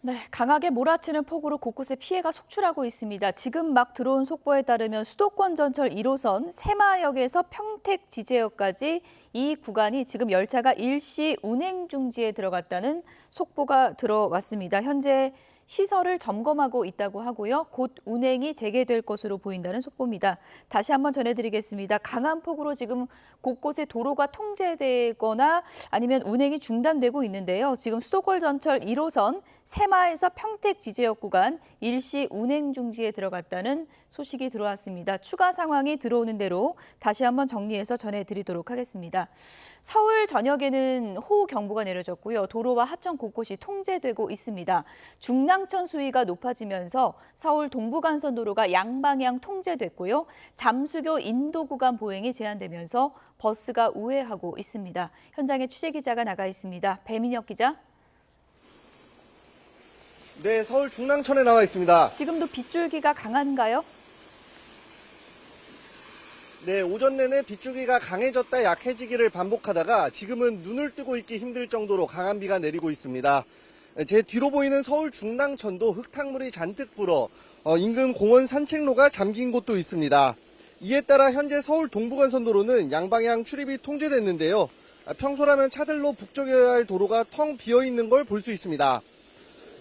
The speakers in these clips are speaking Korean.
네, 강하게 몰아치는 폭우로 곳곳에 피해가 속출하고 있습니다. 지금 막 들어온 속보에 따르면 수도권 전철 1호선 새마역에서 평택 지제역까지 이 구간이 지금 열차가 일시 운행 중지에 들어갔다는 속보가 들어왔습니다. 현재 시설을 점검하고 있다고 하고요. 곧 운행이 재개될 것으로 보인다는 속보입니다. 다시 한번 전해드리겠습니다. 강한 폭우로 지금 곳곳에 도로가 통제되거나 아니면 운행이 중단되고 있는데요. 지금 수도권 전철 1호선 새마에서 평택 지제역 구간 일시 운행 중지에 들어갔다는 소식이 들어왔습니다. 추가 상황이 들어오는 대로 다시 한번 정리해서 전해드리도록 하겠습니다. 서울 전역에는 호우경보가 내려졌고요. 도로와 하천 곳곳이 통제되고 있습니다. 중랑천 수위가 높아지면서 서울 동부간선도로가 양방향 통제됐고요. 잠수교 인도 구간 보행이 제한되면서 버스가 우회하고 있습니다. 현장에 취재기자가 나가 있습니다. 배민혁 기자. 네, 서울 중랑천에 나와 있습니다. 지금도 빗줄기가 강한가요? 네, 오전 내내 빗줄기가 강해졌다 약해지기를 반복하다가 지금은 눈을 뜨고 있기 힘들 정도로 강한 비가 내리고 있습니다. 제 뒤로 보이는 서울 중랑천도 흙탕물이 잔뜩 불어 인근 공원 산책로가 잠긴 곳도 있습니다. 이에 따라 현재 서울 동부간선도로는 양방향 출입이 통제됐는데요. 평소라면 차들로 북쪽이어야 할 도로가 텅 비어 있는 걸 볼 수 있습니다.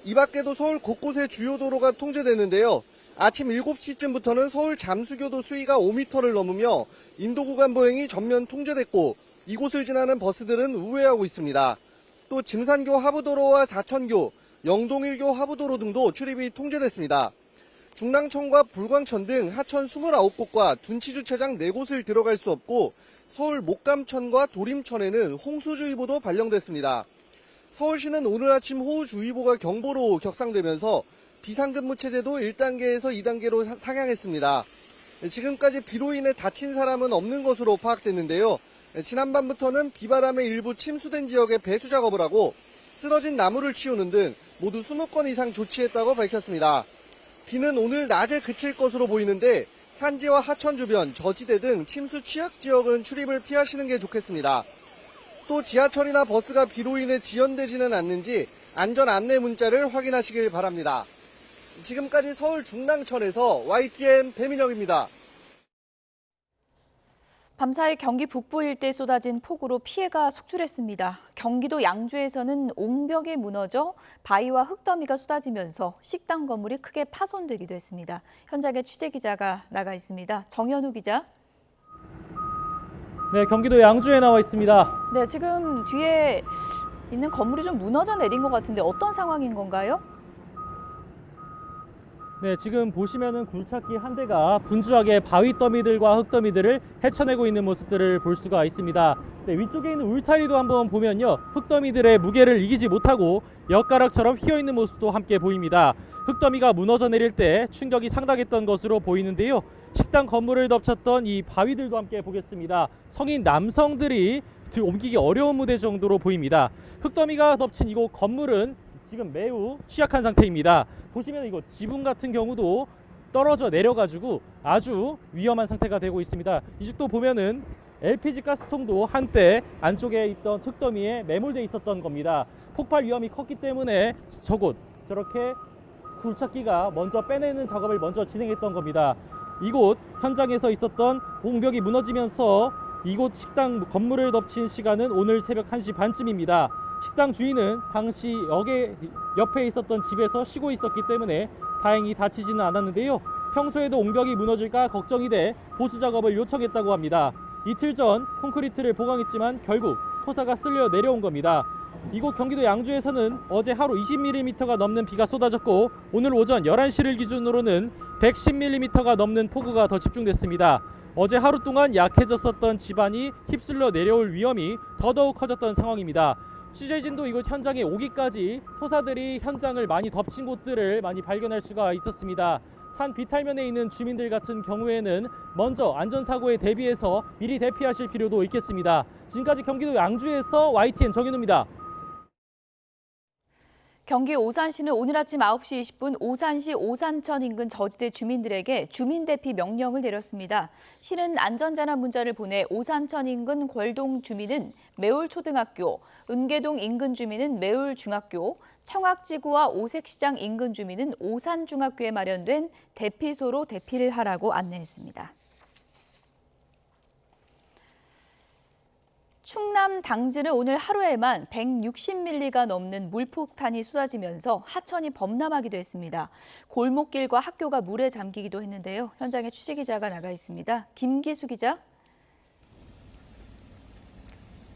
이 밖에도 서울 곳곳에 주요 도로가 통제됐는데요. 아침 7시쯤부터는 서울 잠수교도 수위가 5m를 넘으며 인도 구간 보행이 전면 통제됐고 이곳을 지나는 버스들은 우회하고 있습니다. 또 증산교 하부도로와 사천교, 영동일교 하부도로 등도 출입이 통제됐습니다. 중랑천과 불광천 등 하천 29곳과 둔치주차장 4곳을 들어갈 수 없고 서울 목감천과 도림천에는 홍수주의보도 발령됐습니다. 서울시는 오늘 아침 호우주의보가 경보로 격상되면서 비상근무 체제도 1단계에서 2단계로 상향했습니다. 지금까지 비로 인해 다친 사람은 없는 것으로 파악됐는데요. 지난밤부터는 비바람에 일부 침수된 지역에 배수 작업을 하고 쓰러진 나무를 치우는 등 모두 20건 이상 조치했다고 밝혔습니다. 비는 오늘 낮에 그칠 것으로 보이는데 산지와 하천 주변, 저지대 등 침수 취약 지역은 출입을 피하시는 게 좋겠습니다. 또 지하철이나 버스가 비로 인해 지연되지는 않는지 안전 안내 문자를 확인하시길 바랍니다. 지금까지 서울 중랑천에서 YTN 배민혁입니다. 밤사이 경기 북부 일대에 쏟아진 폭우로 피해가 속출했습니다. 경기도 양주에서는 옹벽이 무너져 바위와 흙더미가 쏟아지면서 식당 건물이 크게 파손되기도 했습니다. 현장에 취재기자가 나가 있습니다. 정현우 기자. 네, 경기도 양주에 나와 있습니다. 네, 지금 뒤에 있는 건물이 좀 무너져 내린 것 같은데 어떤 상황인 건가요? 네, 지금 보시면은 굴착기 한 대가 분주하게 바위 더미들과 흙더미들을 헤쳐내고 있는 모습들을 볼 수가 있습니다. 네, 위쪽에 있는 울타리도 한번 보면요, 흙더미들의 무게를 이기지 못하고 엿가락처럼 휘어있는 모습도 함께 보입니다. 흙더미가 무너져 내릴 때 충격이 상당했던 것으로 보이는데요. 식당 건물을 덮쳤던 이 바위들도 함께 보겠습니다. 성인 남성들이 옮기기 어려운 무대 정도로 보입니다. 흙더미가 덮친 이곳 건물은 지금 매우 취약한 상태입니다. 보시면 이거 지붕 같은 경우도 떨어져 내려가지고 아주 위험한 상태가 되고 있습니다. 이쪽도 보면은 LPG 가스통도 한때 안쪽에 있던 흙더미에 매몰돼 있었던 겁니다. 폭발 위험이 컸기 때문에 저곳 저렇게 굴착기가 먼저 빼내는 작업을 먼저 진행했던 겁니다. 이곳 현장에서 있었던 옹벽이 무너지면서 이곳 식당 건물을 덮친 시간은 오늘 새벽 1시 반쯤입니다. 식당 주인은 당시 역에 옆에 있었던 집에서 쉬고 있었기 때문에 다행히 다치지는 않았는데요. 평소에도 옹벽이 무너질까 걱정이 돼 보수 작업을 요청했다고 합니다. 이틀 전 콘크리트를 보강했지만 결국 토사가 쓸려 내려온 겁니다. 이곳 경기도 양주에서는 어제 하루 20mm가 넘는 비가 쏟아졌고 오늘 오전 11시를 기준으로는 110mm가 넘는 폭우가 더 집중됐습니다. 어제 하루 동안 약해졌었던 집안이 휩쓸려 내려올 위험이 더더욱 커졌던 상황입니다. 취재진도 이곳 현장에 오기까지 토사들이 현장을 많이 덮친 곳들을 많이 발견할 수가 있었습니다. 산 비탈면에 있는 주민들 같은 경우에는 먼저 안전사고에 대비해서 미리 대피하실 필요도 있겠습니다. 지금까지 경기도 양주에서 YTN 정현우입니다. 경기 오산시는 오늘 아침 9시 20분 오산시 오산천 인근 저지대 주민들에게 주민대피 명령을 내렸습니다. 시는 안전재난 문자를 보내 오산천 인근 골동 주민은 매울초등학교, 은계동 인근 주민은 매울중학교, 청학지구와 오색시장 인근 주민은 오산중학교에 마련된 대피소로 대피를 하라고 안내했습니다. 충남 당진은 오늘 하루에만 160mm가 넘는 물폭탄이 쏟아지면서 하천이 범람하기도 했습니다. 골목길과 학교가 물에 잠기기도 했는데요. 현장에 취재기자가 나가 있습니다. 김기수 기자.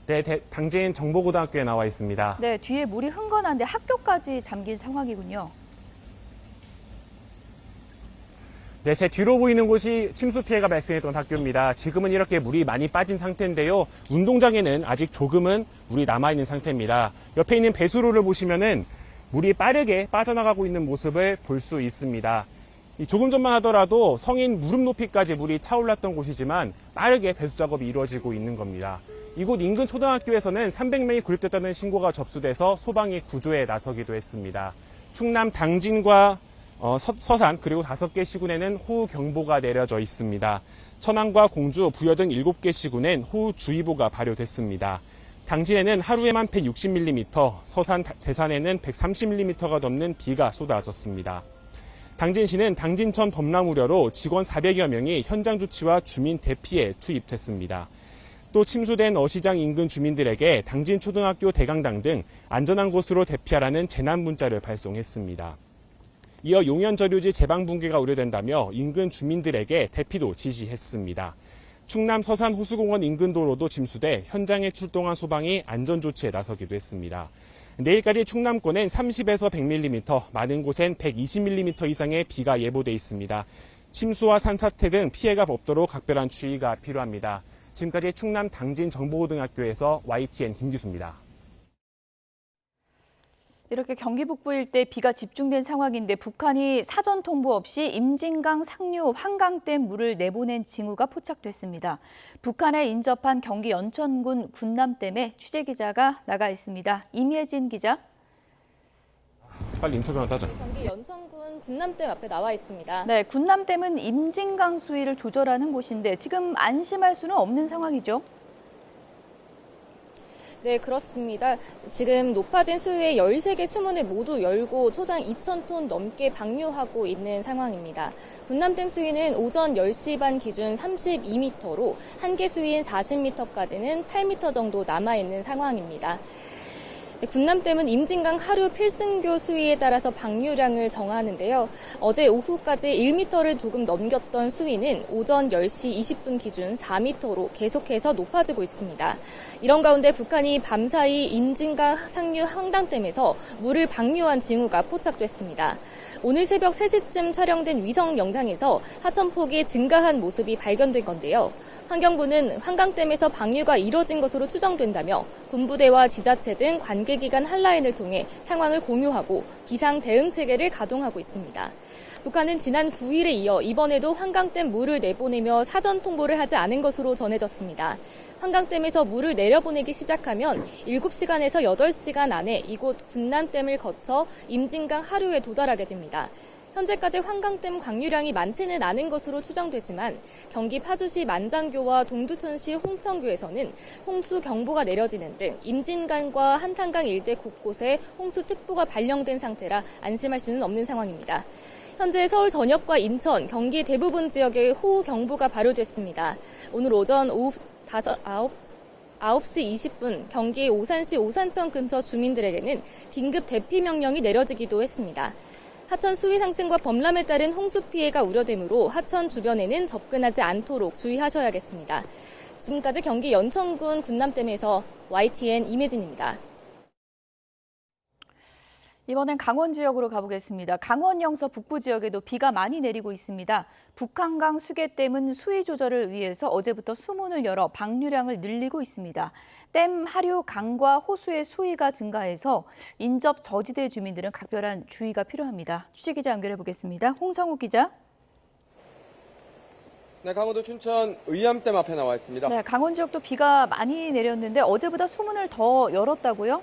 네, 당진 정보고등학교에 나와 있습니다. 네, 뒤에 물이 흥건한데 학교까지 잠긴 상황이군요. 네, 제 뒤로 보이는 곳이 침수 피해가 발생했던 학교입니다. 지금은 이렇게 물이 많이 빠진 상태인데요. 운동장에는 아직 조금은 물이 남아있는 상태입니다. 옆에 있는 배수로를 보시면은 물이 빠르게 빠져나가고 있는 모습을 볼 수 있습니다. 조금 전만 하더라도 성인 무릎 높이까지 물이 차올랐던 곳이지만 빠르게 배수 작업이 이루어지고 있는 겁니다. 이곳 인근 초등학교에서는 300명이 구입됐다는 신고가 접수돼서 소방이 구조에 나서기도 했습니다. 충남 당진과 서산 그리고 5개 시군에는 호우경보가 내려져 있습니다. 천안과 공주, 부여 등 7개 시군엔 호우주의보가 발효됐습니다. 당진에는 하루에만 160mm, 서산, 대산에는 130mm가 넘는 비가 쏟아졌습니다. 당진시는 당진천 범람 우려로 직원 400여 명이 현장 조치와 주민 대피에 투입됐습니다. 또 침수된 어시장 인근 주민들에게 당진초등학교 대강당 등 안전한 곳으로 대피하라는 재난 문자를 발송했습니다. 이어 용현저류지 제방 붕괴가 우려된다며 인근 주민들에게 대피도 지시했습니다. 충남 서산 호수공원 인근 도로도 침수돼 현장에 출동한 소방이 안전조치에 나서기도 했습니다. 내일까지 충남권엔 30에서 100mm, 많은 곳엔 120mm 이상의 비가 예보돼 있습니다. 침수와 산사태 등 피해가 없도록 각별한 주의가 필요합니다. 지금까지 충남 당진 정보고등학교에서 YTN 김기수입니다. 이렇게 경기 북부 일대 비가 집중된 상황인데 북한이 사전 통보 없이 임진강 상류 환강댐 물을 내보낸 징후가 포착됐습니다. 북한에 인접한 경기 연천군 군남댐에 취재기자가 나가 있습니다. 임예진 기자. 빨리 인터뷰 하나 따자. 경기 연천군 군남댐 앞에 나와 있습니다. 네, 군남댐은 임진강 수위를 조절하는 곳인데 지금 안심할 수는 없는 상황이죠. 네, 그렇습니다. 지금 높아진 수위의 13개 수문을 모두 열고 초당 2,000톤 넘게 방류하고 있는 상황입니다. 군남댐 수위는 오전 10시 반 기준 32m로 한 개 수위인 40m까지는 8m 정도 남아있는 상황입니다. 군남댐은 임진강 하류 필승교 수위에 따라서 방류량을 정하는데요. 어제 오후까지 1m를 조금 넘겼던 수위는 오전 10시 20분 기준 4m로 계속해서 높아지고 있습니다. 이런 가운데 북한이 밤사이 임진강 상류 환강댐에서 물을 방류한 징후가 포착됐습니다. 오늘 새벽 3시쯤 촬영된 위성 영상에서 하천폭이 증가한 모습이 발견된 건데요. 환경부는 환강댐에서 방류가 이뤄진 것으로 추정된다며 군부대와 지자체 등 관계기관 한라인을 통해 상황을 공유하고 비상 대응 체계를 가동하고 있습니다. 북한은 지난 9일에 이어 이번에도 환강댐 물을 내보내며 사전 통보를 하지 않은 것으로 전해졌습니다. 환강댐에서 물을 내려보내기 시작하면 7시간에서 8시간 안에 이곳 군남댐을 거쳐 임진강 하류에 도달하게 됩니다. 현재까지 환강댐 방류량이 많지는 않은 것으로 추정되지만 경기 파주시 만장교와 동두천시 홍천교에서는 홍수경보가 내려지는 등 임진강과 한탄강 일대 곳곳에 홍수특보가 발령된 상태라 안심할 수는 없는 상황입니다. 현재 서울 전역과 인천, 경기 대부분 지역에 호우경보가 발효됐습니다. 오늘 오전 오후 9시 20분 경기 오산시 오산천 근처 주민들에게는 긴급 대피 명령이 내려지기도 했습니다. 하천 수위 상승과 범람에 따른 홍수 피해가 우려되므로 하천 주변에는 접근하지 않도록 주의하셔야겠습니다. 지금까지 경기 연천군 군남댐에서 YTN 임혜진입니다. 이번엔 강원 지역으로 가보겠습니다. 강원 영서 북부 지역에도 비가 많이 내리고 있습니다. 북한강 수계댐은 수위 조절을 위해서 어제부터 수문을 열어 방류량을 늘리고 있습니다. 댐 하류 강과 호수의 수위가 증가해서 인접 저지대 주민들은 각별한 주의가 필요합니다. 취재기자 연결해 보겠습니다. 홍성욱 기자. 네, 강원도 춘천 의암댐 앞에 나와 있습니다. 네, 강원 지역도 비가 많이 내렸는데 어제보다 수문을 더 열었다고요?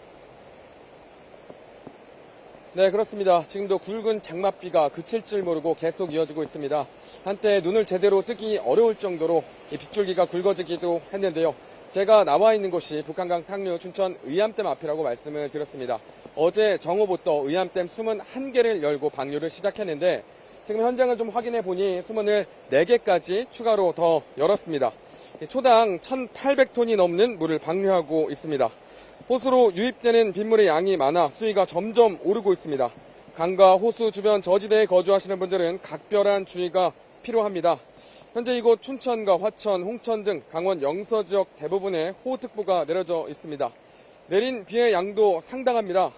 네, 그렇습니다. 지금도 굵은 장맛비가 그칠 줄 모르고 계속 이어지고 있습니다. 한때 눈을 제대로 뜨기 어려울 정도로 이 빗줄기가 굵어지기도 했는데요. 제가 나와 있는 곳이 북한강 상류 춘천 의암댐 앞이라고 말씀을 드렸습니다. 어제 정오부터 의암댐 수문 1개를 열고 방류를 시작했는데 지금 현장을 좀 확인해 보니 수문을 4개까지 추가로 더 열었습니다. 초당 1,800톤이 넘는 물을 방류하고 있습니다. 호수로 유입되는 빗물의 양이 많아 수위가 점점 오르고 있습니다. 강과 호수 주변 저지대에 거주하시는 분들은 각별한 주의가 필요합니다. 현재 이곳 춘천과 화천, 홍천 등 강원 영서 지역 대부분에 호우특보가 내려져 있습니다. 내린 비의 양도 상당합니다.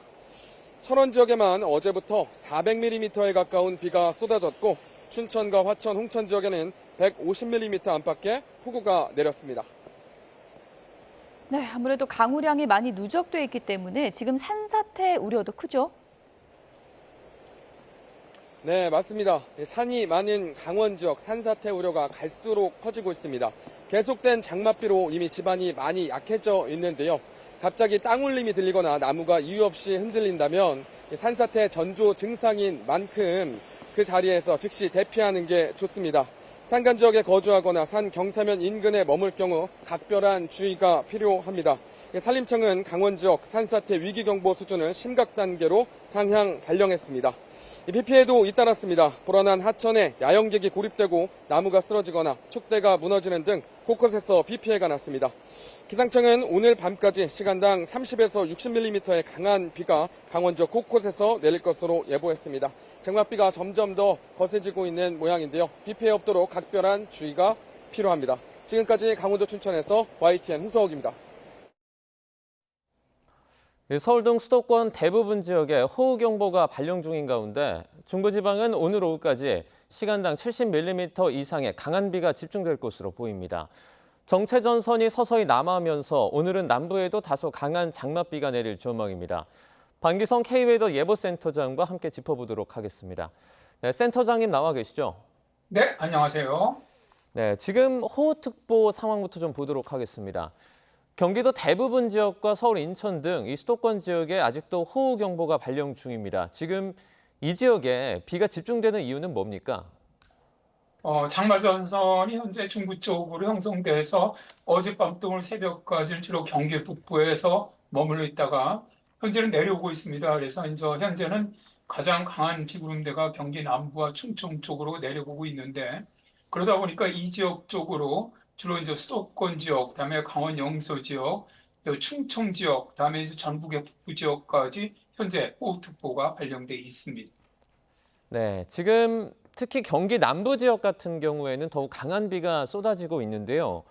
천원 지역에만 어제부터 400mm에 가까운 비가 쏟아졌고 춘천과 화천, 홍천 지역에는 150mm 안팎의 폭우가 내렸습니다. 네, 아무래도 강우량이 많이 누적돼 있기 때문에 지금 산사태 우려도 크죠? 네, 맞습니다. 산이 많은 강원 지역 산사태 우려가 갈수록 커지고 있습니다. 계속된 장맛비로 이미 집안이 많이 약해져 있는데요. 갑자기 땅울림이 들리거나 나무가 이유 없이 흔들린다면 산사태 전조 증상인 만큼 그 자리에서 즉시 대피하는 게 좋습니다. 산간 지역에 거주하거나 산 경사면 인근에 머물 경우 각별한 주의가 필요합니다. 산림청은 강원 지역 산사태 위기경보 수준을 심각 단계로 상향 발령했습니다. 비 피해도 잇따랐습니다. 불어난 하천에 야영객이 고립되고 나무가 쓰러지거나 축대가 무너지는 등 곳곳에서 비 피해가 났습니다. 기상청은 오늘 밤까지 시간당 30에서 60mm의 강한 비가 강원 지역 곳곳에서 내릴 것으로 예보했습니다. 장맛비가 점점 더 거세지고 있는 모양인데요. 비 피해 없도록 각별한 주의가 필요합니다. 지금까지 강원도 춘천에서 YTN 홍서욱입니다. 서울 등 수도권 대부분 지역에 호우경보가 발령 중인 가운데 중부지방은 오늘 오후까지 시간당 70mm 이상의 강한 비가 집중될 것으로 보입니다. 정체전선이 서서히 남하하면서 오늘은 남부에도 다소 강한 장맛비가 내릴 전망입니다. 방기성 K웨더 예보센터장과 함께 짚어보도록 하겠습니다. 네, 센터장님 나와 계시죠? 네, 안녕하세요. 네, 지금 호우특보 상황부터 좀 보도록 하겠습니다. 경기도 대부분 지역과 서울, 인천 등 이 수도권 지역에 아직도 호우경보가 발령 중입니다. 지금 이 지역에 비가 집중되는 이유는 뭡니까? 장마전선이 현재 중부 쪽으로 형성돼서 어젯밤 또 오늘 새벽까지는 주로 경기 북부에서 머물러 있다가 현재는 내려오고 있습니다. 그래서 이제 현재는 가장 강한 비구름대가 경기 남부와 충청 쪽으로 내려오고 있는데 그러다 보니까 이 지역 쪽으로 주로 이제 수도권 지역, 그다음에 강원 영서 지역, 충청 지역, 그다음에 이제 전북의 북부 지역까지 현재 호우특보가 발령돼 있습니다. 네, 지금 특히 경기 남부 지역 같은 경우에는 더욱 강한 비가 쏟아지고 있는데요.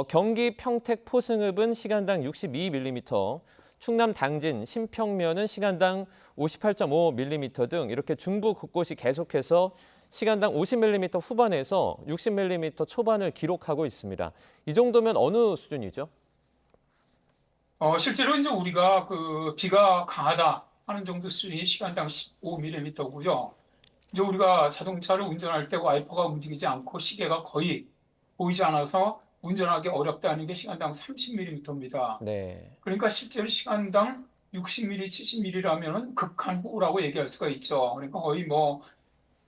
경기 평택 포승읍은 시간당 62mm, 충남 당진, 신평면은 시간당 58.5mm 등 이렇게 중부 곳곳이 계속해서 시간당 50mm 후반에서 60mm 초반을 기록하고 있습니다. 이 정도면 어느 수준이죠? 실제로 이제 우리가 그 비가 강하다 하는 정도 수준이 시간당 15mm고요. 이제 우리가 자동차를 운전할 때 와이퍼가 움직이지 않고 시계가 거의 보이지 않아서 운전하기 어렵다는 게 시간당 30mm입니다. 네. 그러니까 실제로 시간당 60mm, 70mm라면은 극한호우라고 얘기할 수가 있죠. 그러니까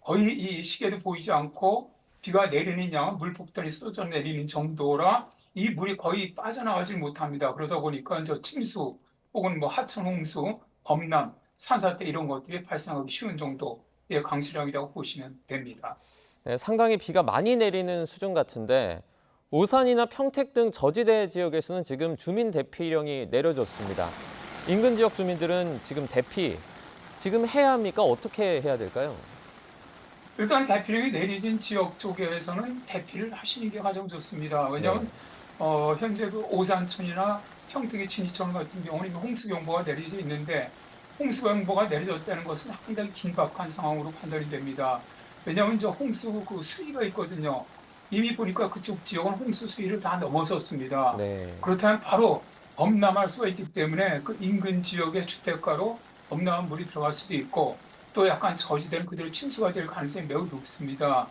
거의 이 시계도 보이지 않고 비가 내리는 양은 물폭탄이 쏟아 내리는 정도라 이 물이 거의 빠져나가지 못합니다. 그러다 보니까 이제 침수 혹은 하천 홍수, 범람, 산사태 이런 것들이 발생하기 쉬운 정도의 강수량이라고 보시면 됩니다. 네, 상당히 비가 많이 내리는 수준 같은데 오산이나 평택 등 저지대 지역에서는 지금 주민 대피령이 내려졌습니다. 인근 지역 주민들은 지금 지금 해야 합니까? 어떻게 해야 될까요? 일단 대피령이 내려진 지역 쪽에서는 대피를 하시는 게 가장 좋습니다. 왜냐하면 현재 그 오산촌이나 평택의 진이천 같은 경우는 홍수경보가 내려져 있는데 홍수경보가 내려졌다는 것은 상당히 긴박한 상황으로 판단이 됩니다. 왜냐하면 이제 홍수 그 수위가 있거든요. 이미 보니까 그쪽 지역은 홍수 수위를 다 넘어섰습니다. 네. 그렇다면 바로 범람할 수가 있기 때문에 그 인근 지역의 주택가로 범람한 물이 들어갈 수도 있고 또 약간 저지대는 그대로 침수가 될 가능성이 매우 높습니다.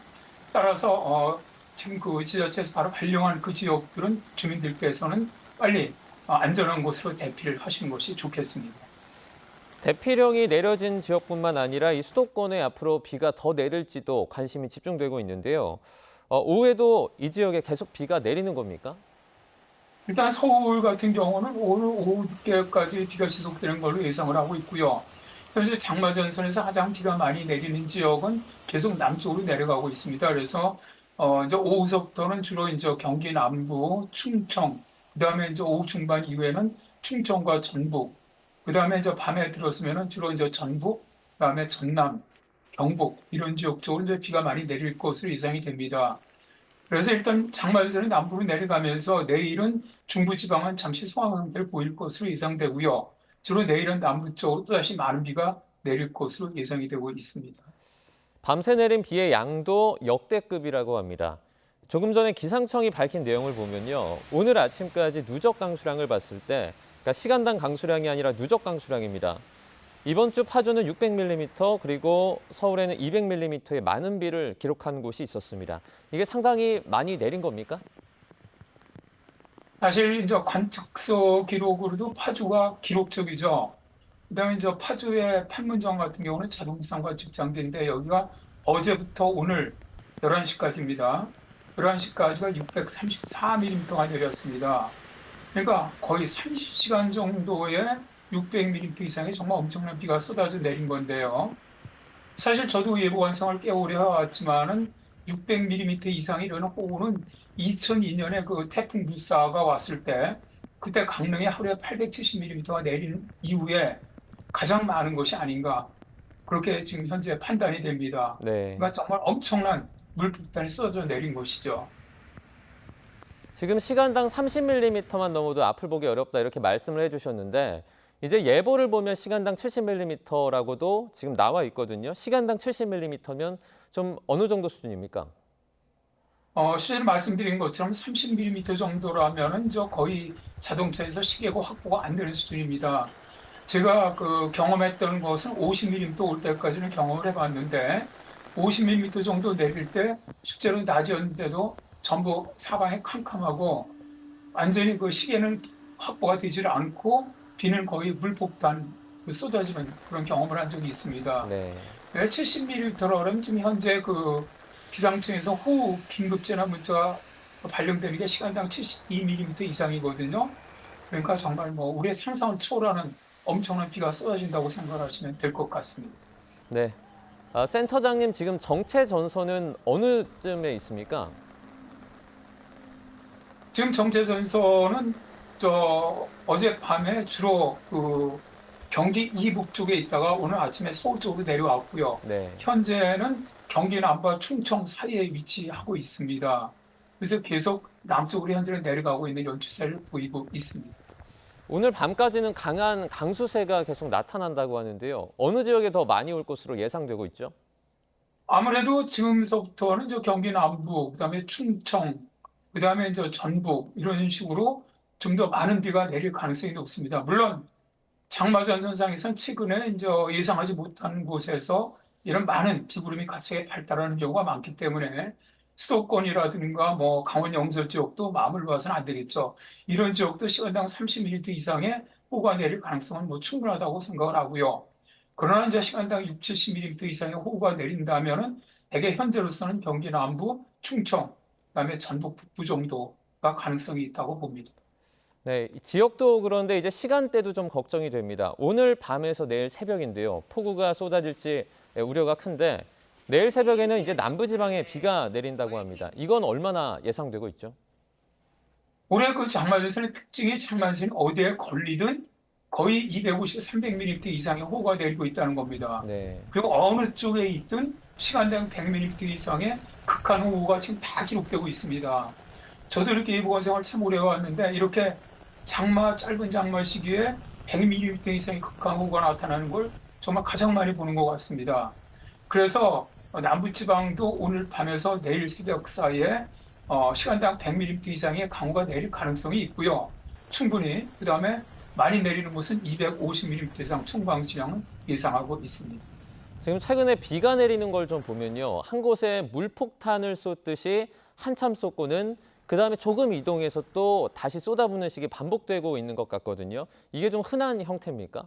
따라서 지금 그 지자체에서 바로 발령한 그 지역들은 주민들께서는 빨리 안전한 곳으로 대피를 하시는 것이 좋겠습니다. 대피령이 내려진 지역뿐만 아니라 이 수도권에 앞으로 비가 더 내릴지도 관심이 집중되고 있는데요. 오후에도 이 지역에 계속 비가 내리는 겁니까? 일단 서울 같은 경우는 오늘 오후까지 비가 지속되는 걸로 예상을 하고 있고요. 현재 장마전선에서 가장 비가 많이 내리는 지역은 계속 남쪽으로 내려가고 있습니다. 그래서 이제 오후서부터는 주로 이제 경기 남부, 충청, 그다음에 이제 오후 중반 이후에는 충청과 전북, 그다음에 이제 밤에 들었으면은 주로 이제 전북, 그다음에 전남, 경북 이런 지역 쪽으로 이제 비가 많이 내릴 것으로 예상이 됩니다. 그래서 일단 장마전선이 남부로 내려가면서 내일은 중부지방은 잠시 소강 상태를 보일 것으로 예상되고요. 주로 내일은 남부 쪽으로 또다시 많은 비가 내릴 것으로 예상이 되고 있습니다. 밤새 내린 비의 양도 역대급이라고 합니다. 조금 전에 기상청이 밝힌 내용을 보면요. 오늘 아침까지 누적 강수량을 봤을 때 그러니까 시간당 강수량이 아니라 누적 강수량입니다. 이번 주 파주는 600mm 그리고 서울에는 200mm의 많은 비를 기록한 곳이 있었습니다. 이게 상당히 많이 내린 겁니까? 사실 이제 관측소 기록으로도 파주가 기록적이죠. 그다음에 이제 파주의 판문점 같은 경우는 자동상과 측정기인데 여기가 어제부터 오늘 11시까지입니다. 11시까지가 634mm가 내렸습니다. 그러니까 거의 30시간 정도의 600mm 이상의 정말 엄청난 비가 쏟아져 내린 건데요. 사실 저도 예보 관상을 꽤 오래 해왔지만은 600mm 이상이 이르는 호우는 2002년에 그 태풍 무사가 왔을 때 그때 강릉에 하루에 870mm가 내린 이후에 가장 많은 것이 아닌가 그렇게 지금 현재 판단이 됩니다. 네. 그러니까 정말 엄청난 물폭탄이 쏟아져 내린 것이죠. 지금 시간당 30mm만 넘어도 앞을 보기 어렵다 이렇게 말씀을 해주셨는데 이제 예보를 보면 시간당 70mm라고도 지금 나와 있거든요. 시간당 70mm면 좀 어느 정도 수준입니까? 실제 말씀드린 것처럼 30mm 정도라면은 저 거의 자동차에서 시계고 확보가 안 되는 수준입니다. 제가 그 경험했던 것은 50mm 올 때까지는 경험을 해봤는데 50mm 정도 내릴 때 실제로 낮이었는데도 전부 사방이 캄캄하고 완전히 그 시계는 확보가 되질 않고 비는 거의 물폭탄 쏟아지는 그런 경험을 한 적이 있습니다. 네. 70mm라면 지금 현재 그 기상청에서 호우 긴급재난 문자가 발령되는 게 시간당 72mm 이상이거든요. 그러니까 정말 뭐 우리의 상상을 초월하는 엄청난 비가 쏟아진다고 생각하시면 될 것 같습니다. 네. 센터장님 지금 정체 전선은 어느 쯤에 있습니까? 지금 정체전선은 어젯밤에 주로 그 경기 이북 쪽에 있다가 오늘 아침에 서울 쪽으로 내려왔고요. 네. 현재는 경기 남부와 충청 사이에 위치하고 있습니다. 그래서 계속 남쪽으로 현재는 내려가고 있는 이런 추세를 보이고 있습니다. 오늘 밤까지는 강한 강수세가 계속 나타난다고 하는데요. 어느 지역에 더 많이 올 것으로 예상되고 있죠? 아무래도 지금서부터는 저 경기 남부, 그다음에 충청, 그다음에 이제 전북 이런 식으로 좀 더 많은 비가 내릴 가능성이 높습니다. 물론 장마전선상에선 최근에 이제 예상하지 못한 곳에서 이런 많은 비구름이 갑자기 발달하는 경우가 많기 때문에 수도권이라든가 뭐 강원 영서 지역도 마음을 놓아서는 안 되겠죠. 이런 지역도 시간당 30mm 이상의 호우가 내릴 가능성은 뭐 충분하다고 생각을 하고요. 그러나 이제 시간당 6, 70mm 이상의 호우가 내린다면은 대개 현재로서는 경기 남부, 충청, 그다음에 전북 북부 정도가 가능성이 있다고 봅니다. 네, 지역도 그런데 이제 시간대도 좀 걱정이 됩니다. 오늘 밤에서 내일 새벽인데요. 폭우가 쏟아질지 우려가 큰데 내일 새벽에는 이제 남부지방에 비가 내린다고 합니다. 이건 얼마나 예상되고 있죠? 올해 그 장마전선의 특징이 장마전선이 어디에 걸리든 거의 250, 300mm 이상의 호우가 내리고 있다는 겁니다. 네. 그리고 어느 쪽에 있든 시간당 100mm 이상의 극한 호우가 지금 다 기록되고 있습니다. 저도 이렇게 예보관 생활 참 오래 해왔는데 이렇게 짧은 장마 시기에 100mm 이상의 극한 호우가 나타나는 걸 정말 가장 많이 보는 것 같습니다. 그래서 남부지방도 오늘 밤에서 내일 새벽 사이에 시간당 100mm 이상의 강우가 내릴 가능성이 있고요. 충분히 그다음에 많이 내리는 곳은 250mm 이상 충광수량은 예상하고 있습니다. 지금 최근에 비가 내리는 걸 좀 보면요. 한 곳에 물폭탄을 쏟듯이 한참 쏟고는 그다음에 조금 이동해서 또 다시 쏟아붓는 식이 반복되고 있는 것 같거든요. 이게 좀 흔한 형태입니까?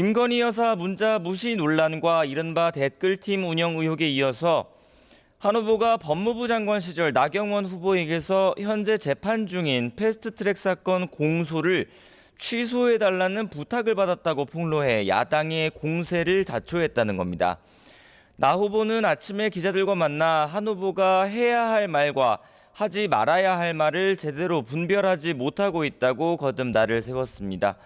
김건희 여사 문자 무시 논란과 이른바 댓글팀 운영 의혹에 이어서 한 후보가 법무부 장관 시절 나경원 후보에게서 현재 재판 중인 패스트트랙 사건 공소를 취소해달라는 부탁을 받았다고 폭로해 야당의 공세를 자초했다는 겁니다. 나 후보는 아침에 기자들과 만나 한 후보가 해야 할 말과 하지 말아야 할 말을 제대로 분별하지 못하고 있다고 거듭 날을 세웠습니다.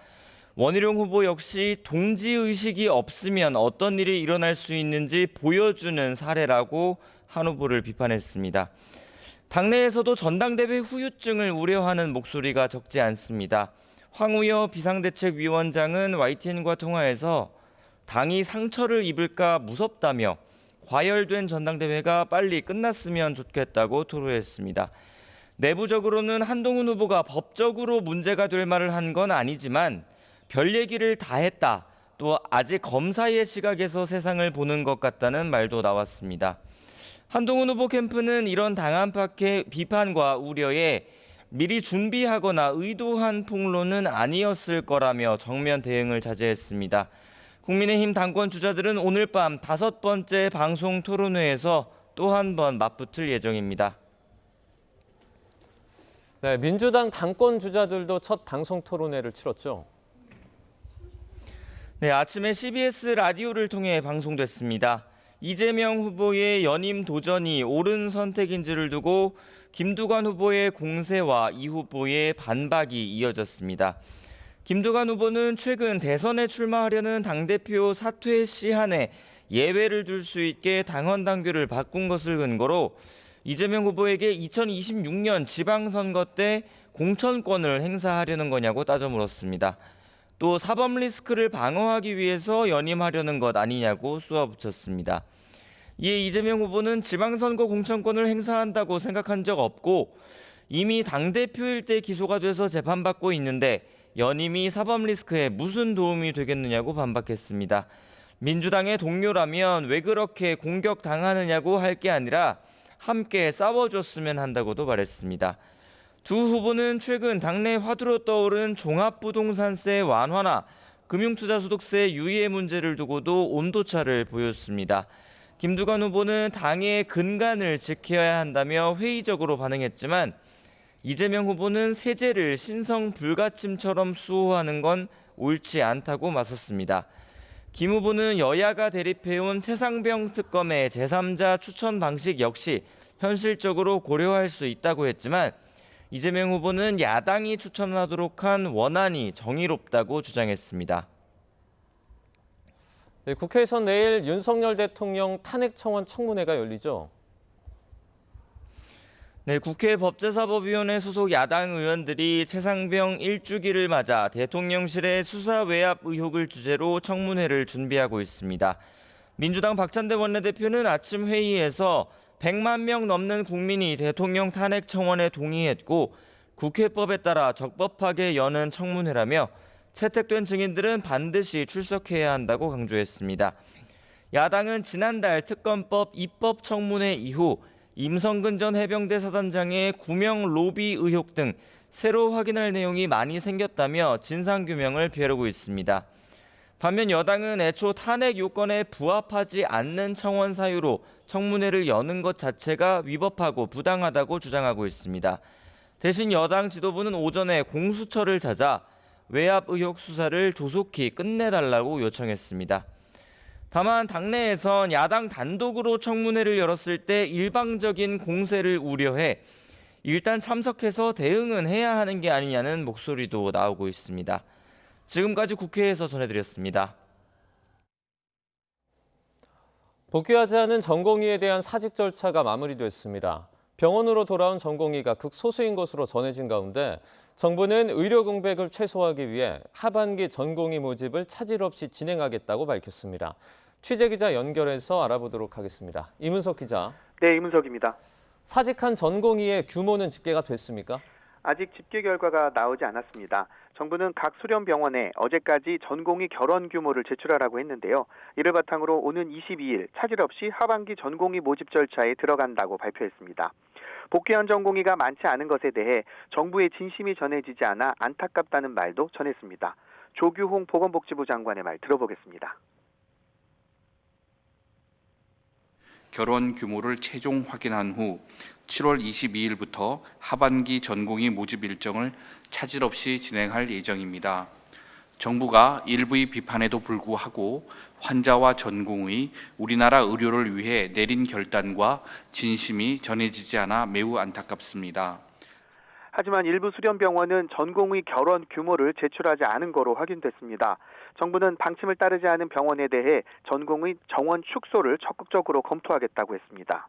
원희룡 후보 역시 동지의식이 없으면 어떤 일이 일어날 수 있는지 보여주는 사례라고 한 후보를 비판했습니다. 당내에서도 전당대회 후유증을 우려하는 목소리가 적지 않습니다. 황우여 비상대책위원장은 YTN과 통화에서 당이 상처를 입을까 무섭다며 과열된 전당대회가 빨리 끝났으면 좋겠다고 토로했습니다. 내부적으로는 한동훈 후보가 법적으로 문제가 될 말을 한 건 아니지만 별 얘기를 다 했다. 또 아직 검사의 시각에서 세상을 보는 것 같다는 말도 나왔습니다. 한동훈 후보 캠프는 이런 당 안팎의 비판과 우려에 미리 준비하거나 의도한 폭로는 아니었을 거라며 정면 대응을 자제했습니다. 국민의힘 당권 주자들은 오늘 밤 5번째 방송 토론회에서 또 한 번 맞붙을 예정입니다. 네, 민주당 당권 주자들도 첫 방송 토론회를 치렀죠. 네, 아침에 CBS 라디오를 통해 방송됐습니다. 이재명 후보의 연임 도전이 옳은 선택인지를 두고 김두관 후보의 공세와 이 후보의 반박이 이어졌습니다. 김두관 후보는 최근 대선에 출마하려는 당대표 사퇴 시한에 예외를 둘 수 있게 당헌 당규를 바꾼 것을 근거로 이재명 후보에게 2026년 지방선거 때 공천권을 행사하려는 거냐고 따져 물었습니다. 또 사법 리스크를 방어하기 위해서 연임하려는 것 아니냐고 쏘아붙였습니다. 이에 이재명 후보는 지방선거 공천권을 행사한다고 생각한 적 없고 이미 당대표일 때 기소가 돼서 재판받고 있는데 연임이 사법 리스크에 무슨 도움이 되겠느냐고 반박했습니다. 민주당의 동료라면 왜 그렇게 공격당하느냐고 할 게 아니라 함께 싸워줬으면 한다고도 말했습니다. 두 후보는 최근 당내 화두로 떠오른 종합부동산세 완화나 금융투자소득세 유예 문제를 두고도 온도차를 보였습니다. 김두관 후보는 당의 근간을 지켜야 한다며 회의적으로 반응했지만 이재명 후보는 세제를 신성 불가침처럼 수호하는 건 옳지 않다고 맞섰습니다. 김 후보는 여야가 대립해온 최상병 특검의 제3자 추천 방식 역시 현실적으로 고려할 수 있다고 했지만 이재명 후보는 야당이 추천하도록 한 원안이 정의롭다고 주장했습니다. 네, 국회에서 내일 윤석열 대통령 탄핵 청원 청문회가 열리죠. 네, 국회 법제사법위원회 소속 야당 의원들이 최상병 1주기를 맞아 대통령실의 수사 외압 의혹을 주제로 청문회를 준비하고 있습니다. 민주당 박찬대 원내대표는 아침 회의에서 100만 명 넘는 국민이 대통령 탄핵 청원에 동의했고 국회법에 따라 적법하게 여는 청문회라며 채택된 증인들은 반드시 출석해야 한다고 강조했습니다. 야당은 지난달 특검법 입법 청문회 이후 임성근 전 해병대 사단장의 구명 로비 의혹 등 새로 확인할 내용이 많이 생겼다며 진상규명을 벼르고 있습니다. 반면 여당은 애초 탄핵 요건에 부합하지 않는 청원 사유로 청문회를 여는 것 자체가 위법하고 부당하다고 주장하고 있습니다. 대신 여당 지도부는 오전에 공수처를 찾아 외압 의혹 수사를 조속히 끝내달라고 요청했습니다. 다만 당내에선 야당 단독으로 청문회를 열었을 때 일방적인 공세를 우려해 일단 참석해서 대응은 해야 하는 게 아니냐는 목소리도 나오고 있습니다. 지금까지 국회에서 전해드렸습니다. 복귀하지 않은 전공의에 대한 사직 절차가 마무리됐습니다. 병원으로 돌아온 전공의가 극소수인 것으로 전해진 가운데 정부는 의료 공백을 최소화하기 위해 하반기 전공의 모집을 차질 없이 진행하겠다고 밝혔습니다. 취재기자 연결해서 알아보도록 하겠습니다. 이문석 기자. 네, 이문석입니다. 사직한 전공의의 규모는 집계가 됐습니까? 아직 집계 결과가 나오지 않았습니다. 정부는 각 수련병원에 어제까지 전공의 결원 규모를 제출하라고 했는데요. 이를 바탕으로 오는 22일 차질 없이 하반기 전공의 모집 절차에 들어간다고 발표했습니다. 복귀한 전공의가 많지 않은 것에 대해 정부의 진심이 전해지지 않아 안타깝다는 말도 전했습니다. 조규홍 보건복지부 장관의 말 들어보겠습니다. 결원 규모를 최종 확인한 후 7월 22일부터 하반기 전공의 모집 일정을 차질 없이 진행할 예정입니다. 정부가 일부의 비판에도 불구하고 환자와 전공의 우리나라 의료를 위해 내린 결단과 진심이 전해지지 않아 매우 안타깝습니다. 하지만 일부 수련병원은 전공의 결원 규모를 제출하지 않은 거로 확인됐습니다. 정부는 방침을 따르지 않은 병원에 대해 전공의 정원 축소를 적극적으로 검토하겠다고 했습니다.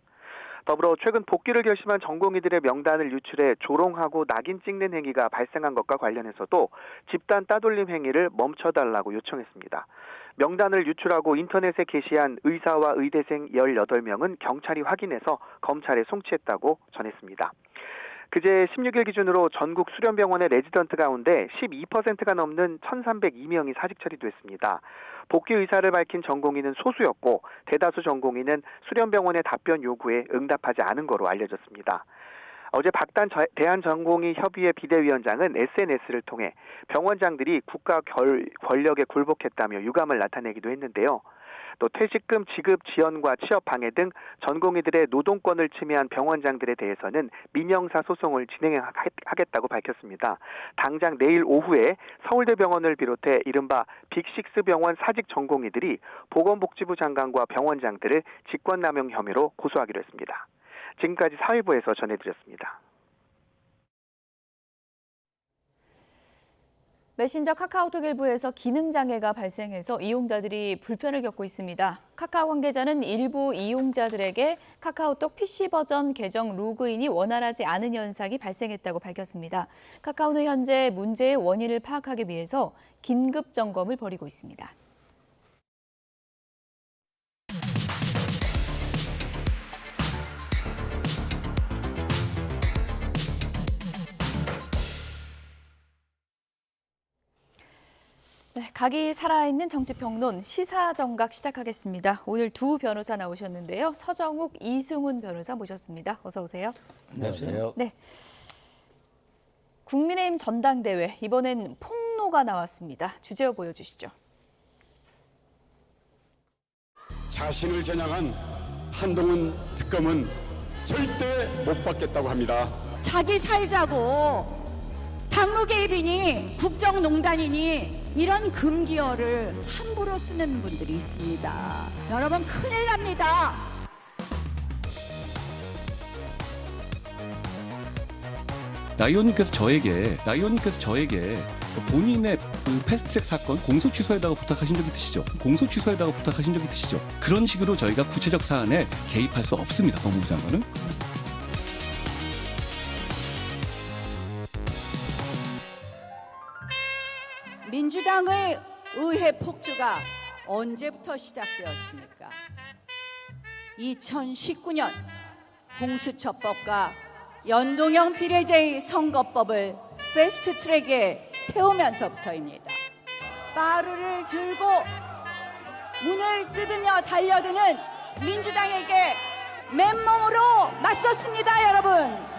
더불어 최근 복귀를 결심한 전공의들의 명단을 유출해 조롱하고 낙인 찍는 행위가 발생한 것과 관련해서도 집단 따돌림 행위를 멈춰달라고 요청했습니다. 명단을 유출하고 인터넷에 게시한 의사와 의대생 18명은 경찰이 확인해서 검찰에 송치했다고 전했습니다. 그제 16일 기준으로 전국 수련병원의 레지던트 가운데 12%가 넘는 1,302명이 사직 처리됐습니다. 복귀 의사를 밝힌 전공의는 소수였고 대다수 전공의는 수련병원의 답변 요구에 응답하지 않은 거로 알려졌습니다. 어제 박단 대한전공의협의회 비대위원장은 SNS를 통해 병원장들이 국가 권력에 굴복했다며 유감을 나타내기도 했는데요. 또 퇴직금 지급 지연과 취업 방해 등 전공의들의 노동권을 침해한 병원장들에 대해서는 민형사 소송을 진행하겠다고 밝혔습니다. 당장 내일 오후에 서울대병원을 비롯해 이른바 빅식스 병원 사직 전공의들이 보건복지부 장관과 병원장들을 직권남용 혐의로 고소하기로 했습니다. 지금까지 사회부에서 전해드렸습니다. 메신저 카카오톡 일부에서 기능장애가 발생해서 이용자들이 불편을 겪고 있습니다. 카카오 관계자는 일부 이용자들에게 카카오톡 PC 버전 계정 로그인이 원활하지 않은 현상이 발생했다고 밝혔습니다. 카카오는 현재 문제의 원인을 파악하기 위해서 긴급 점검을 벌이고 있습니다. 네, 각이 살아있는 정치평론 시사정각 시작하겠습니다. 오늘 두 변호사 나오셨는데요. 서정욱, 이승훈 변호사 모셨습니다. 어서 오세요. 안녕하세요. 네. 국민의힘 전당대회, 이번엔 폭로가 나왔습니다. 주제어 보여주시죠. 자신을 겨냥한 한동훈 특검은 절대 못 받겠다고 합니다. 자기 살자고 당무 개입이니 국정농단이니 이런 금기어를 함부로 쓰는 분들이 있습니다. 여러분 큰일 납니다. 나 의원님께서 저에게 본인의 그 패스트트랙 사건 공소 취소에다가 부탁하신 적 있으시죠? 그런 식으로 저희가 구체적 사안에 개입할 수 없습니다. 법무부 장관은. 민주당의 의회 폭주가 언제부터 시작되었습니까? 2019년 공수처법과 연동형 비례제의 선거법을 패스트트랙에 태우면서부터입니다. 빠루를 들고 문을 뜯으며 달려드는 민주당에게 맨몸으로 맞섰습니다, 여러분.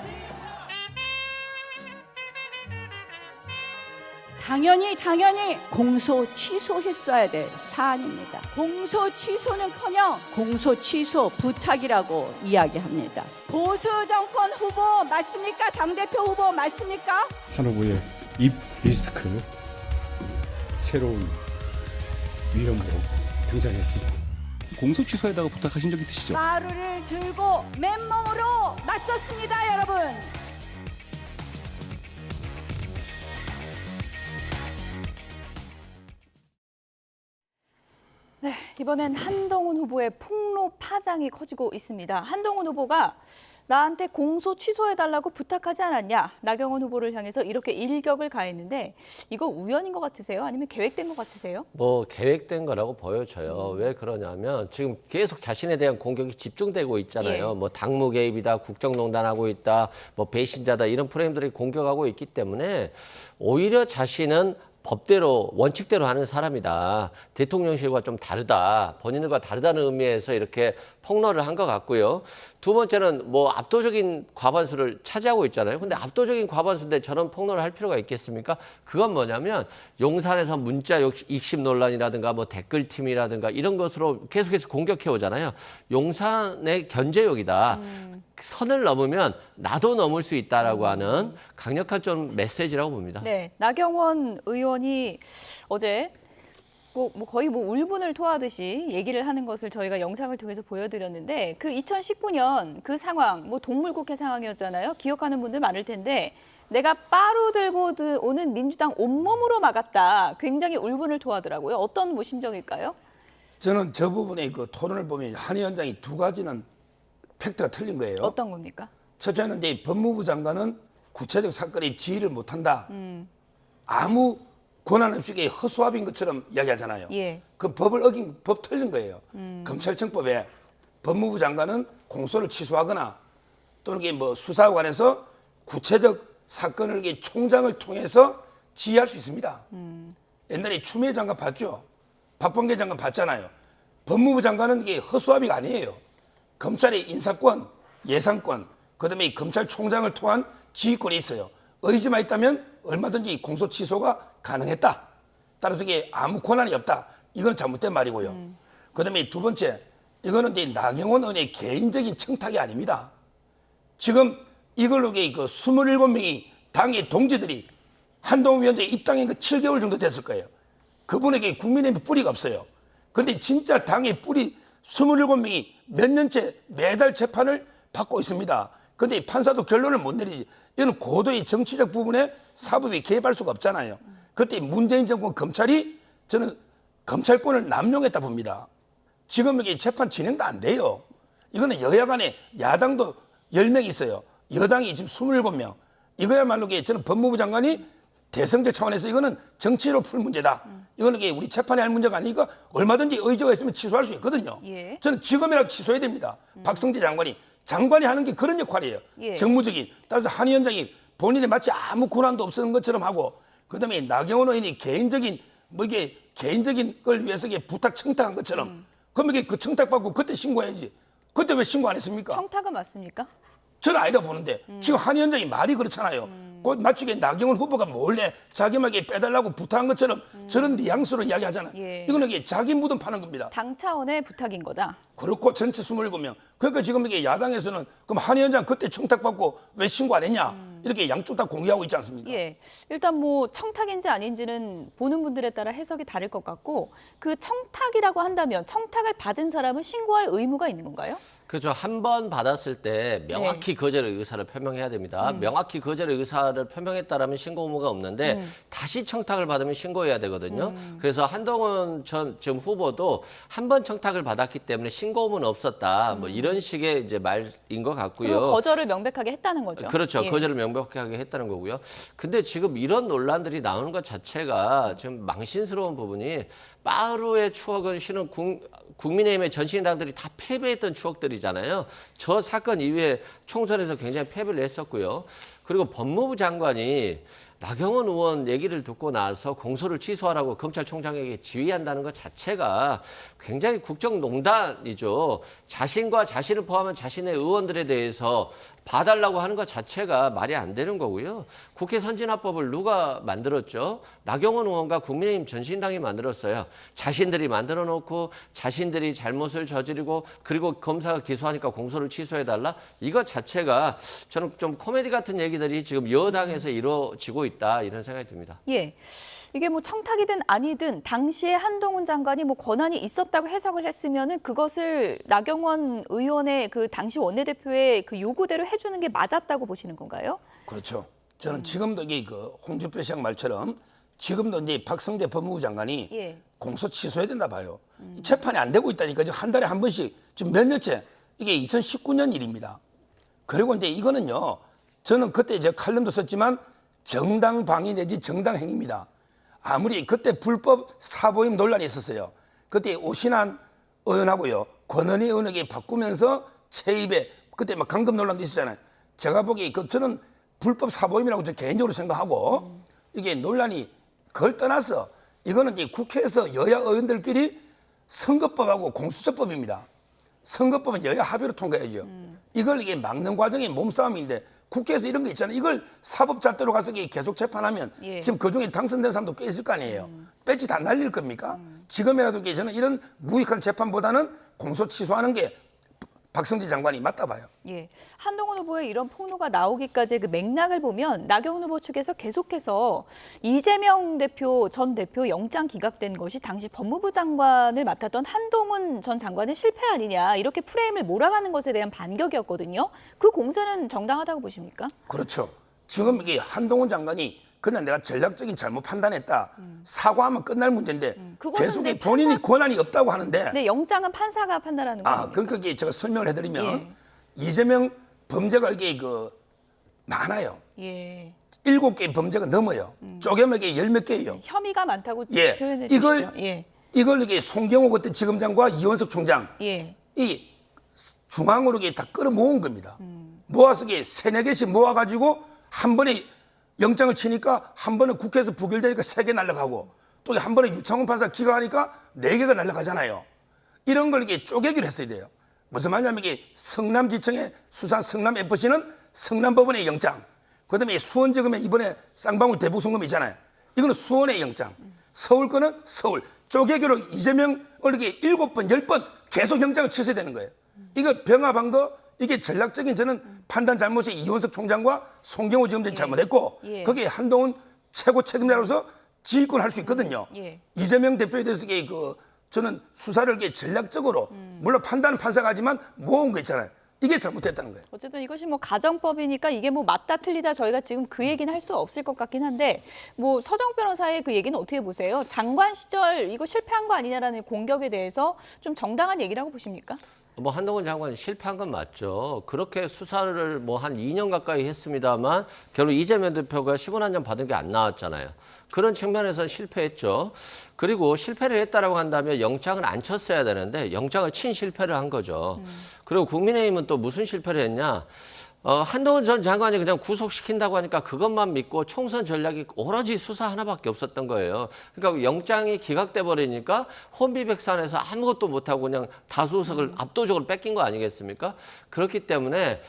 당연히 공소 취소했어야 될 사안입니다. 공소 취소는커녕 공소 취소 부탁이라고 이야기합니다. 보수 정권 후보 맞습니까? 당대표 후보 맞습니까? 한 후보의 입 리스크 새로운 위험으로 등장했습니다. 공소 취소에다가 부탁하신 적 있으시죠? 빠루를 들고 맨몸으로 맞섰습니다, 여러분. 네, 이번엔 한동훈 후보의 폭로 파장이 커지고 있습니다. 한동훈 후보가 나한테 공소 취소해달라고 부탁하지 않았냐, 나경원 후보를 향해서 이렇게 일격을 가했는데 이거 우연인 것 같으세요? 아니면 계획된 것 같으세요? 뭐 계획된 거라고 보여져요. 왜 그러냐면 지금 계속 자신에 대한 공격이 집중되고 있잖아요. 예. 뭐 당무 개입이다, 국정농단하고 있다, 뭐 배신자다 이런 프레임들이 공격하고 있기 때문에 오히려 자신은 법대로 원칙대로 하는 사람이다. 대통령실과 좀 다르다. 본인들과 다르다는 의미에서 이렇게 폭로를 한 것 같고요. 두 번째는 뭐 압도적인 과반수를 차지하고 있잖아요. 근데 압도적인 과반수인데 저런 폭로를 할 필요가 있겠습니까? 그건 뭐냐면 용산에서 문자 익십 논란이라든가 뭐 댓글팀이라든가 이런 것으로 계속해서 공격해 오잖아요. 용산의 견제욕이다. 선을 넘으면 나도 넘을 수 있다라고 하는 강력한 좀 메시지라고 봅니다. 네, 나경원 의원이 어제 거의 울분을 토하듯이 얘기를 하는 것을 저희가 영상을 통해서 보여드렸는데 그 2019년 그 상황, 동물국회 상황이었잖아요. 기억하는 분들 많을 텐데 내가 빠루 들고 오는 민주당 온몸으로 막았다. 굉장히 울분을 토하더라고요. 어떤 심정일까요? 저는 저 부분의 그 토론을 보면 한 위원장이 두 가지는 팩트가 틀린 거예요. 어떤 겁니까? 첫째는 이제 법무부 장관은 구체적 사건의 지휘를 못한다. 아무 권한 없이 허수아비인 것처럼 이야기하잖아요. 예. 그 법을 어긴 법 틀린 거예요. 검찰청법에 법무부 장관은 공소를 취소하거나 또는 이게 뭐 수사에 관해서 구체적 사건을 이게 총장을 통해서 지휘할 수 있습니다. 옛날에 추미애 장관 봤죠? 박범계 장관 봤잖아요. 법무부 장관은 이게 허수아비가 아니에요. 검찰의 인사권, 예산권, 그다음에 검찰총장을 통한 지휘권이 있어요. 의지만 있다면 얼마든지 공소 취소가 가능했다. 따라서 이게 아무 권한이 없다. 이건 잘못된 말이고요. 그다음에 두 번째, 이거는 이제 나경원 의원의 개인적인 청탁이 아닙니다. 지금 이걸로 그 27명이 당의 동지들이 한동훈 위원장이 입당한 거 7개월 정도 됐을 거예요. 그분에게 국민의힘 뿌리가 없어요. 그런데 진짜 당의 뿌리 27명이 몇 년째 매달 재판을 받고 있습니다. 그런데 판사도 결론을 못 내리지. 이건 고도의 정치적 부분에 사법이 개입할 수가 없잖아요. 그때 문재인 정권 검찰이 저는 검찰권을 남용했다 봅니다. 지금 이게 재판 진행도 안 돼요. 이거는 여야 간에 야당도 10명 있어요. 여당이 지금 27명. 이거야말로 저는 법무부 장관이 대성적 차원에서 이거는 정치로 풀 문제다. 이거는 우리 재판에 할 문제가 아니니까 얼마든지 의지가 있으면 취소할 수 있거든요. 예. 저는 지금이라도 취소해야 됩니다. 박성재 장관이 하는 게 그런 역할이에요. 예. 정무적인. 따라서 한 위원장이 본인이 마치 아무 권한도 없는 것처럼 하고 그다음에 나경원 의원이 개인적인 걸 위해서 부탁 청탁한 것처럼 그러면 그 청탁받고 그때 신고해야지. 그때 왜 신고 안 했습니까? 청탁은 맞습니까? 저는 아니다 보는데 지금 한 위원장이 말이 그렇잖아요. 곧 마치 나경원 후보가 몰래 자기에게 빼달라고 부탁한 것처럼 저런 뉘앙스로 이야기하잖아요. 예. 이거는 자기 무덤 파는 겁니다. 당 차원의 부탁인 거다. 그렇고 전체 27명. 그러니까 지금 이게 야당에서는 그럼 한 위원장 그때 청탁받고 왜 신고 안 했냐. 이렇게 양쪽 다 공개하고 있지 않습니까? 예. 일단 청탁인지 아닌지는 보는 분들에 따라 해석이 다를 것 같고 그 청탁이라고 한다면 청탁을 받은 사람은 신고할 의무가 있는 건가요? 그렇죠. 한 번 받았을 때 명확히 거절의 의사를 표명해야 됩니다. 명확히 거절의 의사를 표명했다라면 신고 의무가 없는데 다시 청탁을 받으면 신고해야 되거든요. 그래서 한동훈 전 지금 후보도 한 번 청탁을 받았기 때문에 신고 의무는 없었다. 뭐 이런 식의 이제 말인 것 같고요. 그리고 거절을 명백하게 했다는 거죠. 그렇죠. 예. 거절을 명백하게 했다는 거고요. 근데 지금 이런 논란들이 나오는 것 자체가 지금 망신스러운 부분이 빠루의 추억은 실은 국민의힘의 전신당들이 다 패배했던 추억들이잖아요. 저 사건 이후에 총선에서 굉장히 패배를 했었고요. 그리고 법무부 장관이 나경원 의원 얘기를 듣고 나서 공소를 취소하라고 검찰총장에게 지휘한다는 것 자체가 굉장히 국정농단이죠. 자신과 자신을 포함한 자신의 의원들에 대해서 봐달라고 하는 것 자체가 말이 안 되는 거고요. 국회 선진화법을 누가 만들었죠? 나경원 의원과 국민의힘 전신당이 만들었어요. 자신들이 만들어 놓고 자신들이 잘못을 저지르고 그리고 검사가 기소하니까 공소를 취소해달라? 이것 자체가 저는 좀 코미디 같은 얘기들이 지금 여당에서 이루어지고 있다 이런 생각이 듭니다. 예. 이게 청탁이든 아니든 당시에 한동훈 장관이 권한이 있었다고 해석을 했으면은 그것을 나경원 의원의 그 당시 원내대표의 그 요구대로 해주는 게 맞았다고 보시는 건가요? 그렇죠. 저는 지금도 홍준표 시장 말처럼 지금도 이제 박성재 법무부 장관이 예. 공소 취소해야 된다 봐요. 재판이 안 되고 있다니까 지금 한 달에 한 번씩 지금 몇 년째 이게 2019년 일입니다. 그리고 이제 이거는요. 저는 그때 칼럼도 썼지만 정당 방위 내지 정당 행위입니다. 아무리 그때 불법 사보임 논란이 있었어요. 그때 오신환 의원하고요. 권은희 의원에게 바꾸면서 체입에 그때 강금 논란도 있었잖아요. 제가 보기에 저는 불법 사보임이라고 저 개인적으로 생각하고 이게 논란이 그걸 떠나서 이거는 이제 국회에서 여야 의원들끼리 선거법하고 공수처법입니다. 선거법은 여야 합의로 통과해야죠. 이걸 이게 막는 과정이 몸싸움인데 국회에서 이런 거 있잖아요. 이걸 사법잣대로 가서 계속 재판하면 지금 그중에 당선된 사람도 꽤 있을 거 아니에요. 배지 다 날릴 겁니까? 지금이라도 저는 이런 무익한 재판보다는 공소 취소하는 게 박성진 장관이 맞다 봐요. 예, 한동훈 후보의 이런 폭로가 나오기까지 그 맥락을 보면 나경원 후보 측에서 계속해서 이재명 전 대표 영장 기각된 것이 당시 법무부 장관을 맡았던 한동훈 전 장관의 실패 아니냐 이렇게 프레임을 몰아가는 것에 대한 반격이었거든요. 그 공세는 정당하다고 보십니까? 그렇죠. 지금 이게 한동훈 장관이 그냥 내가 전략적인 잘못 판단했다. 사과하면 끝날 문제인데 계속 본인이 권한이 없다고 하는데. 네, 영장은 판사가 판단하는 거예요. 그러니까 이게 제가 설명을 해드리면 이재명 범죄가 이게 많아요. 7개 범죄가 넘어요. 쪼개면 이게 10몇 개예요. 혐의가 많다고 표현해 주시죠. 이걸 이게 송경호 그때 지검장과 이원석 총장 이 중앙으로 이게 다 끌어모은 겁니다. 모아서 이게 3-4개씩 모아가지고 한 번에 영장을 치니까 한 번은 국회에서 부결되니까 3개 날아가고 또 한 번에 유창훈 판사 기각하니까 4개가 날아가잖아요. 이런 걸 이게 쪼개기로 했어야 돼요. 무슨 말이냐면 이게 성남지청의 수사 성남FC는 성남법원의 영장, 그다음에 수원지검의 이번에 쌍방울 대북송금 있잖아요. 이거는 수원의 영장, 서울 거는 서울. 쪼개기로 이재명을 이렇게 7번, 10번 계속 영장을 취소해야 되는 거예요. 이걸 병합한 거 이게 전략적인 저는 판단 잘못이 이원석 총장과 송경호 지검장이 잘못했고 거기에 한동훈 최고 책임자로서 지휘권을 할 수 있거든요. 이재명 대표에 대해서 저는 수사를 전략적으로 물론 판단은 판사가 하지만 모은 거 있잖아요. 이게 잘못됐다는 거예요. 어쨌든 이것이 가정법이니까 이게 맞다 틀리다 저희가 지금 그 얘기는 할 수 없을 것 같긴 한데 서정 변호사의 그 얘기는 어떻게 보세요? 장관 시절 이거 실패한 거 아니냐라는 공격에 대해서 좀 정당한 얘기라고 보십니까? 한동훈 장관이 실패한 건 맞죠. 그렇게 수사를 한 2년 가까이 했습니다만 결국 이재명 대표가 15년 받은 게 안 나왔잖아요. 그런 측면에서는 실패했죠. 그리고 실패를 했다라고 한다면 영장을 안 쳤어야 되는데 영장을 친 실패를 한 거죠. 그리고 국민의힘은 또 무슨 실패를 했냐. 한동훈 전 장관이 그냥 구속시킨다고 하니까 그것만 믿고 총선 전략이 오로지 수사 하나밖에 없었던 거예요. 그러니까 영장이 기각돼 버리니까 혼비백산해서 아무것도 못하고 그냥 다수석을 압도적으로 뺏긴 거 아니겠습니까? 그렇기 때문에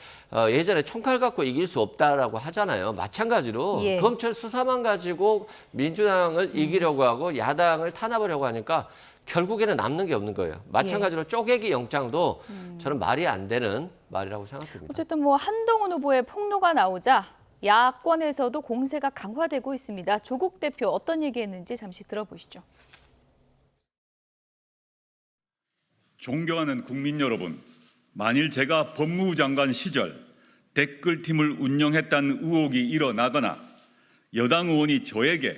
예전에 총칼 갖고 이길 수 없다라고 하잖아요. 마찬가지로 검찰 수사만 가지고 민주당을 이기려고 하고 야당을 탄압하려고 하니까 결국에는 남는 게 없는 거예요. 마찬가지로 쪼개기 영장도 저는 말이 안 되는 말이라고 생각합니다. 어쨌든 한동훈 후보의 폭로가 나오자 야권에서도 공세가 강화되고 있습니다. 조국 대표 어떤 얘기했는지 잠시 들어보시죠. 존경하는 국민 여러분, 만일 제가 법무부 장관 시절 댓글팀을 운영했다는 의혹이 일어나거나 여당 의원이 저에게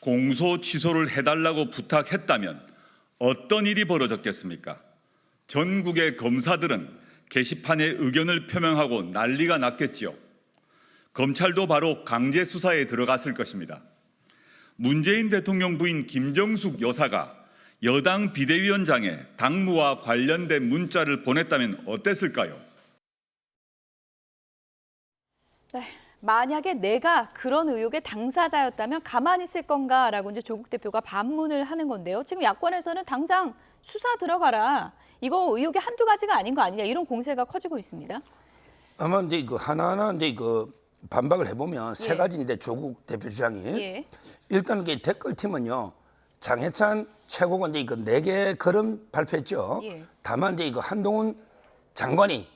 공소 취소를 해달라고 부탁했다면 어떤 일이 벌어졌겠습니까? 전국의 검사들은 게시판에 의견을 표명하고 난리가 났겠지요. 검찰도 바로 강제 수사에 들어갔을 것입니다. 문재인 대통령 부인 김정숙 여사가 여당 비대위원장에 당무와 관련된 문자를 보냈다면 어땠을까요? 네. 만약에 내가 그런 의혹의 당사자였다면 가만히 있을 건가라고 이제 조국 대표가 반문을 하는 건데요. 지금 야권에서는 당장 수사 들어가라. 이거 의혹이 한두 가지가 아닌 거 아니냐 이런 공세가 커지고 있습니다. 아마 이제 하나하나 이제 반박을 해보면 세 가지인데 조국 대표 주장이 일단 댓글팀은요 장해찬 최고가 이제 4개 걸음 발표했죠. 다만 이제 한동훈 장관이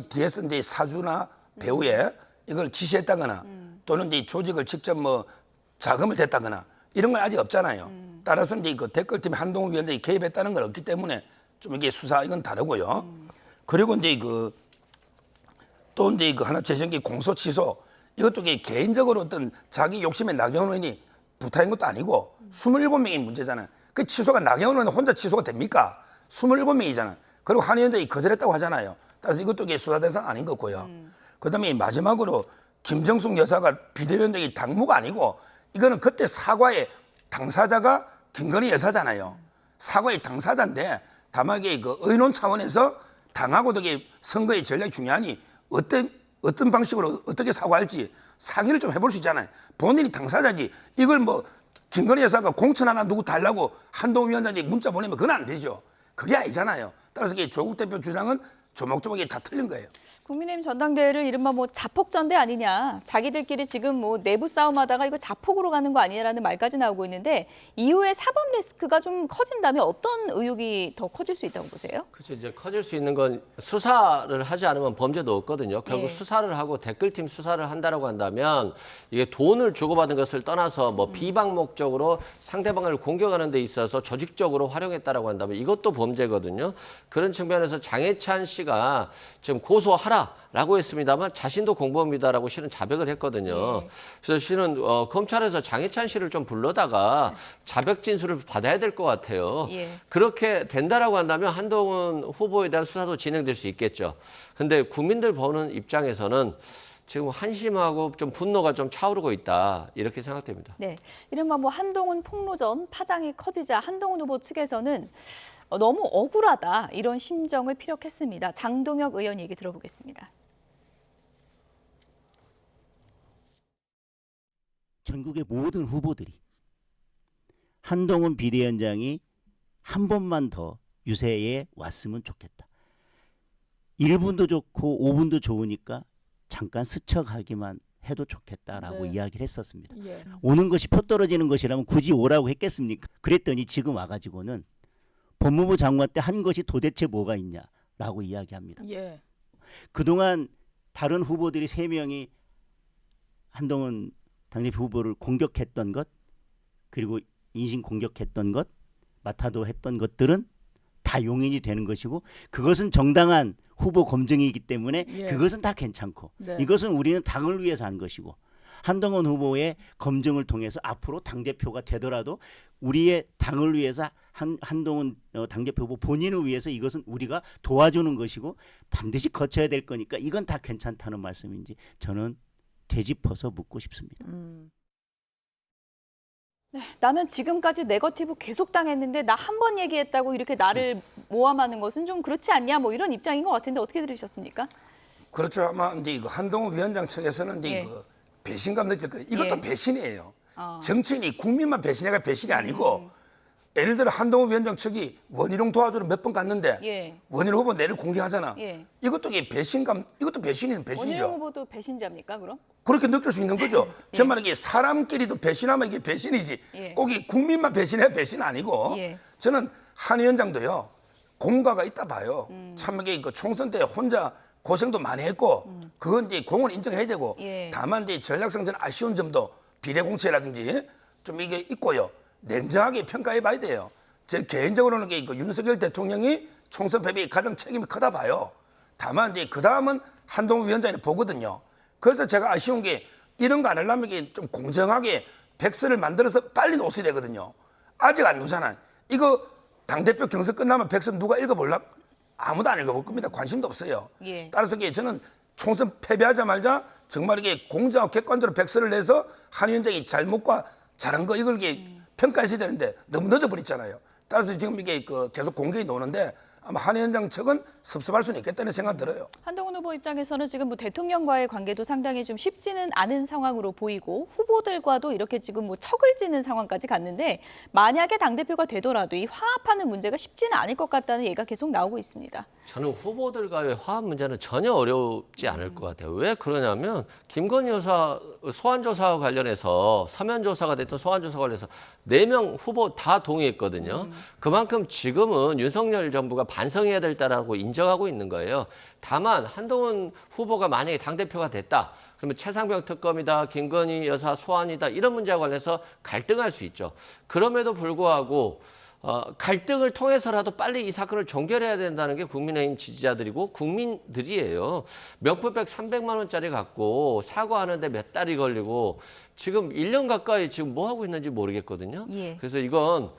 뒤에서 이제 사주나 배우에 이걸 지시했다거나 또는 이제 조직을 직접 자금을 댔다거나 이런 건 아직 없잖아요. 따라서 이제 댓글팀 한동훈 위원장이 개입했다는 건 없기 때문에 좀 이게 수사 이건 다르고요. 그리고 이제 또 이제 하나 제시한 게 공소 취소 이것도 개인적으로 어떤 자기 욕심에 나경원 의원이 부탁한 것도 아니고 27명이 문제잖아요. 그 취소가 나경원 의원 혼자 취소가 됩니까? 27명이잖아요. 그리고 한 위원장이 거절했다고 하잖아요. 따라서 이것도 수사 대상 아닌 거고요. 그다음에 마지막으로 김정숙 여사가 비대위원장이 당무가 아니고 이거는 그때 사과의 당사자가 김건희 여사잖아요. 사과의 당사자인데 다만 이게 의논 차원에서 당하고도 선거의 전략이 중요하니 어떤 방식으로 어떻게 사과할지 상의를 좀 해볼 수 있잖아요. 본인이 당사자지 이걸 김건희 여사가 공천 하나 누구 달라고 한동훈 위원장이 문자 보내면 그건 안 되죠. 그게 아니잖아요. 따라서 조국 대표 주장은 조목조목이 다 틀린 거예요. 국민의힘 전당대회를 이른바 뭐 자폭전대 아니냐. 자기들끼리 지금 뭐 내부 싸움하다가 이거 자폭으로 가는 거 아니냐라는 말까지 나오고 있는데 이후에 사법 리스크가 좀 커진다면 어떤 의혹이 더 커질 수 있다고 보세요? 그렇죠. 이제 커질 수 있는 건 수사를 하지 않으면 범죄도 없거든요. 결국 예. 수사를 하고 댓글팀 수사를 한다라고 한다면 이게 돈을 주고받은 것을 떠나서 뭐 비방 목적으로 상대방을 공격하는 데 있어서 조직적으로 활용했다라고 한다면 이것도 범죄거든요. 그런 측면에서 장해찬 씨가 지금 고소하라라고 했습니다만 자신도 공범이다라고 실은 자백을 했거든요. 그래서 실은 검찰에서 장해찬 씨를 좀 불러다가 자백 진술을 받아야 될 것 같아요. 예. 그렇게 된다라고 한다면 한동훈 후보에 대한 수사도 진행될 수 있겠죠. 근데 국민들 보는 입장에서는 지금 한심하고 좀 분노가 좀 차오르고 있다 이렇게 생각됩니다. 네, 이른바 뭐 한동훈 폭로전 파장이 커지자 한동훈 후보 측에서는 너무 억울하다 이런 심정을 피력했습니다. 장동혁 의원 얘기 들어보겠습니다. 전국의 모든 후보들이 한동훈 비대위원장이 한 번만 더 유세에 왔으면 좋겠다. 1분도 좋고 5분도 좋으니까 잠깐 스쳐가기만 해도 좋겠다라고 이야기를 했었습니다. 예. 오는 것이 표 떨어지는 것이라면 굳이 오라고 했겠습니까? 그랬더니 지금 와가지고는 법무부 장관 때 한 것이 도대체 뭐가 있냐라고 이야기합니다. 예. 그동안 다른 후보들이 3명이 한동훈 당대표 후보를 공격했던 것 그리고 인신 공격했던 것 마타도 했던 것들은 다 용인이 되는 것이고 그것은 정당한 후보 검증이기 때문에 예. 그것은 다 괜찮고 네. 이것은 우리는 당을 위해서 한 것이고 한동훈 후보의 검증을 통해서 앞으로 당대표가 되더라도 우리의 당을 위해서 한동훈 당대표 후보 본인을 위해서 이것은 우리가 도와주는 것이고 반드시 거쳐야 될 거니까 이건 다 괜찮다는 말씀인지 저는 되짚어서 묻고 싶습니다. 네, 나는 지금까지 네거티브 계속 당했는데 나 한 번 얘기했다고 이렇게 나를 모함하는 것은 좀 그렇지 않냐 뭐 이런 입장인 것 같은데 어떻게 들으셨습니까? 그렇죠. 아마 이제 이거 한동훈 위원장 측에서는 이제 예. 이거 배신감 느낄 거예요. 이것도 예. 배신이에요. 정치인이 국민만 배신해가 배신이 아니고 예를 들어 한동훈 위원장 측이 원희룡 도와주러 몇 번 갔는데 예. 원희룡 후보 내를 공개하잖아. 예. 이것도 이게 배신감, 이것도 배신이죠. 원희룡 후보도 배신자입니까 그럼? 그렇게 느낄 수 있는 거죠. 제 말은 이게 사람끼리도 배신하면 이게 배신이지. 예. 꼭 이 국민만 배신해야 배신 아니고 예. 저는 한 위원장도요. 공과가 있다 봐요. 참 이게 그 총선 때 혼자 고생도 많이 했고 그건 이제 공은 인정해야 되고 예. 다만 이제 전략상 저는 아쉬운 점도 비례공천이라든지 좀 이게 있고요. 냉정하게 평가해 봐야 돼요. 제 개인적으로는 이게 윤석열 대통령이 총선 패배에 가장 책임이 크다 봐요. 다만 이제 그 다음은 한동훈 위원장이 보거든요. 그래서 제가 아쉬운 게 이런 거 안 하려면 이게 좀 공정하게 백서를 만들어서 빨리 놓으셔야 되거든요. 아직 안 놓잖아요. 이거 당대표 경선 끝나면 백서 누가 읽어볼라? 아무도 안 읽어볼 겁니다. 관심도 없어요. 예. 따라서 이게 저는 총선 패배하자마자 정말 이게 공정하고 객관적으로 백서를 내서 한 위원장이 잘못과 잘한 거 이걸 이게 평가했어야 되는데 너무 늦어버렸잖아요. 따라서 지금 이게 계속 공격이 나오는데 아마 한 위원장 측은 섭섭할 수는 있겠다는 생각 들어요. 한동훈 후보 입장에서는 지금 뭐 대통령과의 관계도 상당히 좀 쉽지는 않은 상황으로 보이고 후보들과도 이렇게 지금 뭐 척을 지는 상황까지 갔는데 만약에 당대표가 되더라도 이 화합하는 문제가 쉽지는 않을 것 같다는 얘기가 계속 나오고 있습니다. 저는 후보들과의 화합 문제는 전혀 어렵지 않을 것 같아요. 왜 그러냐면 김건희 여사 소환조사와 관련해서 서면조사가 됐던 소환조사 관련해서 4명 후보 다 동의했거든요. 그만큼 지금은 윤석열 정부가 반성해야 될 때라고 인정하고 있는 거예요. 다만 한동훈 후보가 만약에 당대표가 됐다. 그러면 최상병 특검이다, 김건희 여사 소환이다 이런 문제와 관련해서 갈등할 수 있죠. 그럼에도 불구하고 갈등을 통해서라도 빨리 이 사건을 종결해야 된다는 게 국민의힘 지지자들이고 국민들이에요. 명품백 300만 원짜리 갖고 사과하는데 몇 달이 걸리고 지금 1년 가까이 지금 뭐 하고 있는지 모르겠거든요. 예. 그래서 이건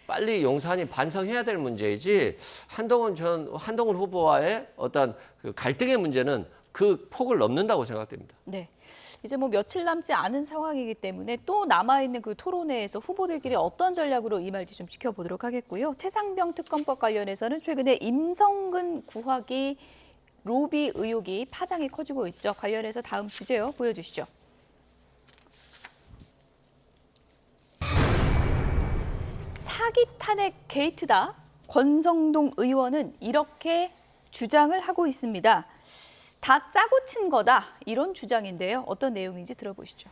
빨리 용산이 반성해야 될 문제이지 한동훈 후보와의 어떤 그 갈등의 문제는 그 폭을 넘는다고 생각됩니다. 네. 이제 뭐 며칠 남지 않은 상황이기 때문에 또 남아있는 그 토론회에서 후보들끼리 어떤 전략으로 임할지 좀 지켜보도록 하겠고요. 최상병 특검법 관련해서는 최근에 임성근 구하기 로비 의혹이 파장이 커지고 있죠. 관련해서 다음 주제요. 보여주시죠. 사기 탄핵 게이트다. 권성동 의원은 이렇게 주장을 하고 있습니다. 다 짜고 친 거다. 이런 주장인데요. 어떤 내용인지 들어보시죠.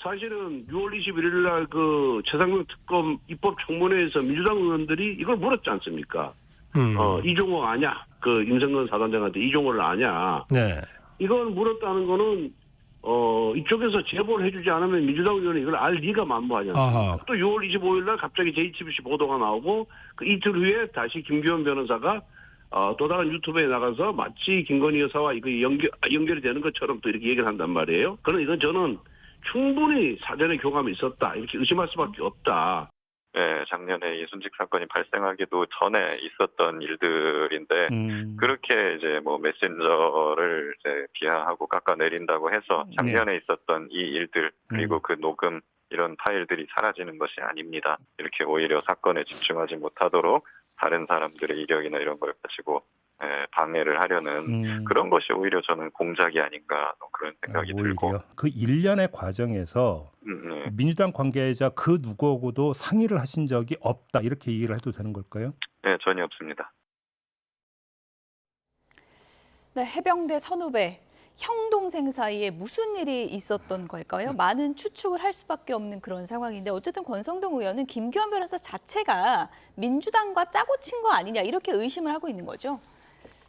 사실은 6월 21일 날 그 최상병 특검 입법 청문회에서 민주당 의원들이 이걸 물었지 않습니까? 이종호 아냐? 그 임성근 사단장한테 이종호를 아냐? 네. 이걸 물었다는 거는 이쪽에서 제보를 해주지 않으면 민주당 의원이 이걸 알 리가 만무하지 않습니까? 또 6월 25일 날 갑자기 JTBC 보도가 나오고 그 이틀 후에 다시 김기현 변호사가 또 다른 유튜브에 나가서 마치 김건희 여사와 이거 연결이 되는 것처럼 또 이렇게 얘기를 한단 말이에요. 그러나 이건 저는 충분히 사전에 교감이 있었다. 이렇게 의심할 수밖에 없다. 네, 작년에 이순직 사건이 발생하기도 전에 있었던 일들인데 그렇게 이제 뭐 메신저를 이제 비하하고 깎아내린다고 해서 작년에 있었던 이 일들 그리고 그 녹음 이런 파일들이 사라지는 것이 아닙니다. 이렇게 오히려 사건에 집중하지 못하도록 다른 사람들의 이력이나 이런 걸 가지고 방해를 하려는 그런 것이 오히려 저는 공작이 아닌가 그런 생각이 들고. 그 일련의 과정에서 민주당 관계자 그 누구하고도 상의를 하신 적이 없다 이렇게 얘기를 해도 되는 걸까요? 네, 전혀 없습니다. 네, 해병대 선후배 형 동생 사이에 무슨 일이 있었던 걸까요? 많은 추측을 할 수밖에 없는 그런 상황인데 어쨌든 권성동 의원은 김기현 변호사 자체가 민주당과 짜고 친 거 아니냐 이렇게 의심을 하고 있는 거죠.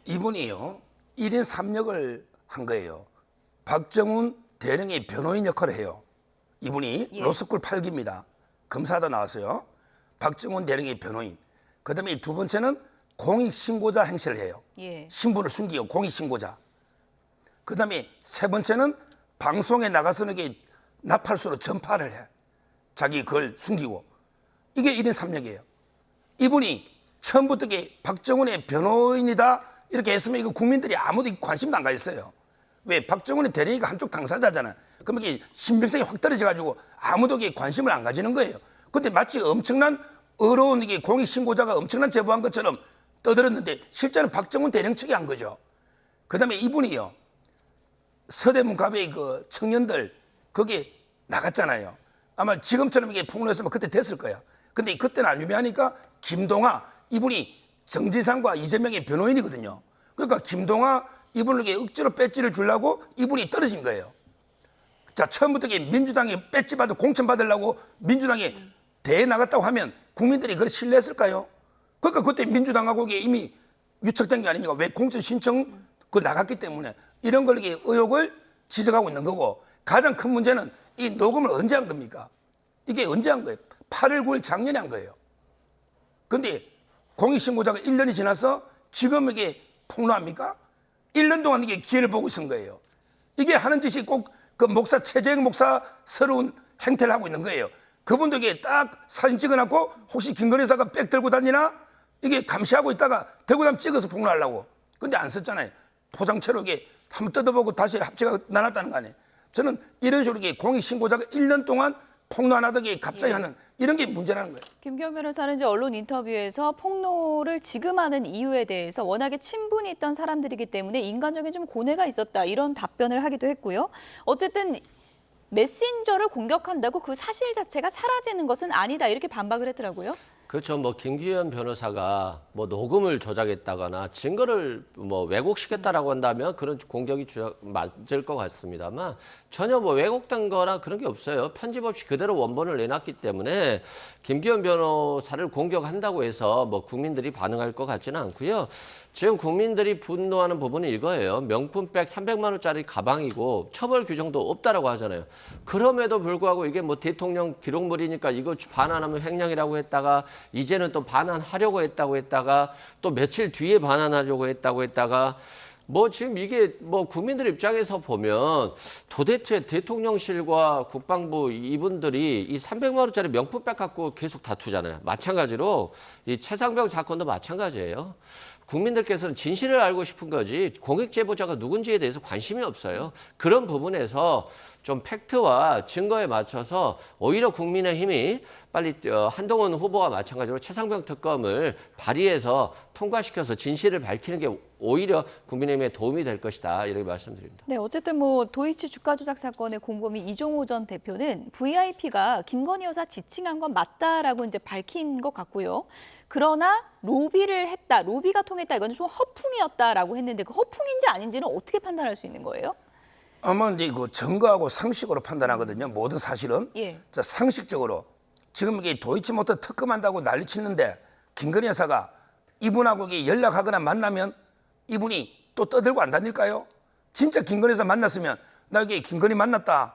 이분이요 1인 3역을 한 거예요. 박정훈 대령의 변호인 역할을 해요. 이분이 로스쿨 8기입니다. 검사도 나왔어요. 박정훈 대령의 변호인. 그다음에 두 번째는 공익신고자 행세를 해요. 신분을 숨기고 공익신고자. 그다음에 세 번째는 방송에 나가서는 이게 나팔수로 전파를 해. 자기 그걸 숨기고. 이게 1인 3역이에요. 이분이 처음부터 이게 박정훈의 변호인이다 이렇게 했으면 이거 국민들이 아무도 관심도 안 가졌어요. 왜? 박정훈의 대리가 한쪽 당사자잖아요. 그러면 이게 신빙성이 확 떨어져가지고 아무도 이게 관심을 안 가지는 거예요. 근데 마치 엄청난 어려운 이게 공익신고자가 엄청난 제보한 것처럼 떠들었는데 실제는 박정훈 대령 측이 한 거죠. 그다음에 이분이요. 서대문 갑의 그 청년들 거기에 나갔잖아요. 아마 지금처럼 이게 폭로했으면 그때 됐을 거야. 근데 그때는 안 유명하니까 김동아 이분이 정지상과 이재명의 변호인이거든요. 그러니까 김동아 이분에게 억지로 배지를 주려고 이분이 떨어진 거예요. 자, 처음부터 민주당에 배지 받아 공천 받으려고 민주당에 대회 나갔다고 하면 국민들이 그걸 신뢰했을까요? 그러니까 그때 민주당하고 이미 유착된 게 아닙니까? 왜 공천 신청 그 나갔기 때문에 이런 걸 의혹을 지적하고 있는 거고 가장 큰 문제는 이 녹음을 언제 한 겁니까? 이게 언제 한 거예요? 8월 9일 작년에 한 거예요. 그런데 공익신고자가 1년이 지나서 지금 이게 폭로합니까? 1년 동안 이게 기회를 보고 있은 거예요. 이게 하는 짓이 꼭 그 목사 최재형 목사스러운 행태를 하고 있는 거예요. 그분도 이게 딱 사진 찍어놨고 혹시 김건희 여사가 백 들고 다니나 이게 감시하고 있다가 들고 다니면 찍어서 폭로하려고. 근데 안 썼잖아요. 포장채로 이게 한번 뜯어보고 다시 합체가 나눴다는 거 아니에요. 저는 이런 식으로 공익신고자가 1년 동안 폭로 안 하더니 갑자기 하는 이런 게 문제라는 거예요. 김기현 변호사는 이제 언론 인터뷰에서 폭로를 지금 하는 이유에 대해서 워낙에 친분이 있던 사람들이기 때문에 인간적인 좀 고뇌가 있었다 이런 답변을 하기도 했고요. 어쨌든 메신저를 공격한다고 그 사실 자체가 사라지는 것은 아니다 이렇게 반박을 했더라고요. 그렇죠. 뭐 김기현 변호사가 뭐 녹음을 조작했다거나 증거를 뭐 왜곡시켰다라고 한다면 그런 공격이 맞을 것 같습니다만 전혀 뭐 왜곡된 거나 그런 게 없어요. 편집 없이 그대로 원본을 내놨기 때문에 김기현 변호사를 공격한다고 해서 뭐 국민들이 반응할 것 같지는 않고요. 지금 국민들이 분노하는 부분은 이거예요. 명품백 300만 원짜리 가방이고 처벌 규정도 없다라고 하잖아요. 그럼에도 불구하고 이게 뭐 대통령 기록물이니까 이거 반환하면 횡령이라고 했다가 이제는 또 반환하려고 했다가 또 며칠 뒤에 반환하려고 했다가 뭐 지금 이게 뭐 국민들 입장에서 보면 도대체 대통령실과 국방부 이분들이 이 300만 원짜리 명품백 갖고 계속 다투잖아요. 마찬가지로 이 최상병 사건도 마찬가지예요. 국민들께서는 진실을 알고 싶은 거지 공익 제보자가 누군지에 대해서 관심이 없어요. 그런 부분에서 좀 팩트와 증거에 맞춰서 오히려 국민의힘이 빨리 한동훈 후보와 마찬가지로 최상병 특검을 발의해서 통과시켜서 진실을 밝히는 게 오히려 국민의힘에 도움이 될 것이다 이렇게 말씀드립니다. 네, 어쨌든 뭐 도이치 주가 조작 사건의 공범인 이종호 전 대표는 VIP가 김건희 여사 지칭한 건 맞다라고 이제 밝힌 것 같고요. 그러나 로비를 했다, 로비가 통했다 이건 좀 허풍이었다라고 했는데 그 허풍인지 아닌지는 어떻게 판단할 수 있는 거예요? 아마 이제 그 증거하고 상식으로 판단하거든요. 모든 사실은. 예. 자, 상식적으로 지금 이게 도이치모터 특검한다고 난리치는데 김건희 여사가 이분하고 이게 연락하거나 만나면 이분이 또 떠들고 안 다닐까요? 진짜 김건희 여사 만났으면 나 여기 김건희 만났다.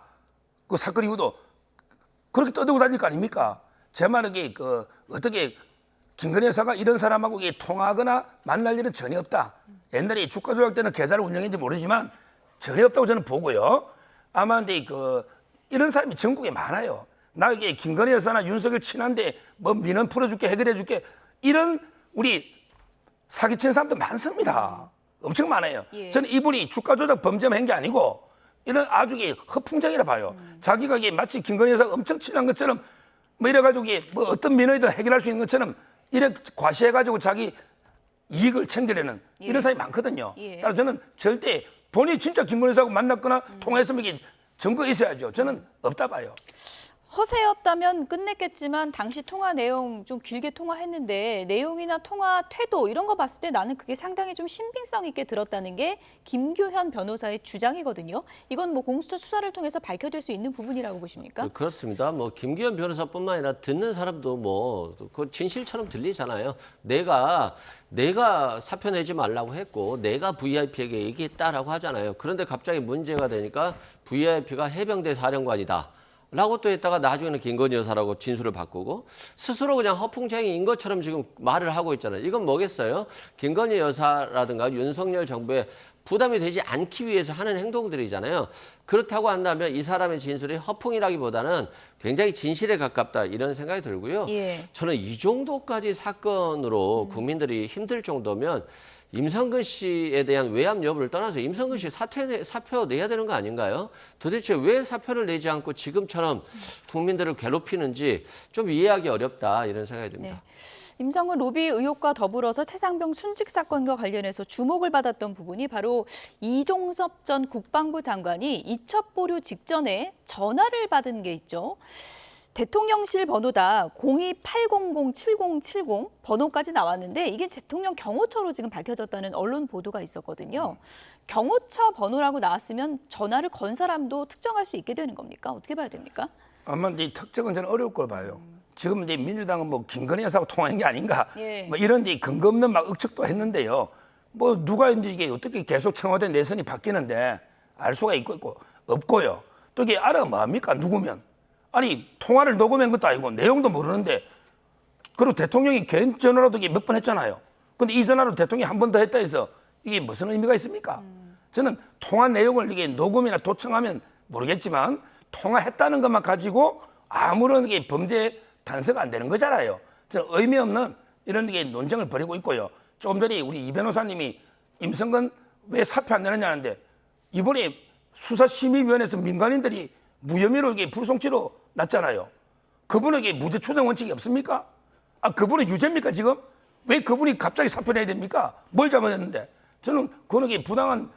그 사건 이후도 그렇게 떠들고 다닐 거 아닙니까? 제 말은 이게 그 어떻게 김건희 여사가 이런 사람하고 이게 통화하거나 만날 일은 전혀 없다. 옛날에 주가 조작 때는 계좌를 운영했는지 모르지만 전혀 없다고 저는 보고요. 아마 근데 그 이런 사람이 전국에 많아요. 나 이게 김건희 여사나 윤석열 친한데 뭐 민원 풀어줄게 해결해줄게 이런 우리 사기치는 사람도 많습니다. 엄청 많아요. 예. 저는 이분이 주가 조작 범죄만 한 게 아니고 이런 아주 허풍쟁이라 봐요. 자기가 이게 마치 김건희 여사가 엄청 친한 것처럼 뭐 이래가지고 이게 뭐 어떤 민원이든 해결할 수 있는 것처럼 이래 과시해가지고 자기 이익을 챙기려는 이런 사람이 많거든요. 예. 따라서 저는 절대 본인이 진짜 김건희 여사하고 만났거나 통화했으면 이게 증거 있어야죠. 저는 없다 봐요. 허세였다면 끝냈겠지만 당시 통화 내용 좀 길게 통화했는데 내용이나 통화 태도 이런 거 봤을 때 나는 그게 상당히 좀 신빙성 있게 들었다는 게 김규현 변호사의 주장이거든요. 이건 뭐 공수처 수사를 통해서 밝혀질 수 있는 부분이라고 보십니까? 그렇습니다. 뭐 김기현 변호사뿐만 아니라 듣는 사람도 뭐 그 진실처럼 들리잖아요. 내가 사표 내지 말라고 했고 내가 VIP에게 얘기했다라고 하잖아요. 그런데 갑자기 문제가 되니까 VIP가 해병대 사령관이다. 라고 또 했다가 나중에는 김건희 여사라고 진술을 바꾸고 스스로 그냥 허풍쟁이인 것처럼 지금 말을 하고 있잖아요. 이건 뭐겠어요? 김건희 여사라든가 윤석열 정부에 부담이 되지 않기 위해서 하는 행동들이잖아요. 그렇다고 한다면 이 사람의 진술이 허풍이라기보다는 굉장히 진실에 가깝다 이런 생각이 들고요. 예. 저는 이 정도까지 사건으로 국민들이 힘들 정도면 임성근 씨에 대한 외압 여부를 떠나서 임성근 씨 사표 내야 되는 거 아닌가요? 도대체 왜 사표를 내지 않고 지금처럼 국민들을 괴롭히는지 좀 이해하기 어렵다 이런 생각이 듭니다. 네. 임성근 로비 의혹과 더불어서 최상병 순직 사건과 관련해서 주목을 받았던 부분이 바로 이종섭 전 국방부 장관이 이첩 보류 직전에 전화를 받은 게 있죠. 대통령실 번호다 02-800-7070 번호까지 나왔는데 이게 대통령 경호처로 지금 밝혀졌다는 언론 보도가 있었거든요. 경호처 번호라고 나왔으면 전화를 건 사람도 특정할 수 있게 되는 겁니까? 어떻게 봐야 됩니까? 아마 이제 특정은 저는 어려울 걸 봐요. 지금 이제 민주당은 뭐 김건희 여사하고 통화한 게 아닌가, 예. 뭐 이런 이제 근거 없는 막 억측도 했는데요. 뭐 누가 이제 이게 어떻게 계속 청와대 내선이 바뀌는데 알 수가 있고 없고요. 또 이게 알아 뭐합니까? 누구면 아니 통화를 녹음한 것도 아니고 내용도 모르는데 그리고 대통령이 개인 전화로도 이게 몇 번 했잖아요. 근데 이 전화로 대통령이 한 번 더 했다 해서 이게 무슨 의미가 있습니까? 저는 통화 내용을 이게 녹음이나 도청하면 모르겠지만 통화했다는 것만 가지고 아무런 게 범죄 단서가 안 되는 거잖아요. 저는 의미 없는 이런 게 논쟁을 벌이고 있고요. 조금 전에 우리 이 변호사님이 임성근 왜 사표 안 내느냐는데 이번에 수사심의위원회에서 민간인들이 무혐의로 이게 불송치로 났잖아요. 그분에게 무죄 추정 원칙이 없습니까? 아, 그분은 유죄입니까 지금? 왜 그분이 갑자기 사표 내야 됩니까? 뭘 잘못했는데? 저는 그분에게 부당한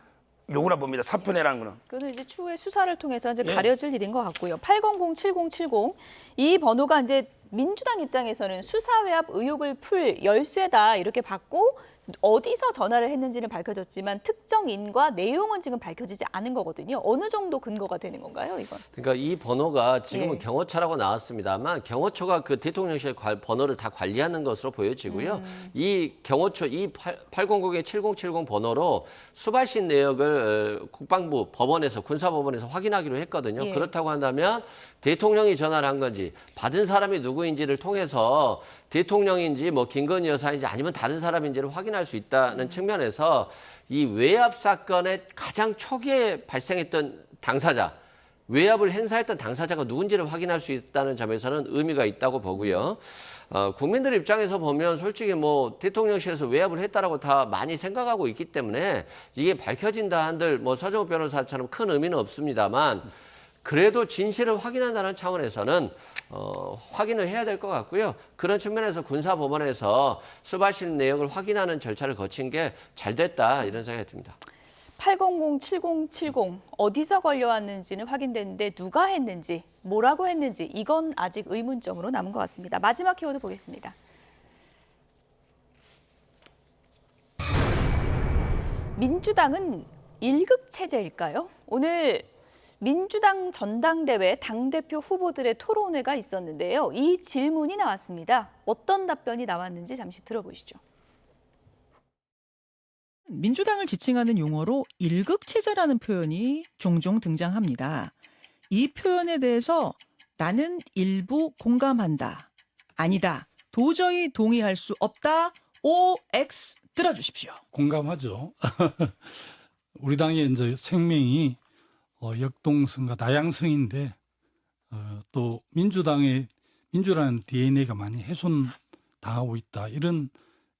요구라 봅니다. 사표 내라는 거는. 그거는 이제 추후에 수사를 통해서 이제 예. 가려질 일인 것 같고요. 800-7070 이 번호가 이제 민주당 입장에서는 수사 외압 의혹을 풀 열쇠다 이렇게 받고 어디서 전화를 했는지는 밝혀졌지만 특정인과 내용은 지금 밝혀지지 않은 거거든요. 어느 정도 근거가 되는 건가요, 이건? 그러니까 이 번호가 지금은 예. 경호처라고 나왔습니다만 경호처가 그 대통령실 번호를 다 관리하는 것으로 보여지고요. 이 경호처 이 800-7070 번호로 수발신 내역을 국방부 법원에서 군사법원에서 확인하기로 했거든요. 예. 그렇다고 한다면 대통령이 전화를 한 건지 받은 사람이 누구인지를 통해서 대통령인지 뭐 김건희 여사인지 아니면 다른 사람인지를 확인할 수 있다는 측면에서 이 외압 사건의 가장 초기에 발생했던 당사자, 외압을 행사했던 당사자가 누군지를 확인할 수 있다는 점에서는 의미가 있다고 보고요. 국민들 입장에서 보면 솔직히 뭐 대통령실에서 외압을 했다라고 다 많이 생각하고 있기 때문에 이게 밝혀진다 한들 뭐 서정욱 변호사처럼 큰 의미는 없습니다만 그래도 진실을 확인한다는 차원에서는 확인을 해야 될 것 같고요. 그런 측면에서 군사법원에서 수발실 내역을 확인하는 절차를 거친 게 잘 됐다 이런 생각이 듭니다. 800-7070 어디서 걸려왔는지는 확인됐는데 누가 했는지, 뭐라고 했는지 이건 아직 의문점으로 남은 것 같습니다. 마지막 키워드 보겠습니다. 민주당은 일극 체제일까요? 오늘 민주당 전당대회 당대표 후보들의 토론회가 있었는데요. 이 질문이 나왔습니다. 어떤 답변이 나왔는지 잠시 들어보시죠. 민주당을 지칭하는 용어로 일극체제라는 표현이 종종 등장합니다. 이 표현에 대해서 나는 일부 공감한다. 아니다. 도저히 동의할 수 없다. OX 들어주십시오. 공감하죠. 우리 당의 이제 생명이 역동성과 다양성인데 또 민주라는 DNA가 많이 훼손당하고 있다. 이런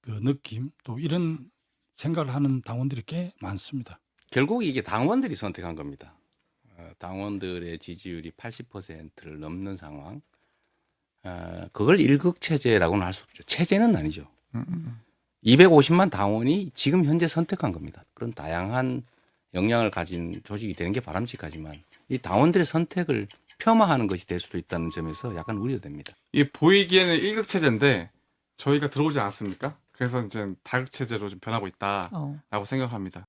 그 느낌 또 이런 생각을 하는 당원들이 꽤 많습니다. 결국 이게 당원들이 선택한 겁니다. 당원들의 지지율이 80%를 넘는 상황. 그걸 일극체제라고는 할 수 없죠. 체제는 아니죠. 250만 당원이 지금 현재 선택한 겁니다. 그런 다양한 역량을 가진 조직이 되는 게 바람직하지만 이 당원들의 선택을 폄하하는 것이 될 수도 있다는 점에서 약간 우려됩니다. 이 보이기에는 일극체제인데 저희가 들어오지 않았습니까? 그래서 이제 다극체제로 좀 변하고 있다라고 생각합니다.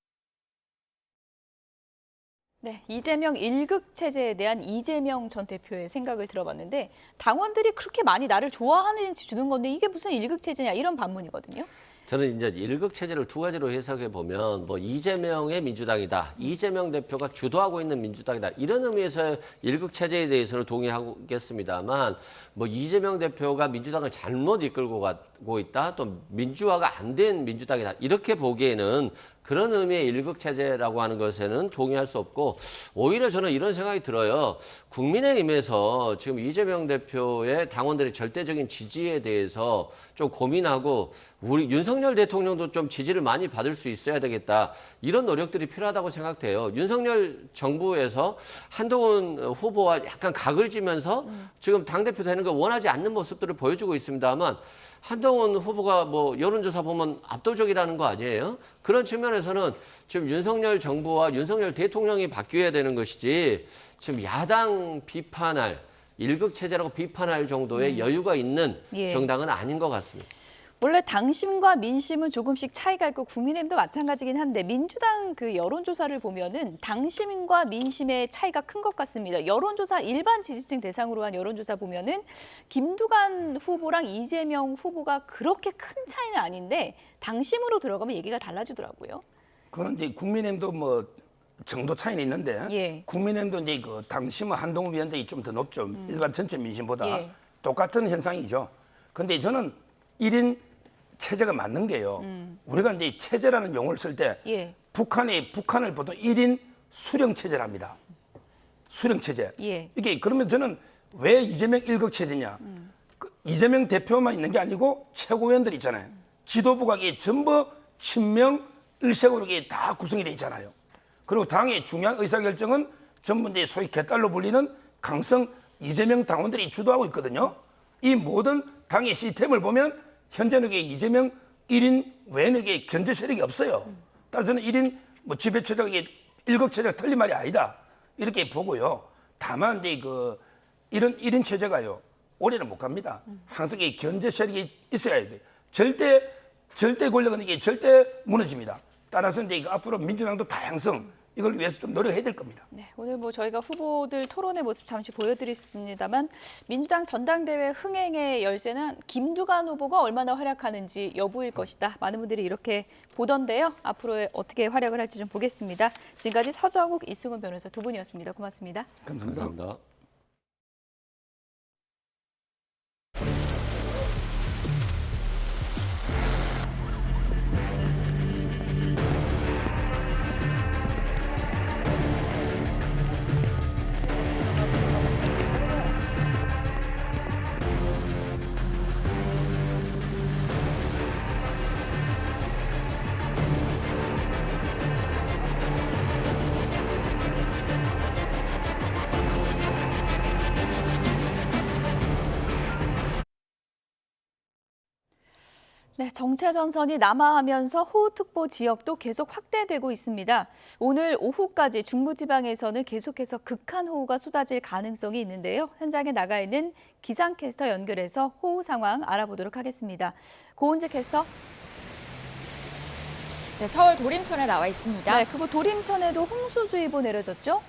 네, 이재명 일극 체제에 대한 이재명 전 대표의 생각을 들어봤는데 당원들이 그렇게 많이 나를 좋아하는지 주는 건데 이게 무슨 일극 체제냐 이런 반문이거든요. 저는 이제 일극 체제를 두 가지로 해석해 보면 뭐 이재명의 민주당이다, 이재명 대표가 주도하고 있는 민주당이다 이런 의미에서 일극 체제에 대해서는 동의하겠습니다만 뭐 이재명 대표가 민주당을 잘못 이끌고 가고 있다, 또 민주화가 안 된 민주당이다 이렇게 보기에는 그런 의미의 일극 체제라고 하는 것에는 동의할 수 없고 오히려 저는 이런 생각이 들어요. 국민의힘에서 지금 이재명 대표의 당원들의 절대적인 지지에 대해서 좀 고민하고 우리 윤석열 대통령도 좀 지지를 많이 받을 수 있어야 되겠다. 이런 노력들이 필요하다고 생각돼요. 윤석열 정부에서 한동훈 후보와 약간 각을 지면서 지금 당대표 되는 걸 원하지 않는 모습들을 보여주고 있습니다만 한동훈 후보가 뭐 여론조사 보면 압도적이라는 거 아니에요? 그런 측면에서는 지금 윤석열 정부와 윤석열 대통령이 바뀌어야 되는 것이지 지금 야당 비판할 일극 체제라고 비판할 정도의 여유가 있는 정당은 아닌 것 같습니다. 원래 당심과 민심은 조금씩 차이가 있고 국민의힘도 마찬가지긴 한데 민주당 그 여론조사를 보면은 당심과 민심의 차이가 큰 것 같습니다. 여론조사 일반 지지층 대상으로 한 여론조사 보면은 김두관 후보랑 이재명 후보가 그렇게 큰 차이는 아닌데 당심으로 들어가면 얘기가 달라지더라고요. 그건 이제 국민의힘도 뭐 정도 차이는 있는데 국민의힘도 이제 그 당심은 한동훈 위원장이 좀 더 높죠. 일반 전체 민심보다 똑같은 현상이죠. 근데 저는 1인 체제가 맞는 게요. 우리가 이제 체제라는 용어를 쓸 때 북한을 보통 1인 수령 체제랍니다. 수령 체제. 이게 그러면 저는 왜 이재명 일극 체제냐? 그 이재명 대표만 있는 게 아니고 최고위원들 있잖아요. 지도부가 이게 전부 친명 일색으로 이게 다 구성이 돼 있잖아요. 그리고 당의 중요한 의사결정은 전부 이제 소위 개딸로 불리는 강성 이재명 당원들이 주도하고 있거든요. 이 모든 당의 시스템을 보면 현재는 이재명 1인 외에는 견제 세력이 없어요. 따라서 저는 1인 뭐 지배체제가 일극 체제가 틀린 말이 아니다. 이렇게 보고요. 다만 이제 그 이런 1인 체제가요. 오래는 못 갑니다. 항상 견제 세력이 있어야 돼. 절대 권력은 이게 절대 무너집니다. 따라서 이제 앞으로 민주당도 다양성 이걸 위해서 좀 노력해야 될 겁니다. 네, 오늘 뭐 저희가 후보들 토론의 모습 잠시 보여드렸습니다만 민주당 전당대회 흥행의 열쇠는 김두관 후보가 얼마나 활약하는지 여부일 것이다. 많은 분들이 이렇게 보던데요. 앞으로 어떻게 활약을 할지 좀 보겠습니다. 지금까지 서정욱, 이승훈 변호사 두 분이었습니다. 고맙습니다. 감사합니다. 네, 정체전선이 남하하면서 호우특보 지역도 계속 확대되고 있습니다. 오늘 오후까지 중부지방에서는 계속해서 극한 호우가 쏟아질 가능성이 있는데요. 현장에 나가 있는 기상캐스터 연결해서 호우 상황 알아보도록 하겠습니다. 고은재 캐스터. 네, 서울 도림천에 나와 있습니다. 네, 그리고 도림천에도 홍수주의보 내려졌죠?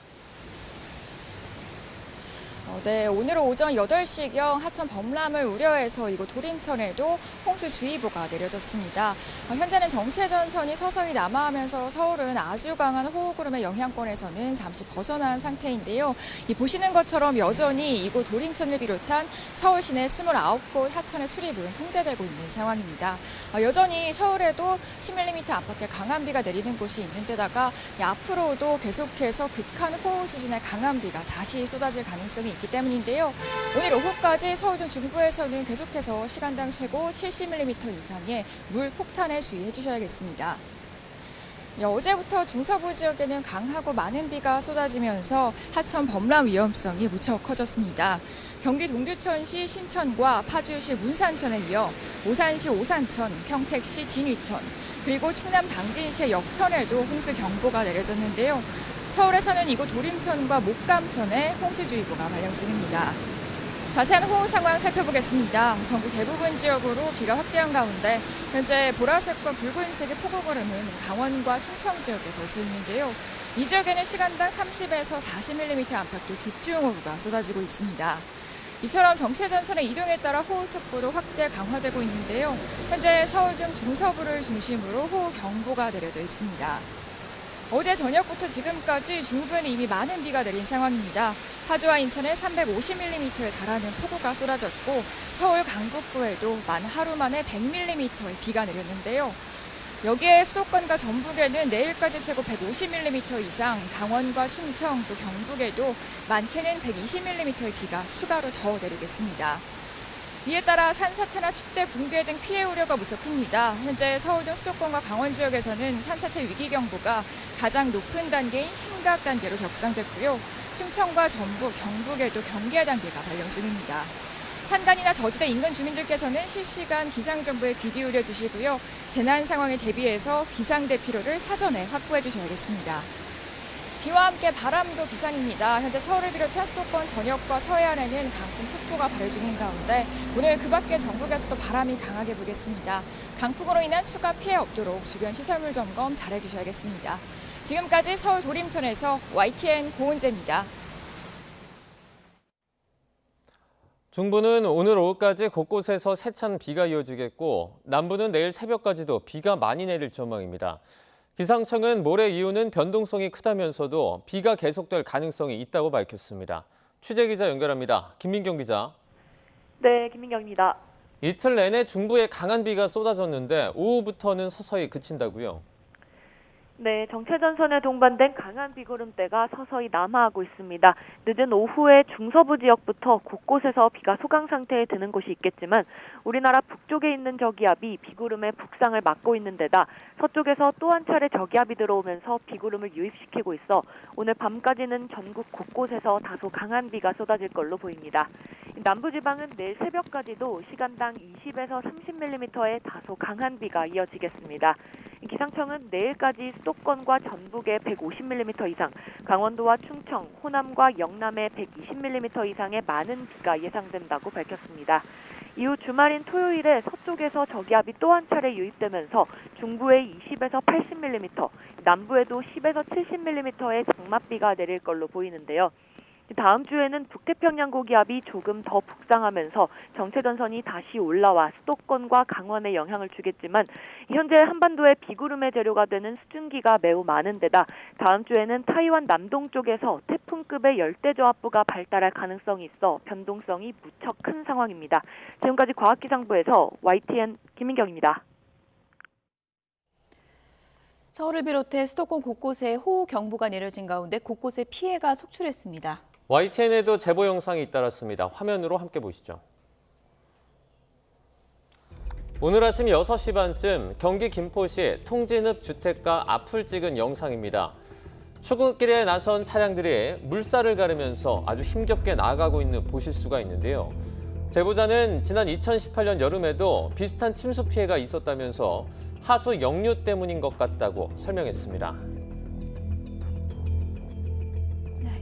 네, 오늘 오전 8시경 하천 범람을 우려해서 이곳 도림천에도 홍수주의보가 내려졌습니다. 현재는 정체전선이 서서히 남하하면서 서울은 아주 강한 호우구름의 영향권에서는 잠시 벗어난 상태인데요. 보시는 것처럼 여전히 이곳 도림천을 비롯한 서울 시내 29곳 하천의 출입은 통제되고 있는 상황입니다. 여전히 서울에도 10mm 안팎의 강한 비가 내리는 곳이 있는 데다가 앞으로도 계속해서 극한 호우 수준의 강한 비가 다시 쏟아질 가능성이 있기 때문인데요. 오늘 오후까지 서울 등 중부에서는 계속해서 시간당 최고 70mm 이상의 물 폭탄에 주의해 주셔야겠습니다. 어제부터 중서부 지역에는 강하고 많은 비가 쏟아지면서 하천 범람 위험성이 무척 커졌습니다. 경기 동두천시 신천과 파주시 문산천에 이어 오산시 오산천, 평택시 진위천, 그리고 충남 당진시의 역천에도 홍수경보가 내려졌는데요. 서울에서는 이곳 도림천과 목감천에 홍수주의보가 발령 중입니다. 자세한 호우 상황 살펴보겠습니다. 전국 대부분 지역으로 비가 확대한 가운데 현재 보라색과 붉은색의 폭우구름은 강원과 충청 지역에 걸쳐 있는데요. 이 지역에는 시간당 30에서 40mm 안팎의 집중호우가 쏟아지고 있습니다. 이처럼 정체전선의 이동에 따라 호우특보도 확대 강화되고 있는데요. 현재 서울 등 중서부를 중심으로 호우경보가 내려져 있습니다. 어제 저녁부터 지금까지 중부에는 이미 많은 비가 내린 상황입니다. 파주와 인천에 350mm에 달하는 폭우가 쏟아졌고 서울 강북부에도 만 하루 만에 100mm의 비가 내렸는데요. 여기에 수도권과 전북에는 내일까지 최고 150mm 이상, 강원과 충청 또 경북에도 많게는 120mm의 비가 추가로 더 내리겠습니다. 이에 따라 산사태나 축대, 붕괴 등 피해 우려가 무척 큽니다. 현재 서울 등 수도권과 강원 지역에서는 산사태 위기경보가 가장 높은 단계인 심각 단계로 격상됐고요. 충청과 전북, 경북에도 경계 단계가 발령 중입니다. 산간이나 저지대 인근 주민들께서는 실시간 기상정보에 귀 기울여 주시고요. 재난 상황에 대비해서 비상대피로를 사전에 확보해 주셔야겠습니다. 비와 함께 바람도 비상입니다. 현재 서울을 비롯한 수도권 전역과 서해안에는 강풍특보가 발효 중인 가운데 오늘 그 밖에 전국에서도 바람이 강하게 불겠습니다. 강풍으로 인한 추가 피해 없도록 주변 시설물 점검 잘해 주셔야겠습니다. 지금까지 서울 도림천에서 YTN 고은재입니다. 중부는 오늘 오후까지 곳곳에서 세찬 비가 이어지겠고 남부는 내일 새벽까지도 비가 많이 내릴 전망입니다. 기상청은 모레 이후는 변동성이 크다면서도 비가 계속될 가능성이 있다고 밝혔습니다. 취재기자 연결합니다. 김민경 기자. 네, 김민경입니다. 이틀 내내 중부에 강한 비가 쏟아졌는데 오후부터는 서서히 그친다고요? 네, 정체전선에 동반된 강한 비구름대가 서서히 남하하고 있습니다. 늦은 오후에 중서부 지역부터 곳곳에서 비가 소강 상태에 드는 곳이 있겠지만 우리나라 북쪽에 있는 저기압이 비구름의 북상을 막고 있는 데다 서쪽에서 또 한 차례 저기압이 들어오면서 비구름을 유입시키고 있어 오늘 밤까지는 전국 곳곳에서 다소 강한 비가 쏟아질 걸로 보입니다. 남부지방은 내일 새벽까지도 시간당 20에서 30mm의 다소 강한 비가 이어지겠습니다. 기상청은 내일까지 수도권과 전북에 150mm 이상, 강원도와 충청, 호남과 영남에 120mm 이상의 많은 비가 예상된다고 밝혔습니다. 이후 주말인 토요일에 서쪽에서 저기압이 또 한 차례 유입되면서 중부에 20에서 80mm, 남부에도 10에서 70mm의 장맛비가 내릴 걸로 보이는데요. 다음 주에는 북태평양 고기압이 조금 더 북상하면서 정체전선이 다시 올라와 수도권과 강원에 영향을 주겠지만 현재 한반도의 비구름의 재료가 되는 수증기가 매우 많은 데다 다음 주에는 타이완 남동쪽에서 태풍급의 열대저압부가 발달할 가능성이 있어 변동성이 무척 큰 상황입니다. 지금까지 과학기상부에서 YTN 김민경입니다. 서울을 비롯해 수도권 곳곳에 호우경보가 내려진 가운데 곳곳에 피해가 속출했습니다. YTN에도 제보 영상이 잇따랐습니다. 화면으로 함께 보시죠. 오늘 아침 6시 반쯤 경기 김포시 통진읍 주택가 앞을 찍은 영상입니다. 출근길에 나선 차량들이 물살을 가르면서 아주 힘겹게 나아가고 있는 보실 수가 있는데요. 제보자는 지난 2018년 여름에도 비슷한 침수 피해가 있었다면서 하수 역류 때문인 것 같다고 설명했습니다.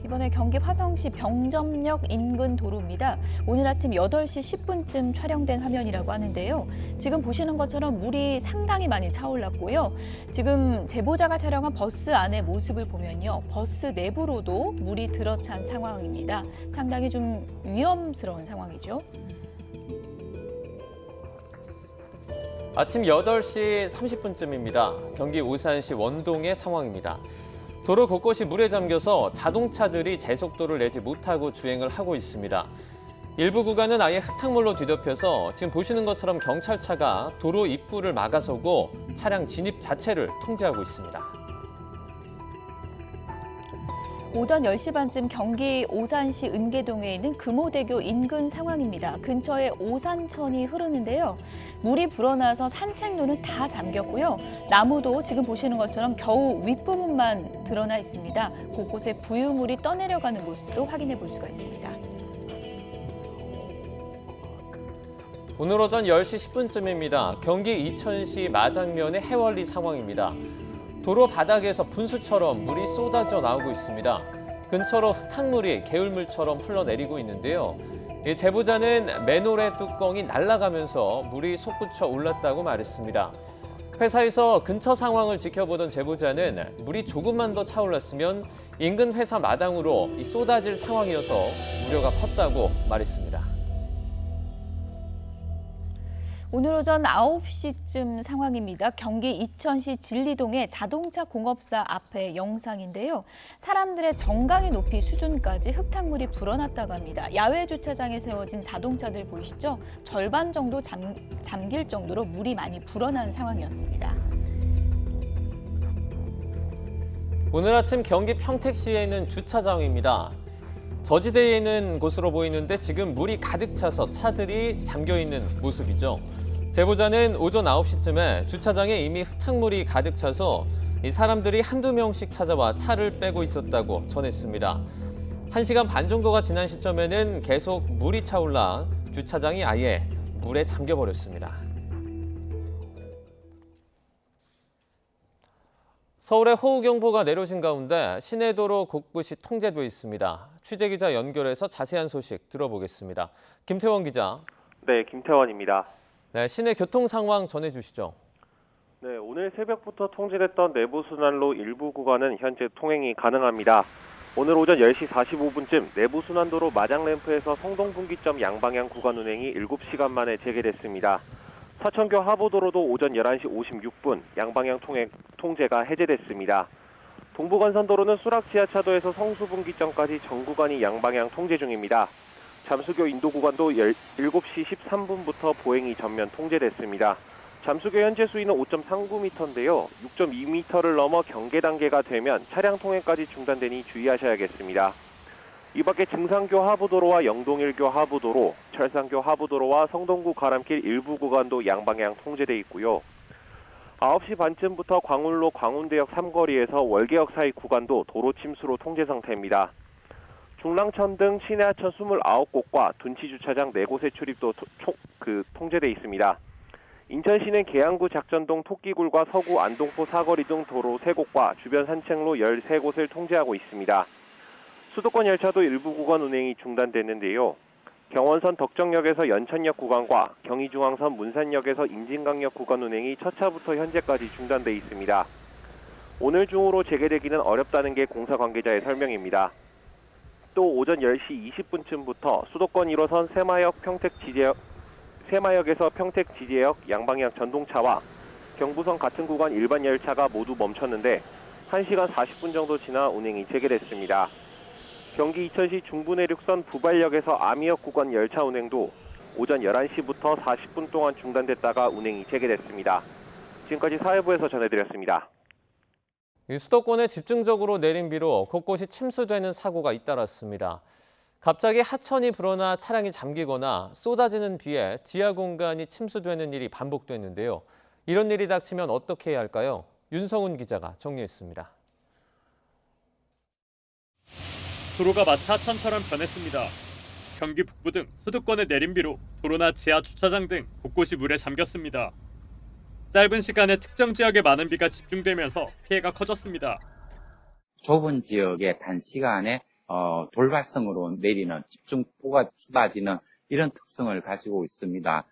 이번에 경기 화성시 병점역 인근 도로입니다. 오늘 아침 8시 10분쯤 촬영된 화면이라고 하는데요. 지금 보시는 것처럼 물이 상당히 많이 차올랐고요. 지금 제보자가 촬영한 버스 안의 모습을 보면요. 버스 내부로도 물이 들어찬 상황입니다. 상당히 좀 위험스러운 상황이죠. 아침 8시 30분쯤입니다. 경기 오산시 원동의 상황입니다. 도로 곳곳이 물에 잠겨서 자동차들이 제속도를 내지 못하고 주행을 하고 있습니다. 일부 구간은 아예 흙탕물로 뒤덮여서 지금 보시는 것처럼 경찰차가 도로 입구를 막아서고 차량 진입 자체를 통제하고 있습니다. 오전 10시 반쯤 경기 오산시 은계동에 있는 금호대교 인근 상황입니다. 근처에 오산천이 흐르는데요. 물이 불어나서 산책로는 다 잠겼고요. 나무도 지금 보시는 것처럼 겨우 윗부분만 드러나 있습니다. 곳곳에 부유물이 떠내려가는 모습도 확인해 볼 수가 있습니다. 오늘 오전 10시 10분쯤입니다. 경기 이천시 마장면의 해월리 상황입니다. 도로 바닥에서 분수처럼 물이 쏟아져 나오고 있습니다. 근처로 흙탕물이 개울물처럼 흘러내리고 있는데요. 제보자는 맨홀의 뚜껑이 날아가면서 물이 솟구쳐 올랐다고 말했습니다. 회사에서 근처 상황을 지켜보던 제보자는 물이 조금만 더 차올랐으면 인근 회사 마당으로 쏟아질 상황이어서 우려가 컸다고 말했습니다. 오늘 오전 9시쯤 상황입니다. 경기 이천시 진리동의 자동차 공업사 앞의 영상인데요. 사람들의 정강이 높이 수준까지 흙탕물이 불어났다고 합니다. 야외 주차장에 세워진 자동차들 보이시죠? 절반 정도 잠길 정도로 물이 많이 불어난 상황이었습니다. 오늘 아침 경기 평택시에 있는 주차장입니다. 저지대에 있는 곳으로 보이는데 지금 물이 가득 차서 차들이 잠겨 있는 모습이죠. 제보자는 오전 9시쯤에 주차장에 이미 흙탕물이 가득 차서 이 사람들이 한두 명씩 찾아와 차를 빼고 있었다고 전했습니다. 1시간 반 정도가 지난 시점에는 계속 물이 차올라 주차장이 아예 물에 잠겨버렸습니다. 서울에 호우경보가 내려진 가운데 시내도로 곳곳이 통제돼 있습니다. 취재기자 연결해서 자세한 소식 들어보겠습니다. 김태원 기자. 네, 김태원입니다. 네, 시내 교통 상황 전해주시죠. 네, 오늘 새벽부터 통제됐던 내부순환로 일부 구간은 현재 통행이 가능합니다. 오늘 오전 10시 45분쯤 내부순환도로 마장램프에서 성동분기점 양방향 구간 운행이 7시간 만에 재개됐습니다. 서천교 하부도로도 오전 11시 56분 양방향 통제가 해제됐습니다. 동부간선도로는 수락지하차도에서 성수분기점까지 전 구간이 양방향 통제 중입니다. 잠수교 인도 구간도 7시 13분부터 보행이 전면 통제됐습니다. 잠수교 현재 수위는 5.39m인데요. 6.2m를 넘어 경계 단계가 되면 차량 통행까지 중단되니 주의하셔야겠습니다. 이 밖에 증산교 하부도로와 영동일교 하부도로, 철산교 하부도로와 성동구 가람길 일부 구간도 양방향 통제돼 있고요. 9시 반쯤부터 광운로 광운대역 3거리에서 월계역 사이 구간도 도로 침수로 통제 상태입니다. 중랑천 등 시내 하천 29곳과 둔치주차장 4곳의 출입도 통제돼 있습니다. 인천시는 계양구 작전동 토끼굴과 서구 안동포 사거리 등 도로 3곳과 주변 산책로 13곳을 통제하고 있습니다. 수도권 열차도 일부 구간 운행이 중단됐는데요. 경원선 덕정역에서 연천역 구간과 경의중앙선 문산역에서 임진강역 구간 운행이 첫 차부터 현재까지 중단돼 있습니다. 오늘 중으로 재개되기는 어렵다는 게 공사 관계자의 설명입니다. 또 오전 10시 20분쯤부터 수도권 1호선 새마역에서 평택지제역 양방향 전동차와 경부선 같은 구간 일반 열차가 모두 멈췄는데 1시간 40분 정도 지나 운행이 재개됐습니다. 경기 이천시 중부내륙선 부발역에서 아미역 구간 열차 운행도 오전 11시부터 40분 동안 중단됐다가 운행이 재개됐습니다. 지금까지 사회부에서 전해드렸습니다. 수도권에 집중적으로 내린 비로 곳곳이 침수되는 사고가 잇따랐습니다. 갑자기 하천이 불어나 차량이 잠기거나 쏟아지는 비에 지하 공간이 침수되는 일이 반복됐는데요. 이런 일이 닥치면 어떻게 해야 할까요? 윤성훈 기자가 정리했습니다. 도로가 마치 하천처럼 변했습니다. 경기 북부 등 수도권의 내림비로 도로나 지하 주차장 등 곳곳이 물에 잠겼습니다. 짧은 시간에 특정 지역에 많은 비가 집중되면서 피해가 커졌습니다. 좁은 지역에 단시간에 돌발성으로 내리는 집중폭우가 쏟아지는 이런 특성을 가지고 있습니다.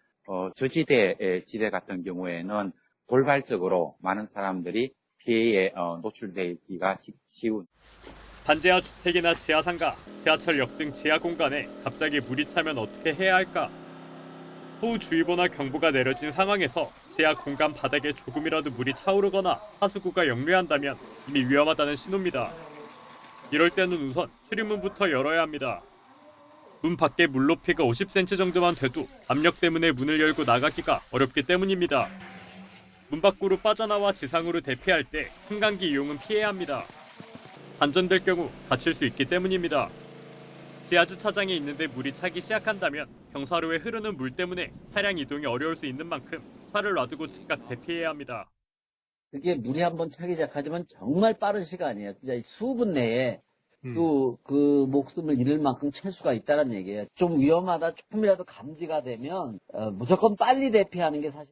저지대 지대 같은 경우에는 돌발적으로 많은 사람들이 피해에 노출되기가 쉬운. 반지하 주택이나 지하상가, 지하철역 등 지하 공간에 갑자기 물이 차면 어떻게 해야 할까? 호우주의보나 경보가 내려진 상황에서 지하 공간 바닥에 조금이라도 물이 차오르거나 하수구가 역류한다면 이미 위험하다는 신호입니다. 이럴 때는 우선 출입문부터 열어야 합니다. 문 밖에 물 높이가 50cm 정도만 돼도 압력 때문에 문을 열고 나가기가 어렵기 때문입니다. 문 밖으로 빠져나와 지상으로 대피할 때 승강기 이용은 피해야 합니다. 반전될 경우 다칠 수 있기 때문입니다. 지하주차장에 있는데 물이 차기 시작한다면 경사로에 흐르는 물 때문에 차량 이동이 어려울 수 있는 만큼 차를 놔두고 즉각 대피해야 합니다. 그게 물이 한번 차기 시작하지만 정말 빠른 시간이에요. 진짜 수분 내에 또 그 목숨을 잃을 만큼 찰 수가 있다는 얘기예요. 좀 위험하다 조금이라도 감지가 되면 무조건 빨리 대피하는 게 사실.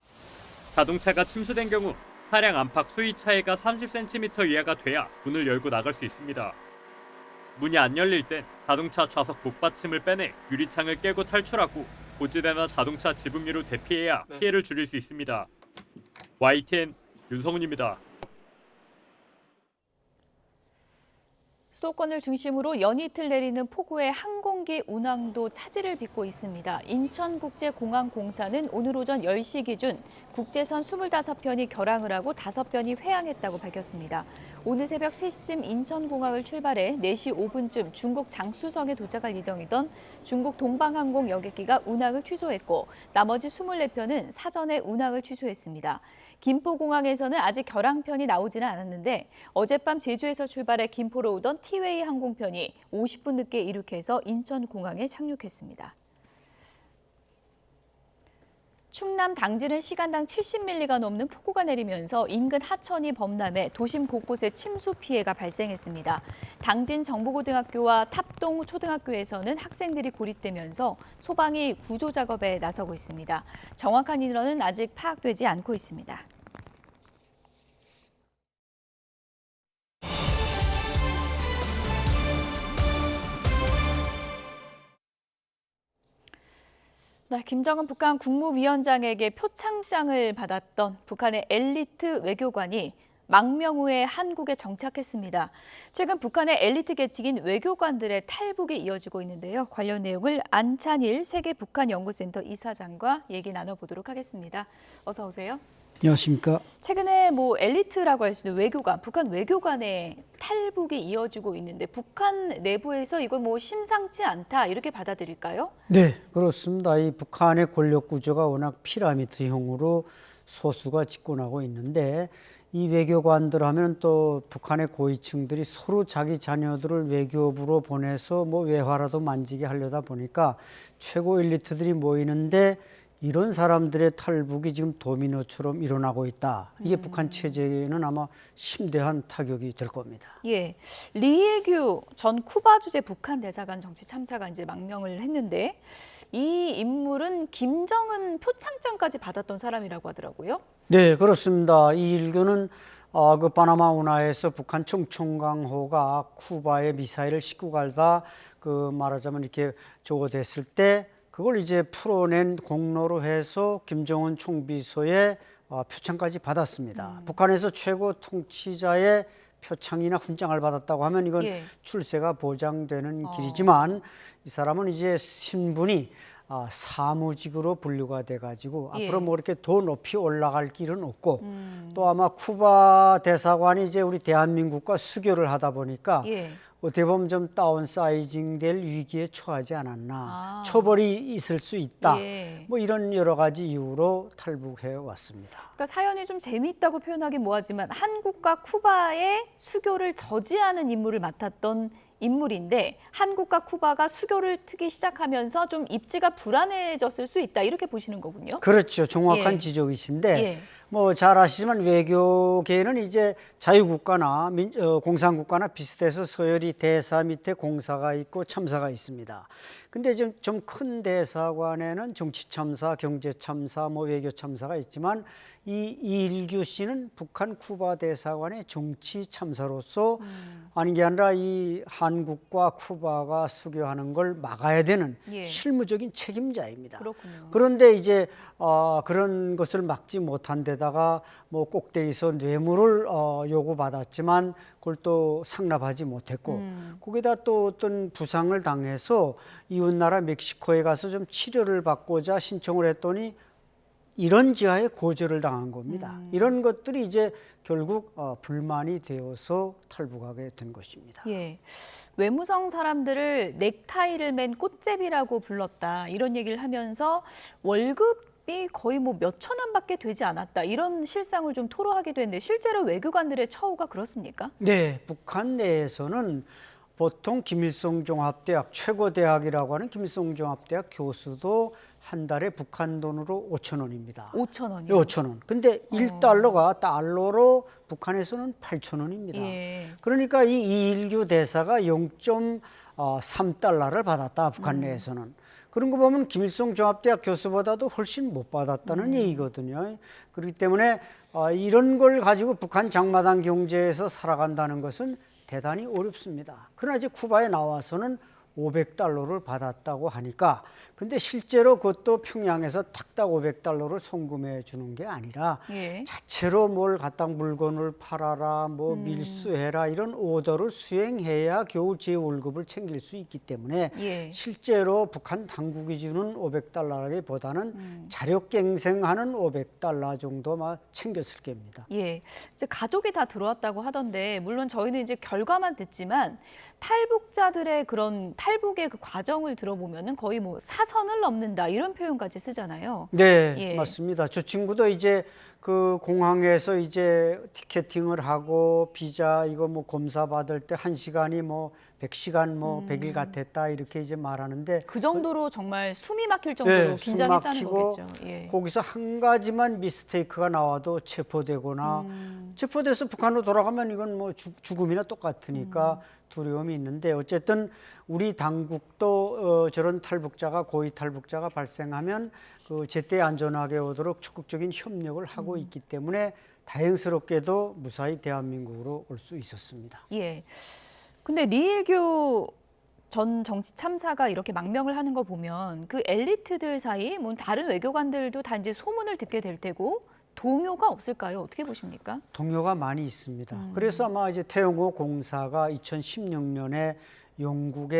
자동차가 침수된 경우 차량 안팎 수위 차이가 30cm 이하가 돼야 문을 열고 나갈 수 있습니다. 문이 안 열릴 땐 자동차 좌석 목받침을 빼내 유리창을 깨고 탈출하고 고지대나 자동차 지붕 위로 대피해야 피해를 줄일 수 있습니다. YTN 윤성훈입니다. 수도권을 중심으로 연이틀 내리는 폭우에 항공기 운항도 차질을 빚고 있습니다. 인천국제공항공사는 오늘 오전 10시 기준 국제선 25편이 결항을 하고 5편이 회항했다고 밝혔습니다. 오늘 새벽 3시쯤 인천공항을 출발해 4시 5분쯤 중국 장쑤성에 도착할 예정이던 중국 동방항공 여객기가 운항을 취소했고 나머지 24편은 사전에 운항을 취소했습니다. 김포공항에서는 아직 결항편이 나오지는 않았는데 어젯밤 제주에서 출발해 김포로 오던 티웨이 항공편이 50분 늦게 이륙해서 인천공항에 착륙했습니다. 충남 당진은 시간당 70mm가 넘는 폭우가 내리면서 인근 하천이 범람해 도심 곳곳에 침수 피해가 발생했습니다. 당진 정보고등학교와 탑동 초등학교에서는 학생들이 고립되면서 소방이 구조 작업에 나서고 있습니다. 정확한 인원은 아직 파악되지 않고 있습니다. 네, 김정은 북한 국무위원장에게 표창장을 받았던 북한의 엘리트 외교관이 망명후에 한국에 정착했습니다. 최근 북한의 엘리트 계층인 외교관들의 탈북이 이어지고 있는데요. 관련 내용을 안찬일 세계북한연구센터 이사장과 얘기 나눠보도록 하겠습니다. 어서 오세요. 안녕하십니까. 최근에 엘리트라고 할 수 있는 외교관, 북한 외교관의 탈북이 이어지고 있는데 북한 내부에서 이거 심상치 않다 이렇게 받아들일까요? 네, 그렇습니다. 이 북한의 권력 구조가 워낙 피라미드형으로 소수가 집권하고 있는데 이 외교관들 하면 또 북한의 고위층들이 서로 자기 자녀들을 외교부로 보내서 외화라도 만지게 하려다 보니까 최고 엘리트들이 모이는데 이런 사람들의 탈북이 지금 도미노처럼 일어나고 있다. 이게 북한 체제에는 아마 심대한 타격이 될 겁니다. 예, 리일규 전 쿠바 주재 북한 대사관 정치 참사가 이제 망명을 했는데 이 인물은 김정은 표창장까지 받았던 사람이라고 하더라고요. 네, 그렇습니다. 이 일교는 그 파나마 운하에서 북한 청총강호가 쿠바에 미사일을 싣고 갈다 말하자면 이렇게 조거됐을 때 그걸 이제 풀어낸 공로로 해서 김정은 총비서의 표창까지 받았습니다. 북한에서 최고 통치자의 표창이나 훈장을 받았다고 하면 이건 출세가 보장되는 길이지만 이 사람은 이제 신분이 사무직으로 분류가 돼가지고 앞으로 이렇게 더 높이 올라갈 길은 없고 또 아마 쿠바 대사관이 이제 우리 대한민국과 수교를 하다 보니까 어떻게 보면 좀 다운사이징 될 위기에 처하지 않았나. 처벌이 있을 수 있다. 이런 여러 가지 이유로 탈북해 왔습니다. 그러니까 사연이 좀 재미있다고 표현하긴 뭐하지만 한국과 쿠바의 수교를 저지하는 임무를 맡았던 인물인데 한국과 쿠바가 수교를 트기 시작하면서 좀 입지가 불안해졌을 수 있다. 이렇게 보시는 거군요. 그렇죠. 정확한 지적이신데 잘 아시지만 외교계는 이제 자유국가나 공산국가나 비슷해서 서열이 대사 밑에 공사가 있고 참사가 있습니다. 근데 좀 큰 대사관에는 정치 참사, 경제 참사, 뭐 외교 참사가 있지만 이 이일규 씨는 북한 쿠바 대사관의 정치 참사로서 아닌 게 아니라 이 한국과 쿠바가 수교하는 걸 막아야 되는 예. 실무적인 책임자입니다. 그렇군요. 그런데 이제 그런 것을 막지 못한 데다가 뭐 꼭대기에서 뇌물을 요구받았지만 그걸 또 상납하지 못했고 거기다 또 어떤 부상을 당해서 이웃나라 멕시코에 가서 좀 치료를 받고자 신청을 했더니 이런 지하에 고절을 당한 겁니다. 이런 것들이 이제 결국 불만이 되어서 탈북하게 된 것입니다. 예. 외무성 사람들을 넥타이를 맨 꽃제비라고 불렀다. 이런 얘기를 하면서 월급이 거의 뭐 몇천 원밖에 되지 않았다. 이런 실상을 좀 토로하기도 했는데 실제로 외교관들의 처우가 그렇습니까? 네, 북한 내에서는 보통 김일성 종합대학 최고대학이라고 하는 김일성 종합대학 교수도 한 달에 북한 돈으로 5천 원입니다. 5천 원이요? 5천 원. 근데 1달러가 달러로 북한에서는 8천 원입니다. 예. 그러니까 이 이일규 대사가 0.3달러를 받았다. 북한 내에서는. 그런 거 보면 김일성 종합대학 교수보다도 훨씬 못 받았다는 얘기거든요. 그렇기 때문에 이런 걸 가지고 북한 장마당 경제에서 살아간다는 것은 대단히 어렵습니다. 그러나 이제 쿠바에 나와서는 500달러를 받았다고 하니까 근데 실제로 그것도 평양에서 딱딱 500달러를 송금해 주는 게 아니라 예. 자체로 뭘 갖다 물건을 팔아라 뭐 밀수해라 이런 오더를 수행해야 겨우 제 월급을 챙길 수 있기 때문에 예. 실제로 북한 당국이 주는 500달러라기보다는 자력갱생하는 500달러 정도만 챙겼을 겁니다. 예, 이제 가족이 다 들어왔다고 하던데 물론 저희는 이제 결과만 듣지만 탈북자들의 그런 탈북의 그 과정을 들어보면은 거의 뭐 사선을 넘는다 이런 표현까지 쓰잖아요. 네, 예. 맞습니다. 저 친구도 이제 그 공항에서 이제 티켓팅을 하고 비자 이거 뭐 검사 받을 때 1시간이 뭐 100시간 뭐 100일 같았다 이렇게 이제 말하는데 그 정도로 정말 숨이 막힐 정도로 네, 긴장했다는 숨 막히고 거겠죠. 예. 거기서 한 가지만 미스테이크가 나와도 체포되거나 체포돼서 북한으로 돌아가면 이건 뭐 죽음이나 똑같으니까 두려움이 있는데 어쨌든 우리 당국도 저런 탈북자가 고위 탈북자가 발생하면 그 제때 안전하게 오도록 적극적인 협력을 하고 있기 때문에 다행스럽게도 무사히 대한민국으로 올 수 있었습니다. 예. 근데 리일규 전 정치 참사가 이렇게 망명을 하는 거 보면 그 엘리트들 사이 뭐 다른 외교관들도 다 이제 소문을 듣게 될 테고 동요가 없을까요? 어떻게 보십니까? 동요가 많이 있습니다. 그래서 아마 이제 태영호 공사가 2016년에 영국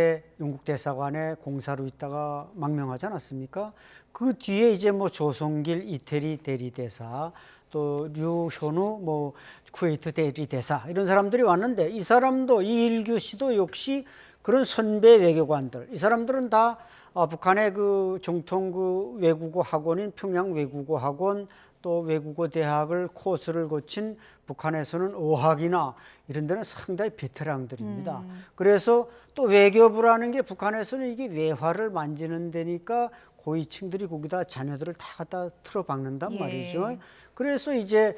대사관에 공사로 있다가 망명하지 않았습니까? 그 뒤에 이제 뭐 조성길 이태리 대리대사 또 류현우 뭐 쿠웨이트 대리대사 이런 사람들이 왔는데 이 사람도 이일규 씨도 역시 그런 선배 외교관들 이 사람들은 다 북한의 그 정통 그 외국어 학원인 평양 외국어 학원 또 외국어 대학을 코스를 거친 북한에서는 어학이나 이런 데는 상당히 베테랑들입니다. 그래서 또 외교부라는 게 북한에서는 이게 외화를 만지는 데니까 고위층들이 거기다 자녀들을 다 갖다 틀어박는단 말이죠. 그래서 이제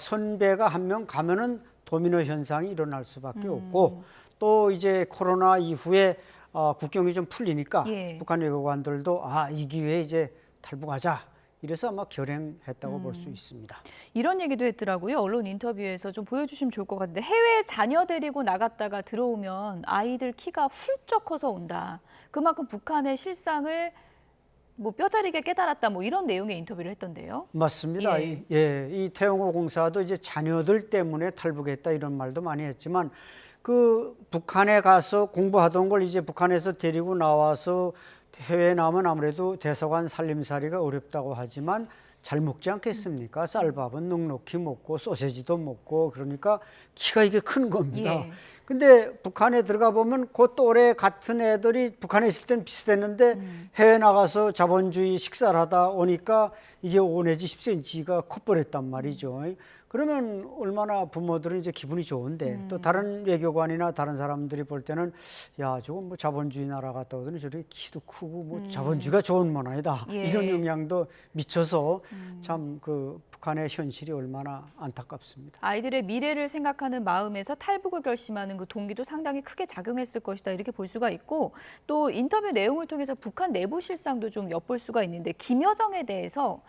선배가 한 명 가면은 도미노 현상이 일어날 수밖에 없고 또 이제 코로나 이후에 국경이 좀 풀리니까 북한 외교관들도 이 기회에 이제 탈북하자. 이래서 아마 결행했다고 볼 수 있습니다. 이런 얘기도 했더라고요. 언론 인터뷰에서 좀 보여주시면 좋을 것 같은데 해외 자녀 데리고 나갔다가 들어오면 아이들 키가 훌쩍 커서 온다. 그만큼 북한의 실상을 뭐 뼈저리게 깨달았다. 뭐 이런 내용의 인터뷰를 했던데요. 맞습니다. 이 태영호 공사도 이제 자녀들 때문에 탈북했다 이런 말도 많이 했지만 그 북한에 가서 공부하던 걸 이제 북한에서 데리고 나와서 해외에 나오면 아무래도 대사관 살림살이가 어렵다고 하지만 잘 먹지 않겠습니까? 쌀밥은 넉넉히 먹고 소세지도 먹고 그러니까 키가 이게 큰 겁니다. 근데 북한에 들어가 보면 그 또래 같은 애들이 북한에 있을 때는 비슷했는데 해외 나가서 자본주의 식사를 하다 오니까 이게 5 내지 10cm가 커버렸단 말이죠. 그러면 얼마나 부모들은 이제 기분이 좋은데 또 다른 외교관이나 다른 사람들이 볼 때는 야 저거 뭐 자본주의 나라 갔다 오더니 저렇게 키도 크고 뭐 자본주의가 좋은 문화이다 이런 영향도 미쳐서 참 그 북한의 현실이 얼마나 안타깝습니다. 아이들의 미래를 생각하는 마음에서 탈북을 결심하는 그 동기도 상당히 크게 작용했을 것이다 이렇게 볼 수가 있고 또 인터뷰 내용을 통해서 북한 내부 실상도 좀 엿볼 수가 있는데 김여정에 대해서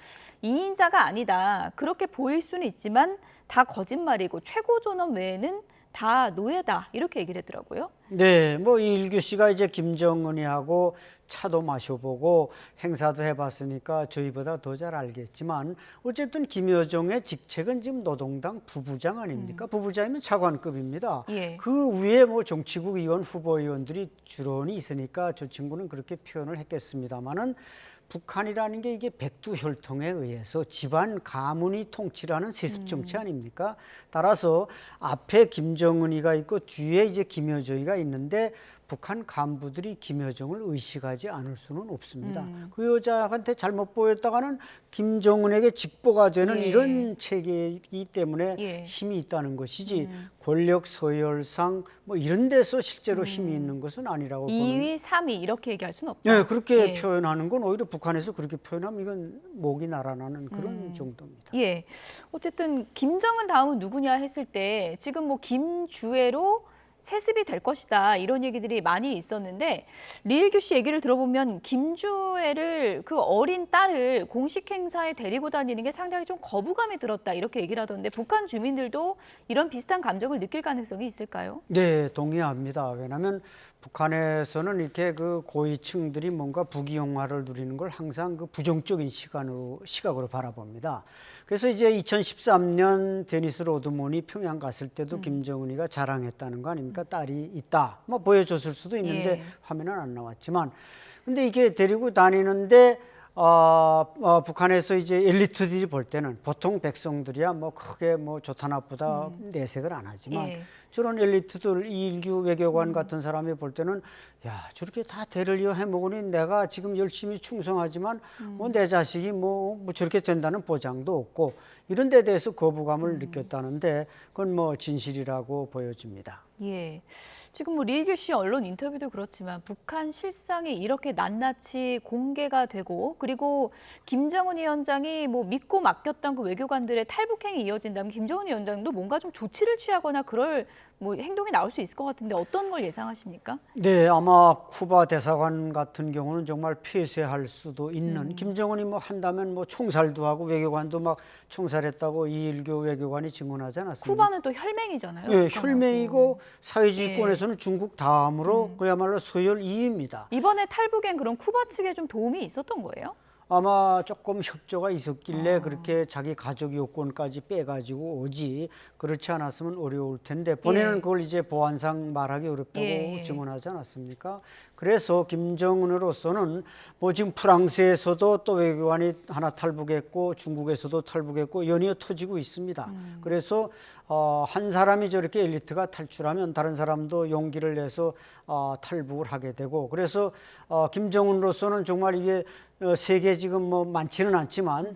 2인자가 아니다 그렇게 보일 수는 있지만 다 거짓말이고 최고 존엄 외에는 다 노예다 이렇게 얘기를 했더라고요. 네, 뭐 이일규 씨가 이제 김정은이하고 차도 마셔보고 행사도 해봤으니까 저희보다 더 잘 알겠지만 어쨌든 김여정의 직책은 지금 노동당 부부장 아닙니까? 부부장이면 차관급입니다. 예. 그 위에 뭐 정치국 의원 후보의원들이 주론이 있으니까 저 친구는 그렇게 표현을 했겠습니다만은 북한이라는 게 이게 백두혈통에 의해서 집안 가문이 통치를 하는 세습 정치 아닙니까? 따라서 앞에 김정은이가 있고 뒤에 이제 김여정이가 있는데 북한 간부들이 김여정을 의식하지 않을 수는 없습니다. 그 여자한테 잘못 보였다가는 김정은에게 직보가 되는 예. 이런 체계이기 때문에 예. 힘이 있다는 것이지 권력 서열상 뭐 이런 데서 실제로 힘이 있는 것은 아니라고 보는. 2위, 3위 이렇게 얘기할 수는 없다. 네, 그렇게 예. 표현하는 건 오히려 북한에서 그렇게 표현하면 이건 목이 날아나는 그런 정도입니다. 예. 어쨌든 김정은 다음은 누구냐 했을 때 지금 뭐 김주애로 세습이 될 것이다 이런 얘기들이 많이 있었는데 리일규 씨 얘기를 들어보면 김주애를 그 어린 딸을 공식 행사에 데리고 다니는 게 상당히 좀 거부감이 들었다 이렇게 얘기를 하던데 북한 주민들도 이런 비슷한 감정을 느낄 가능성이 있을까요? 네, 동의합니다. 왜냐하면 북한에서는 이렇게 그 고위층들이 뭔가 부귀영화를 누리는 걸 항상 그 부정적인 시각으로 바라봅니다. 그래서 이제 2013년 데니스 로드먼이 평양 갔을 때도 김정은이가 자랑했다는 거 아닙니까? 딸이 있다. 뭐 보여줬을 수도 있는데 예. 화면은 안 나왔지만, 근데 이게 데리고 다니는데 북한에서 이제 엘리트들이 볼 때는 보통 백성들이야 뭐 크게 뭐 좋다 나쁘다 내색을 안 하지만 예. 저런 엘리트들 이일규 외교관 같은 사람이 볼 때는 야 저렇게 다 대를 이어 해먹으니 내가 지금 열심히 충성하지만 뭐 내 자식이 뭐 저렇게 된다는 보장도 없고 이런 데 대해서 거부감을 느꼈다는데 그건 뭐 진실이라고 보여집니다. 예. 지금 뭐 리일규 씨 언론 인터뷰도 그렇지만 북한 실상이 이렇게 낱낱이 공개가 되고 그리고 김정은 위원장이 뭐 믿고 맡겼던 그 외교관들의 탈북행이 이어진다면 김정은 위원장도 뭔가 좀 조치를 취하거나 그럴 뭐 행동이 나올 수 있을 것 같은데 어떤 걸 예상하십니까? 네, 아마 쿠바 대사관 같은 경우는 정말 폐쇄할 수도 있는 김정은이 뭐 한다면 뭐 총살도 하고 외교관도 막 총살했다고 이일규 외교관이 증언하지 않았습니까? 쿠바는 또 혈맹이잖아요. 네, 북한하고. 혈맹이고 사회주의권에서는 예. 중국 다음으로 그야말로 서열 2위입니다. 이번에 탈북엔 그럼 쿠바 측에 좀 도움이 있었던 거예요? 아마 조금 협조가 있었길래 그렇게 자기 가족 요건까지 빼가지고 오지 그렇지 않았으면 어려울 텐데 본인은 예. 그걸 이제 보안상 말하기 어렵다고 예. 증언하지 않았습니까? 그래서 김정은으로서는 뭐 지금 프랑스에서도 또 외교관이 하나 탈북했고 중국에서도 탈북했고 연이어 터지고 있습니다. 그래서 한 사람이 저렇게 엘리트가 탈출하면 다른 사람도 용기를 내서 탈북을 하게 되고 그래서 김정은으로서는 정말 이게 세계 지금 뭐 많지는 않지만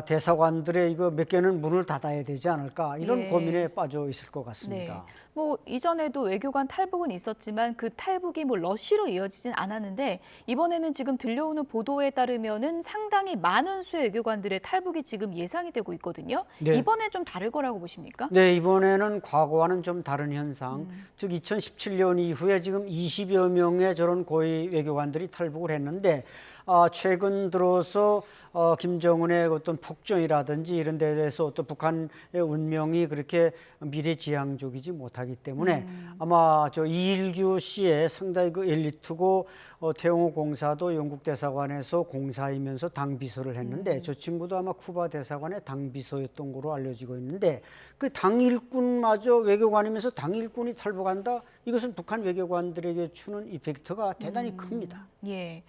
대사관들의 이거 몇 개는 문을 닫아야 되지 않을까 이런 예. 고민에 빠져 있을 것 같습니다. 네. 뭐 이전에도 외교관 탈북은 있었지만 그 탈북이 뭐 러시로 이어지진 않았는데 이번에는 지금 들려오는 보도에 따르면은 상당히 많은 수의 외교관들의 탈북이 지금 예상이 되고 있거든요. 네. 이번에 좀 다를 거라고 보십니까? 네, 이번에는 과거와는 좀 다른 현상, 즉 2017년 이후에 지금 20여 명의 저런 고위 외교관들이 탈북을 했는데 최근 들어서 김정은의 어떤 폭정이라든지 이런 데 대해서 어떤 북한의 운명이 그렇게 미래지향적이지 못하기 때문에 아마 저 이일규 씨의 상당히 그 엘리트고 태영호 공사도 영국 대사관에서 공사이면서 당비서를 했는데 저 친구도 아마 쿠바 대사관의 당비서였던 거로 알려지고 있는데 그 당일꾼마저 외교관이면서 당일꾼이 탈북한다? 이것은 북한 외교관들에게 주는 이펙트가 대단히 큽니다. 예.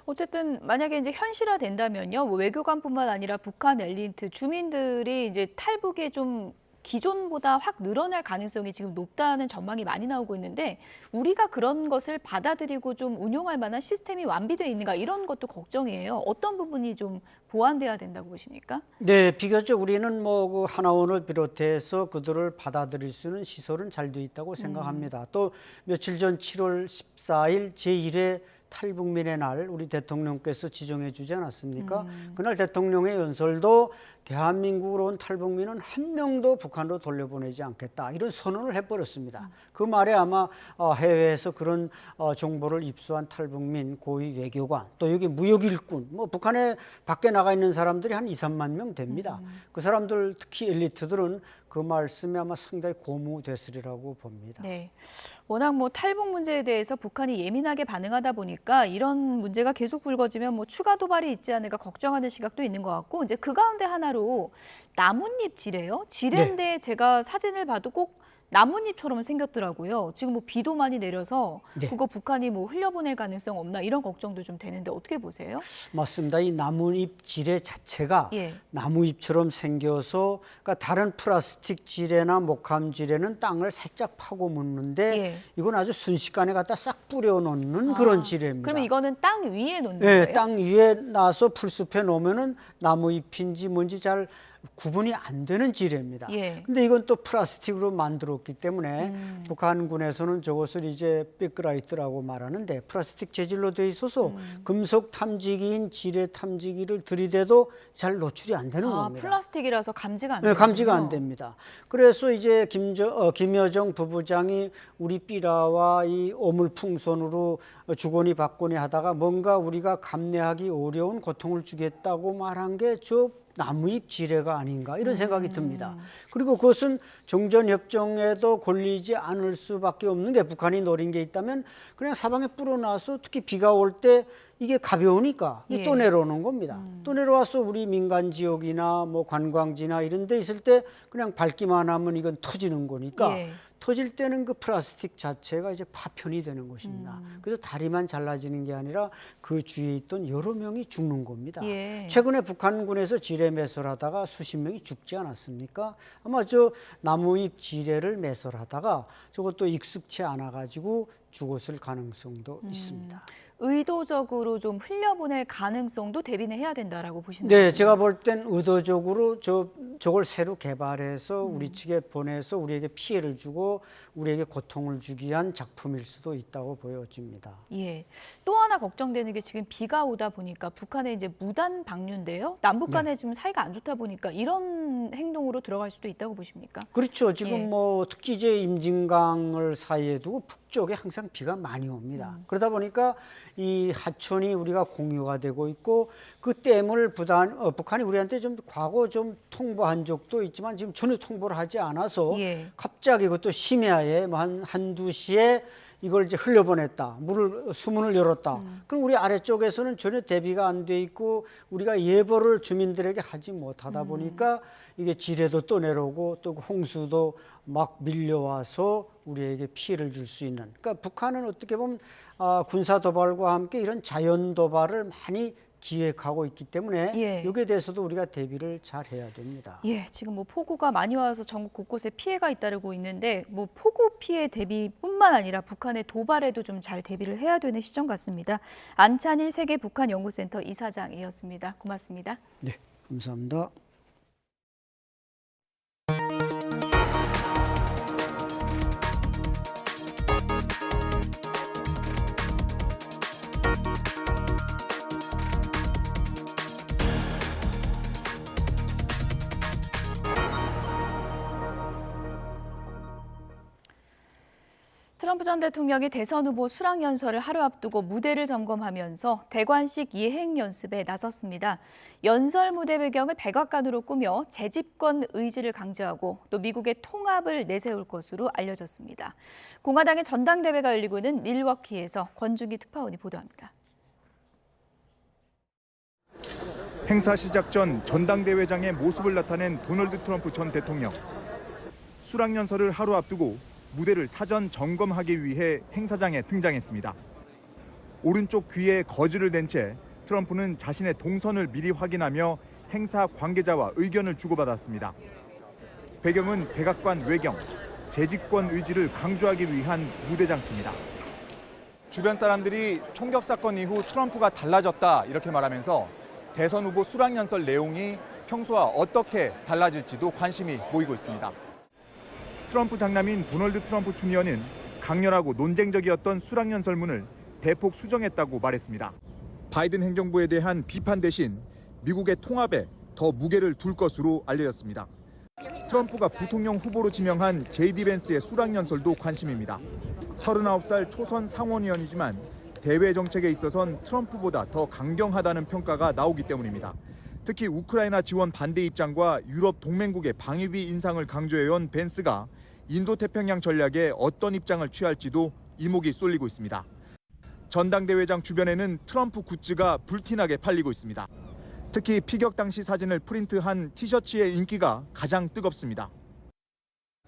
어쨌든 만약에 이제 현실화된다면요. 뭐 외교관뿐만 아니라 북한 엘리트 주민들이 이제 탈북에 좀 기존보다 확 늘어날 가능성이 지금 높다는 전망이 많이 나오고 있는데 우리가 그런 것을 받아들이고 좀 운용할 만한 시스템이 완비되어 있는가 이런 것도 걱정이에요. 어떤 부분이 좀 보완돼야 된다고 보십니까? 네, 비교적 우리는 뭐 그 하나원을 비롯해서 그들을 받아들일 수 있는 시설은 잘 돼 있다고 생각합니다. 또 며칠 전 7월 14일 제1회 탈북민의 날 우리 대통령께서 지정해 주지 않았습니까? 그날 대통령의 연설도 대한민국으로 온 탈북민은 한 명도 북한으로 돌려보내지 않겠다 이런 선언을 해버렸습니다. 그 말에 아마 해외에서 그런 정보를 입수한 탈북민, 고위 외교관, 또 여기 무역 일꾼, 뭐 북한에 밖에 나가 있는 사람들이 한 2, 3만 명 됩니다. 그 사람들 특히 엘리트들은 그 말씀에 아마 상당히 고무됐으리라고 봅니다. 네. 워낙 뭐 탈북 문제에 대해서 북한이 예민하게 반응하다 보니까 이런 문제가 계속 불거지면 뭐 추가 도발이 있지 않을까 걱정하는 시각도 있는 것 같고, 이제 그 가운데 하나로 나뭇잎 지뢰요. 지뢰인데 네. 제가 사진을 봐도 꼭 나뭇잎처럼 생겼더라고요. 지금 뭐 비도 많이 내려서 네. 그거 북한이 뭐 흘려보낼 가능성 없나 이런 걱정도 좀 되는데 어떻게 보세요? 맞습니다. 이 나뭇잎 지뢰 자체가 나무잎처럼 생겨서 그러니까 다른 플라스틱 지뢰나 목함 지뢰는 땅을 살짝 파고 묻는데 이건 아주 순식간에 갖다 싹 뿌려놓는 그런 지뢰입니다. 그러면 이거는 땅 위에 놓는 거예요? 거예요? 땅 위에 놔서 풀숲에 놓으면은 나무잎인지 뭔지 잘 구분이 안 되는 지뢰입니다. 근데 이건 또 플라스틱으로 만들었기 때문에 북한군에서는 저것을 이제 백그라이트라고 말하는데 플라스틱 재질로 되어 있어서 금속 탐지기인 지뢰 탐지기를 들이대도 잘 노출이 안 되는 겁니다. 플라스틱이라서 감지가 안 돼요? 네, 감지가 안 됩니다. 그래서 이제 김여정 부부장이 우리 삐라와 이 오물풍선으로 주거니 받거니 하다가 뭔가 우리가 감내하기 어려운 고통을 주겠다고 말한 게 저 나무잎 지뢰가 아닌가 이런 생각이 듭니다. 그리고 그것은 정전협정에도 걸리지 않을 수밖에 없는 게 북한이 노린 게 있다면 그냥 사방에 뿌려놔서 특히 비가 올 때 이게 가벼우니까 또 내려오는 겁니다. 또 내려와서 우리 민간 지역이나 뭐 관광지나 이런 데 있을 때 그냥 밟기만 하면 이건 터지는 거니까 터질 때는 그 플라스틱 자체가 이제 파편이 되는 것입니다. 그래서 다리만 잘라지는 게 아니라 그 주위에 있던 여러 명이 죽는 겁니다. 최근에 북한군에서 지뢰 매설하다가 수십 명이 죽지 않았습니까? 아마 저 나무잎 지뢰를 매설하다가 저것도 익숙치 않아 가지고 죽었을 가능성도 있습니다. 의도적으로 좀 흘려보낼 가능성도 대비는 해야 된다라고 보시는 거예요? 네, 제가 볼 땐 의도적으로 저걸 새로 개발해서 우리 측에 보내서 우리에게 피해를 주고 우리에게 고통을 주기 위한 작품일 수도 있다고 보여집니다. 예. 또 하나 걱정되는 게 지금 비가 오다 보니까 북한의 이제 무단 방류인데요. 남북 간에 지금 사이가 안 좋다 보니까 이런 행동으로 들어갈 수도 있다고 보십니까? 그렇죠. 지금 뭐 특히 이제 임진강을 사이에 두고 북쪽에 항상 비가 많이 옵니다. 그러다 보니까 이 하천이 우리가 공유가 되고 있고 그 댐을 북한이 우리한테 좀 과거 좀 통보한 적도 있지만 지금 전혀 통보를 하지 않아서 갑자기 그것도 심야에 한두 시에 이걸 이제 흘려보냈다. 수문을 열었다. 그럼 우리 아래쪽에서는 전혀 대비가 안 돼 있고 우리가 예보를 주민들에게 하지 못하다 보니까 이게 지뢰도 또 내려오고 또 홍수도 막 밀려와서 우리에게 피해를 줄 수 있는. 그러니까 북한은 어떻게 보면 군사 도발과 함께 이런 자연 도발을 많이 기획하고 있기 때문에 여기에 대해서도 우리가 대비를 잘 해야 됩니다. 예, 지금 뭐 폭우가 많이 와서 전국 곳곳에 피해가 잇따르고 있는데 뭐 폭우 피해 대비뿐만 아니라 북한의 도발에도 좀 잘 대비를 해야 되는 시점 같습니다. 안찬일 세계 북한 연구센터 이사장이었습니다. 고맙습니다. 네, 감사합니다. 트럼프 전 대통령이 대선 후보 수락연설을 하루 앞두고 무대를 점검하면서 대관식 예행 연습에 나섰습니다. 연설 무대 배경을 백악관으로 꾸며 재집권 의지를 강조하고 또 미국의 통합을 내세울 것으로 알려졌습니다. 공화당의 전당대회가 열리고 있는 밀워키에서 권중기 특파원이 보도합니다. 행사 시작 전 전당대회장의 모습을 나타낸 도널드 트럼프 전 대통령. 수락연설을 하루 앞두고 무대를 사전 점검하기 위해 행사장에 등장했습니다. 오른쪽 귀에 거즈를 댄 채 트럼프는 자신의 동선을 미리 확인하며 행사 관계자와 의견을 주고받았습니다. 배경은 백악관 외경, 재집권 의지를 강조하기 위한 무대 장치입니다. 주변 사람들이 총격 사건 이후 트럼프가 달라졌다 이렇게 말하면서 대선 후보 수락연설 내용이 평소와 어떻게 달라질지도 관심이 모이고 있습니다. 트럼프 장남인 도널드 트럼프 주니어는 강렬하고 논쟁적이었던 수락연설문을 대폭 수정했다고 말했습니다. 바이든 행정부에 대한 비판 대신 미국의 통합에 더 무게를 둘 것으로 알려졌습니다. 트럼프가 부통령 후보로 지명한 제이디 벤스의 수락연설도 관심입니다. 39살 초선 상원의원이지만 대외 정책에 있어선 트럼프보다 더 강경하다는 평가가 나오기 때문입니다. 특히 우크라이나 지원 반대 입장과 유럽 동맹국의 방위비 인상을 강조해온 벤스가 인도태평양 전략에 어떤 입장을 취할지도 이목이 쏠리고 있습니다. 전당대회장 주변에는 트럼프 굿즈가 불티나게 팔리고 있습니다. 특히 피격 당시 사진을 프린트한 티셔츠의 인기가 가장 뜨겁습니다.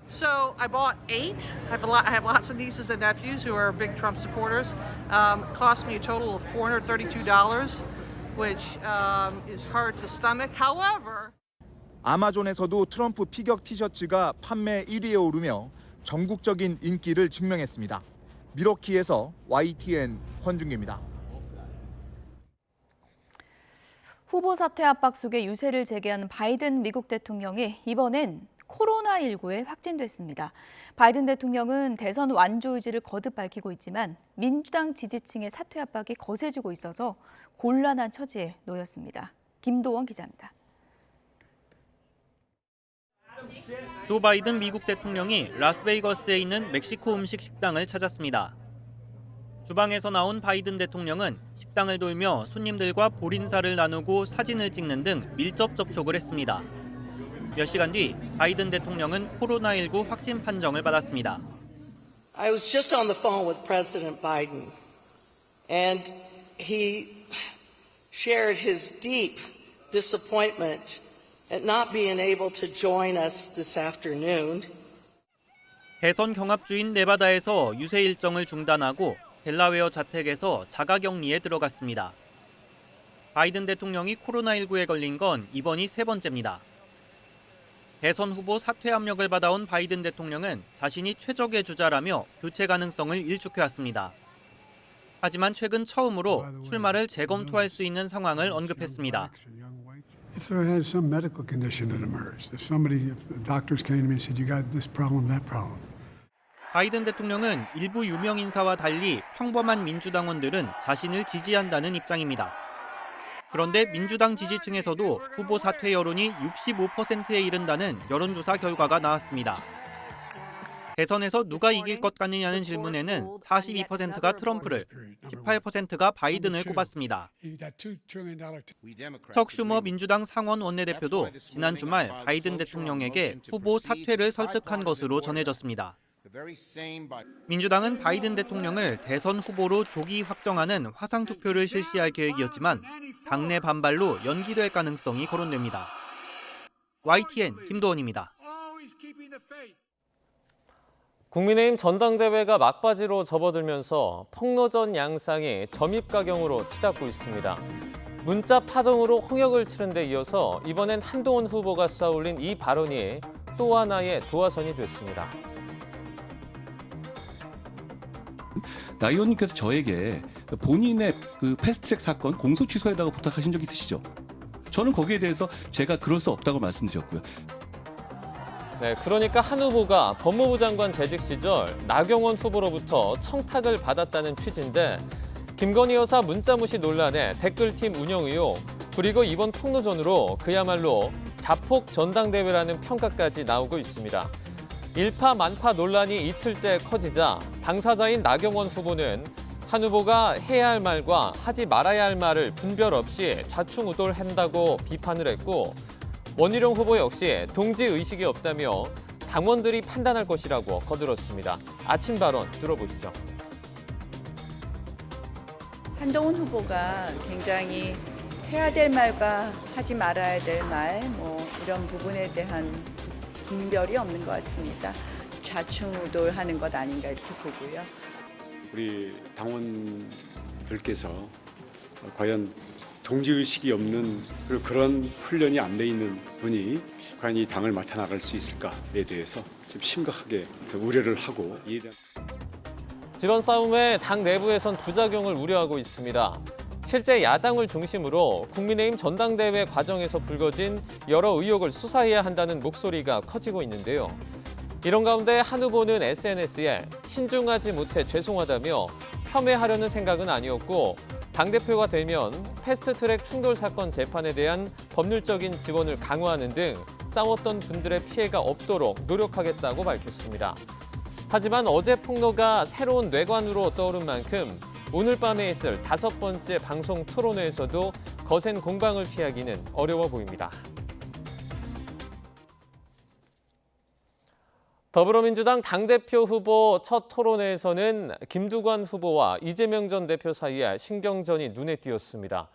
So I bought 8. I have lots of nieces and nephews who are big Trump supporters. Cost me a total of $432, which is hard to stomach. However, 아마존에서도 트럼프 피격 티셔츠가 판매 1위에 오르며 전국적인 인기를 증명했습니다. 미러키에서 YTN 권중기입니다. 후보 사퇴 압박 속에 유세를 재개한 바이든 미국 대통령이 이번엔 코로나19에 확진됐습니다. 바이든 대통령은 대선 완주 의지를 거듭 밝히고 있지만 민주당 지지층의 사퇴 압박이 거세지고 있어서 곤란한 처지에 놓였습니다. 김도원 기자입니다. 조 바이든 미국 대통령이 라스베이거스에 있는 멕시코 음식 식당을 찾았습니다. 주방에서 나온 바이든 대통령은 식당을 돌며 손님들과 볼인사를 나누고 사진을 찍는 등 밀접 접촉을 했습니다. 몇 시간 뒤 바이든 대통령은 코로나19 확진 판정을 받았습니다. I was just on the phone with President Biden, and he shared his deep disappointment at not being able to join us this afternoon. 대선 경합주인 네바다에서 유세 일정을 중단하고 델라웨어 자택에서 자가격리에 들어갔습니다. 바이든 대통령이 코로나19에 걸린 건 이번이 세 번째입니다. 대선 후보 사퇴 압력을 받아온 바이든 대통령은 자신이 최적의 주자라며 교체 가능성을 일축해왔습니다. 하지만 최근 처음으로 출마를 재검토할 수 있는 상황을 언급했습니다. If there had some medical condition that emerged, if the doctors came to me and said, you got this problem, that problem. 바이든 대통령은 일부 유명 인사와 달리 평범한 민주당원들은 자신을 지지한다는 입장입니다. 그런데 민주당 지지층에서도 후보 사퇴 여론이 65%에 이른다는 여론조사 결과가 나왔습니다. 대선에서 누가 이길 것 같느냐는 질문에는 42%가 트럼프를, 18%가 바이든을 꼽았습니다. 척 슈머 민주당 상원 원내대표도 지난 주말 바이든 대통령에게 후보 사퇴를 설득한 것으로 전해졌습니다. 민주당은 바이든 대통령을 대선 후보로 조기 확정하는 화상투표를 실시할 계획이었지만 당내 반발로 연기될 가능성이 거론됩니다. YTN 김도원입니다. 국민의힘 전당대회가 막바지로 접어들면서 폭로전 양상이 점입가경으로 치닫고 있습니다. 문자 파동으로 홍역을 치른 데 이어서 이번엔 한동훈 후보가 쏘아올린 이 발언이 또 하나의 도화선이 됐습니다. 나 의원님께서 저에게 본인의 그 패스트트랙 사건 공소 취소해달라고 부탁하신 적 있으시죠? 저는 거기에 대해서 제가 그럴 수 없다고 말씀드렸고요. 네, 그러니까 한 후보가 법무부 장관 재직 시절 나경원 후보로부터 청탁을 받았다는 취지인데 김건희 여사 문자무시 논란에 댓글팀 운영 의혹 그리고 이번 폭로전으로 그야말로 자폭 전당대회라는 평가까지 나오고 있습니다. 일파만파 논란이 이틀째 커지자 당사자인 나경원 후보는 한 후보가 해야 할 말과 하지 말아야 할 말을 분별 없이 좌충우돌한다고 비판을 했고 원희룡 후보 역시 동지의식이 없다며 당원들이 판단할 것이라고 거들었습니다. 아침 발언 들어보시죠. 한동훈 후보가 굉장히 해야 될 말과 하지 말아야 될 말, 이런 부분에 대한 분별이 없는 것 같습니다. 좌충우돌하는 것 아닌가 이렇게 보고요. 우리 당원들께서 과연 동지의식이 없는 그런 훈련이 안 돼 있는 분이 과연 이 당을 맡아 나갈 수 있을까에 대해서 좀 심각하게 우려를 하고 이에 대한 이번 싸움에 당 내부에선 부작용을 우려하고 있습니다. 실제 야당을 중심으로 국민의힘 전당대회 과정에서 불거진 여러 의혹을 수사해야 한다는 목소리가 커지고 있는데요. 이런 가운데 한 후보는 SNS에 신중하지 못해 죄송하다며 폄훼하려는 생각은 아니었고 당대표가 되면 패스트트랙 충돌 사건 재판에 대한 법률적인 지원을 강화하는 등 싸웠던 분들의 피해가 없도록 노력하겠다고 밝혔습니다. 하지만 어제 폭로가 새로운 뇌관으로 떠오른 만큼 오늘 밤에 있을 5번째 방송 토론회에서도 거센 공방을 피하기는 어려워 보입니다. 더불어민주당 당대표 후보 첫 토론회에서는 김두관 후보와 이재명 전 대표 사이에 신경전이 눈에 띄었습니다.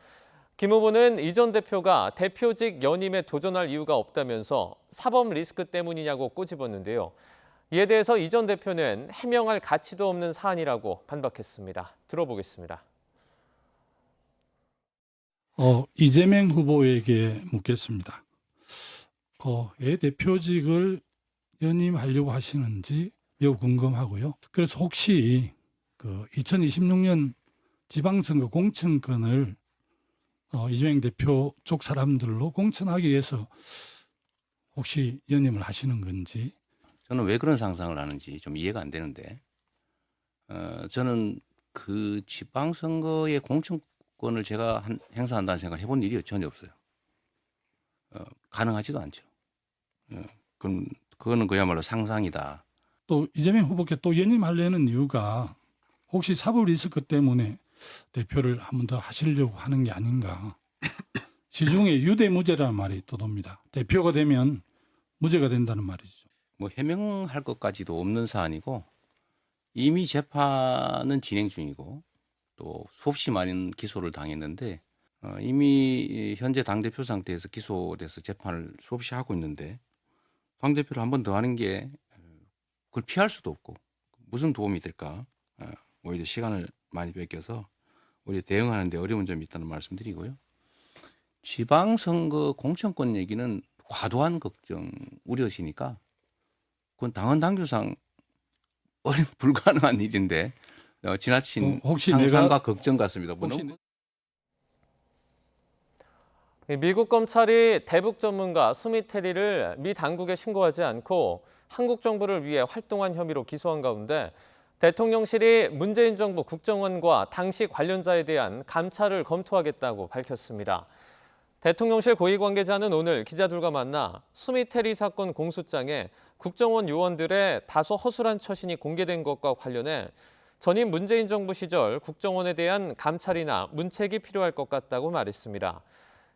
김 후보는 이 전 대표가 대표직 연임에 도전할 이유가 없다면서 사법 리스크 때문이냐고 꼬집었는데요. 이에 대해서 이 전 대표는 해명할 가치도 없는 사안이라고 반박했습니다. 들어보겠습니다. 이재명 후보에게 묻겠습니다. 왜 대표직을 연임하려고 하시는지 매우 궁금하고요. 그래서 혹시 2026년 지방선거 공천권을 이재명 대표 쪽 사람들로 공천하기 위해서 혹시 연임을 하시는 건지. 저는 왜 그런 상상을 하는지 좀 이해가 안 되는데, 저는 그 지방선거의 공천권을 제가 행사한다는 생각을 해본 일이 전혀 없어요. 가능하지도 않죠. 그거는 그야말로 상상이다. 또 이재명 후보께 또 연임하려는 이유가 혹시 사법 리스크 때문에 대표를 한 번 더 하시려고 하는 게 아닌가. 시중에 유대무죄라는 말이 떠돕니다. 대표가 되면 무죄가 된다는 말이죠. 뭐 해명할 것까지도 없는 사안이고, 이미 재판은 진행 중이고 또 수없이 많은 기소를 당했는데, 이미 현재 당대표 상태에서 기소돼서 재판을 수없이 하고 있는데, 당대표를 한 번 더 하는 게 그걸 피할 수도 없고 무슨 도움이 될까. 오히려 시간을 많이 뺏겨서 오히려 대응하는 데 어려운 점이 있다는 말씀드리고요. 지방선거 공천권 얘기는 과도한 걱정, 우려시니까 그건 당헌 당규상 불가능한 일인데 지나친 혹시 상상과 걱정 같습니다. 미국 검찰이 대북 전문가 수미 테리를 미 당국에 신고하지 않고 한국 정부를 위해 활동한 혐의로 기소한 가운데 대통령실이 문재인 정부 국정원과 당시 관련자에 대한 감찰을 검토하겠다고 밝혔습니다. 대통령실 고위 관계자는 오늘 기자들과 만나 수미 테리 사건 공소장에 국정원 요원들의 다소 허술한 처신이 공개된 것과 관련해 전임 문재인 정부 시절 국정원에 대한 감찰이나 문책이 필요할 것 같다고 말했습니다.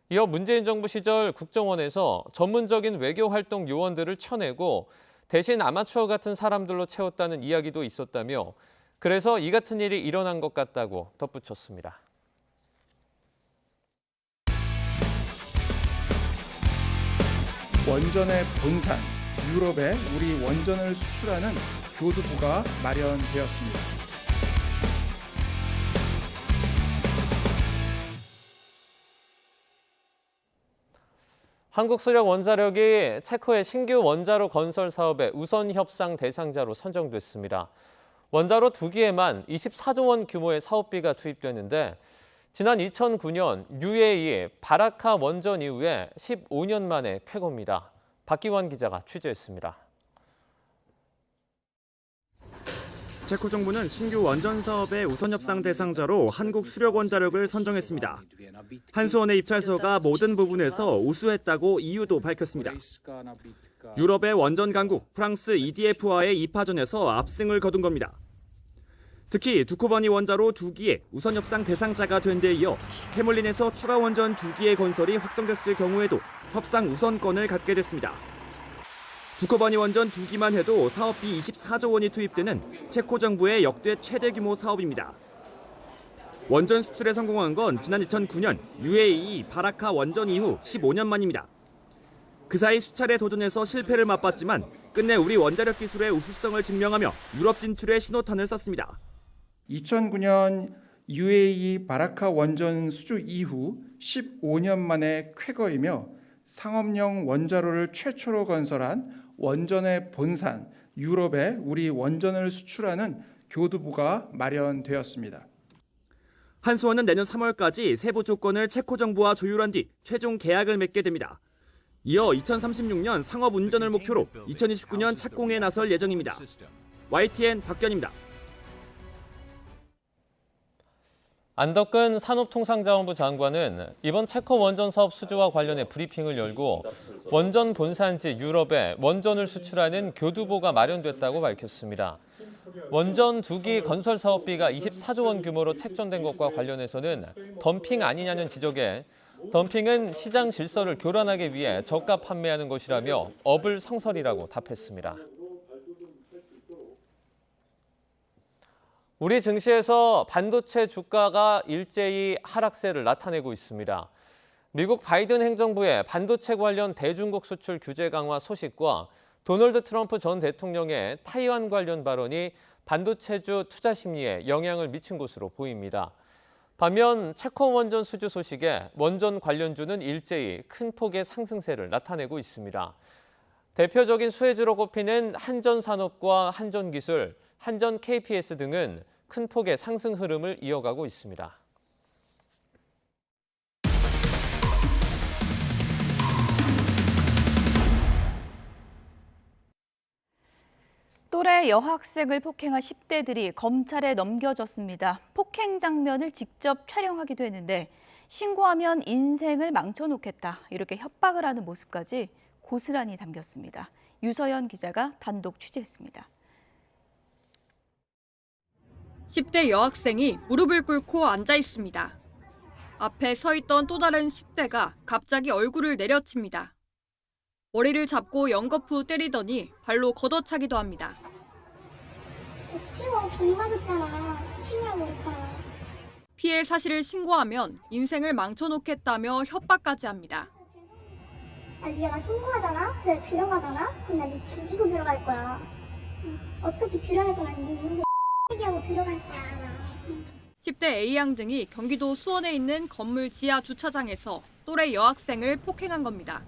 이어 문재인 정부 시절 국정원에서 전문적인 외교활동 요원들을 쳐내고 대신 아마추어 같은 사람들로 채웠다는 이야기도 있었다며 그래서 이 같은 일이 일어난 것 같다고 덧붙였습니다. 원전의 본산, 유럽에 우리 원전을 수출하는 교두보가 마련되었습니다. 한국수력원자력이 체코의 신규 원자로 건설 사업의 우선 협상 대상자로 선정됐습니다. 원자로 2기에만 24조 원 규모의 사업비가 투입되는데 지난 2009년 UAE 바라카 원전 이후에 15년 만에 쾌거입니다. 박기환 기자가 취재했습니다. 체코 정부는 신규 원전 사업의 우선 협상 대상자로 한국수력원자력을 선정했습니다. 한수원의 입찰서가 모든 부분에서 우수했다고 이유도 밝혔습니다. 유럽의 원전 강국 프랑스 EDF와의 2파전에서 압승을 거둔 겁니다. 특히 두코바니 원자로 2기의 우선 협상 대상자가 된 데 이어 케몰린에서 추가 원전 2기의 건설이 확정됐을 경우에도 협상 우선권을 갖게 됐습니다. 두코바니 원전 2기만 해도 사업비 24조 원이 투입되는 체코 정부의 역대 최대 규모 사업입니다. 원전 수출에 성공한 건 지난 2009년 UAE 바라카 원전 이후 15년 만입니다. 그 사이 수차례 도전해서 실패를 맛봤지만 끝내 우리 원자력 기술의 우수성을 증명하며 유럽 진출의 신호탄을 쐈습니다. 2009년 UAE 바라카 원전 수주 이후 15년 만에 쾌거이며 상업용 원자로를 최초로 건설한 원전의 본산, 유럽에 우리 원전을 수출하는 교두보가 마련되었습니다. 한수원은 내년 3월까지 세부 조건을 체코 정부와 조율한 뒤 최종 계약을 맺게 됩니다. 이어 2036년 상업 운전을 목표로 2029년 착공에 나설 예정입니다. YTN 박견입니다. 안덕근 산업통상자원부 장관은 이번 체코 원전 사업 수주와 관련해 브리핑을 열고 원전 본산지 유럽에 원전을 수출하는 교두보가 마련됐다고 밝혔습니다. 원전 2기 건설 사업비가 24조 원 규모로 책정된 것과 관련해서는 덤핑 아니냐는 지적에 덤핑은 시장 질서를 교란하기 위해 저가 판매하는 것이라며 어불성설이라고 답했습니다. 우리 증시에서 반도체 주가가 일제히 하락세를 나타내고 있습니다. 미국 바이든 행정부의 반도체 관련 대중국 수출 규제 강화 소식과 도널드 트럼프 전 대통령의 타이완 관련 발언이 반도체주 투자 심리에 영향을 미친 것으로 보입니다. 반면 체코 원전 수주 소식에 원전 관련주는 일제히 큰 폭의 상승세를 나타내고 있습니다. 대표적인 수혜주로 꼽히는 한전산업과 한전기술, 한전 KPS 등은 큰 폭의 상승 흐름을 이어가고 있습니다. 또래 여학생을 폭행한 10대들이 검찰에 넘겨졌습니다. 폭행 장면을 직접 촬영하기도 했는데 신고하면 인생을 망쳐놓겠다 이렇게 협박을 하는 모습까지 고스란히 담겼습니다. 유서연 기자가 단독 취재했습니다. 10대 여학생이 무릎을 꿇고 앉아 있습니다. 앞에 서 있던 또 다른 10대가 갑자기 얼굴을 내려칩니다. 머리를 잡고 연거푸 때리더니 발로 걷어차기도 합니다. 치워, 돈 맞았잖아. 치우라고 그러니까. 피해 사실을 신고하면 인생을 망쳐놓겠다며 협박까지 합니다. 네가 나 신고하잖아? 그래 들어가잖아? 그럼 나 네 죽이고 들어갈 거야. 어차피 들어갈 거면 네 인생 X하고 들어갈 거야. 10대 A양 등이 경기도 수원에 있는 건물 지하 주차장에서 또래 여학생을 폭행한 겁니다.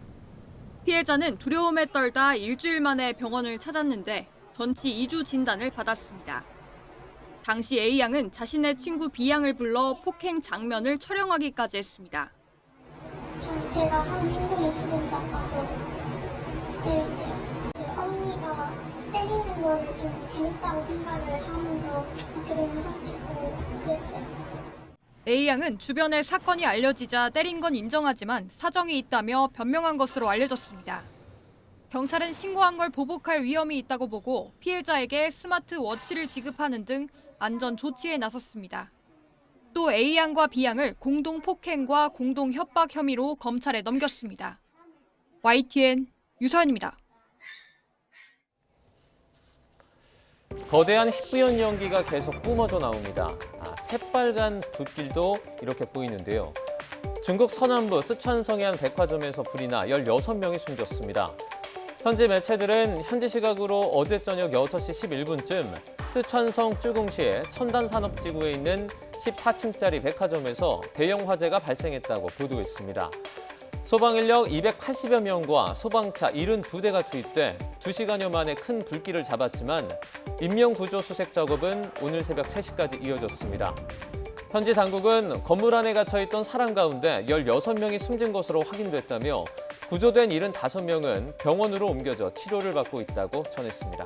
피해자는 두려움에 떨다 일주일 만에 병원을 찾았는데 전치 2주 진단을 받았습니다. 당시 A양은 자신의 친구 B양을 불러 폭행 장면을 촬영하기까지 했습니다. 전 제가 하는 행동이 기분이 나빠서 때렸대요. 언니가 때리는 거를 좀 재밌다고 생각을 하면서 계속 영상 찍고 그랬어요. A양은 주변에 사건이 알려지자 때린 건 인정하지만 사정이 있다며 변명한 것으로 알려졌습니다. 경찰은 신고한 걸 보복할 위험이 있다고 보고 피해자에게 스마트워치를 지급하는 등 안전 조치에 나섰습니다. 또 A양과 B양을 공동 폭행과 공동 협박 혐의로 검찰에 넘겼습니다. YTN 유서연입니다. 거대한 희뿌연 연기가 계속 뿜어져 나옵니다. 새빨간 불길도 이렇게 보이는데요. 중국 서남부 쓰촨성의 한 백화점에서 불이 나 16명이 숨졌습니다. 현지 매체들은 현지 시각으로 어제 저녁 6시 11분쯤 쓰촨성 쭈궁시의 첨단산업지구에 있는 14층짜리 백화점에서 대형 화재가 발생했다고 보도했습니다. 소방인력 280여 명과 소방차 72대가 투입돼 2시간여 만에 큰 불길을 잡았지만 인명구조 수색 작업은 오늘 새벽 3시까지 이어졌습니다. 현지 당국은 건물 안에 갇혀있던 사람 가운데 16명이 숨진 것으로 확인됐다며 구조된 75명은 병원으로 옮겨져 치료를 받고 있다고 전했습니다.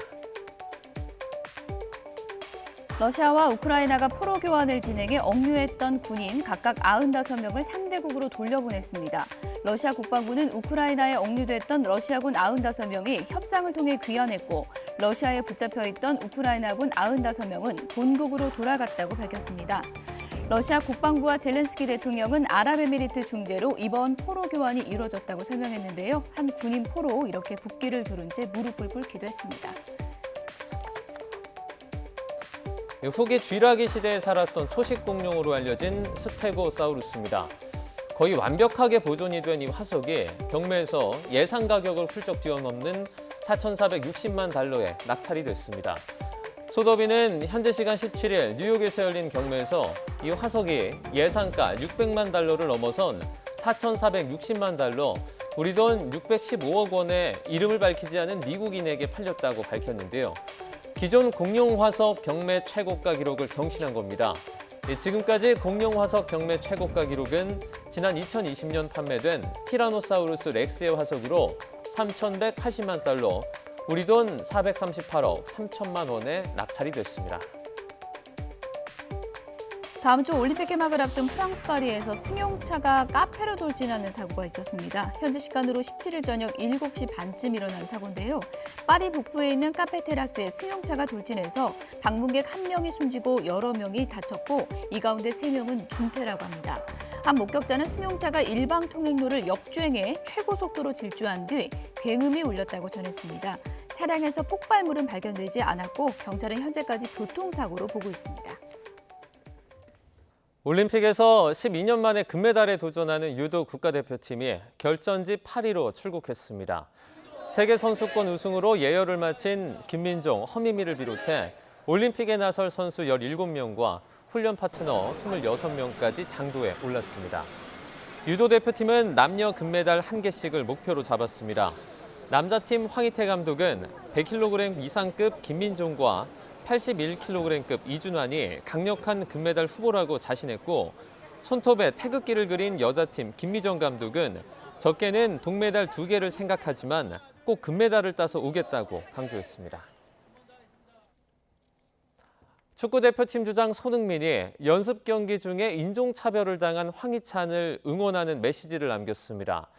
러시아와 우크라이나가 포로 교환을 진행해 억류했던 군인 각각 95명을 상대국으로 돌려보냈습니다. 러시아 국방부는 우크라이나에 억류됐던 러시아군 95명이 협상을 통해 귀환했고 러시아에 붙잡혀 있던 우크라이나군 95명은 본국으로 돌아갔다고 밝혔습니다. 러시아 국방부와 젤렌스키 대통령은 아랍에미리트 중재로 이번 포로 교환이 이루어졌다고 설명했는데요. 한 군인 포로 이렇게 국기를 두른 채 무릎을 꿇기도 했습니다. 후기 쥐라기 시대에 살았던 초식 공룡으로 알려진 스테고사우루스입니다. 거의 완벽하게 보존이 된 이 화석이 경매에서 예상 가격을 훌쩍 뛰어넘는 4,460만 달러에 낙찰이 됐습니다. 소더비는 현지 시간 17일 뉴욕에서 열린 경매에서 이 화석이 예상가 600만 달러를 넘어선 4,460만 달러, 우리 돈 615억 원에 이름을 밝히지 않은 미국인에게 팔렸다고 밝혔는데요. 기존 공룡 화석 경매 최고가 기록을 경신한 겁니다. 지금까지 공룡 화석 경매 최고가 기록은 지난 2020년 판매된 티라노사우루스 렉스의 화석으로 3,180만 달러, 우리 돈 438억 3천만 원에 낙찰이 됐습니다. 다음 주 올림픽 개막을 앞둔 프랑스 파리에서 승용차가 카페로 돌진하는 사고가 있었습니다. 현지 시간으로 17일 저녁 7시 반쯤 일어난 사고인데요. 파리 북부에 있는 카페 테라스에 승용차가 돌진해서 방문객 1명이 숨지고 여러 명이 다쳤고 이 가운데 3명은 중태라고 합니다. 한 목격자는 승용차가 일방 통행로를 역주행해 최고 속도로 질주한 뒤 굉음이 울렸다고 전했습니다. 차량에서 폭발물은 발견되지 않았고 경찰은 현재까지 교통사고로 보고 있습니다. 올림픽에서 12년 만에 금메달에 도전하는 유도 국가대표팀이 결전지 파리로 출국했습니다. 세계선수권 우승으로 예열을 마친 김민종, 허미미를 비롯해 올림픽에 나설 선수 17명과 훈련 파트너 26명까지 장도에 올랐습니다. 유도 대표팀은 남녀 금메달 1개씩을 목표로 잡았습니다. 남자팀 황희태 감독은 100kg 이상급 김민종과 81kg급 이준환이 강력한 금메달 후보라고 자신했고 손톱에 태극기를 그린 여자팀 김미정 감독은 적게는 동메달 2개를 생각하지만 꼭 금메달을 따서 오겠다고 강조했습니다. 축구대표팀 주장 손흥민이 연습 경기 중에 인종차별을 당한 황희찬을 응원하는 메시지를 남겼습니다.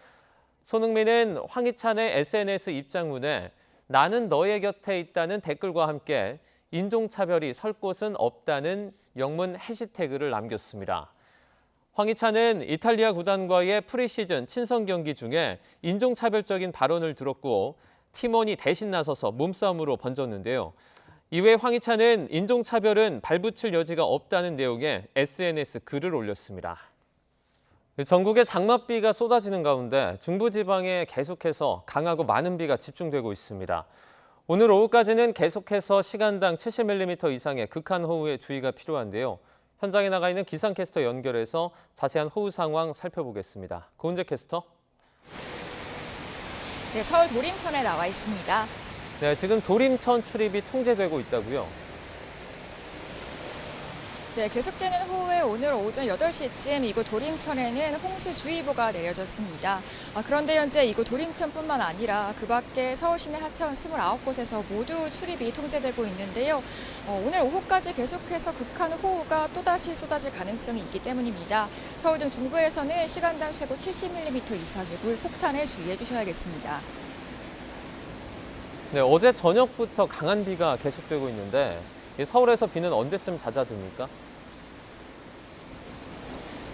손흥민은 황희찬의 SNS 입장문에 나는 너의 곁에 있다는 댓글과 함께 인종차별이 설 곳은 없다는 영문 해시태그를 남겼습니다. 황희찬은 이탈리아 구단과의 프리시즌 친선 경기 중에 인종차별적인 발언을 들었고 팀원이 대신 나서서 몸싸움으로 번졌는데요. 이외 황희찬은 인종차별은 발붙일 여지가 없다는 내용의 SNS 글을 올렸습니다. 전국에 장맛비가 쏟아지는 가운데 중부지방에 계속해서 강하고 많은 비가 집중되고 있습니다. 오늘 오후까지는 계속해서 시간당 70mm 이상의 극한호우에 주의가 필요한데요. 현장에 나가 있는 기상캐스터 연결해서 자세한 호우 상황 살펴보겠습니다. 고은재 캐스터. 네, 서울 도림천에 나와 있습니다. 네, 지금 도림천 출입이 통제되고 있다고요? 네, 계속되는 호우에 오늘 오전 8시쯤 이곳 도림천에는 홍수주의보가 내려졌습니다. 그런데 현재 이곳 도림천뿐만 아니라 그 밖에 서울 시내 하천 29곳에서 모두 출입이 통제되고 있는데요. 오늘 오후까지 계속해서 극한 호우가 또다시 쏟아질 가능성이 있기 때문입니다. 서울 등 중부에서는 시간당 최고 70mm 이상의 물폭탄에 주의해 주셔야겠습니다. 네, 어제 저녁부터 강한 비가 계속되고 있는데 서울에서 비는 언제쯤 잦아듭니까?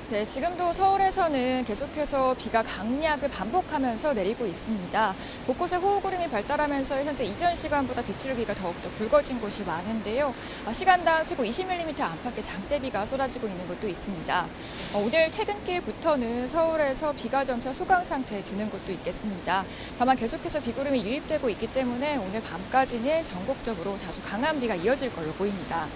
네, 지금도 서울에서는 계속해서 비가 강약을 반복하면서 내리고 있습니다. 곳곳에 호우구름이 발달하면서 현재 이전 시간보다 빗줄기가 더욱더 굵어진 곳이 많은데요. 시간당 최고 20mm 안팎의 장대비가 쏟아지고 있는 곳도 있습니다. 오늘 퇴근길부터는 서울에서 비가 점차 소강 상태에 드는 곳도 있겠습니다. 다만 계속해서 비구름이 유입되고 있기 때문에 오늘 밤까지는 전국적으로 다소 강한 비가 이어질 걸로 보입니다.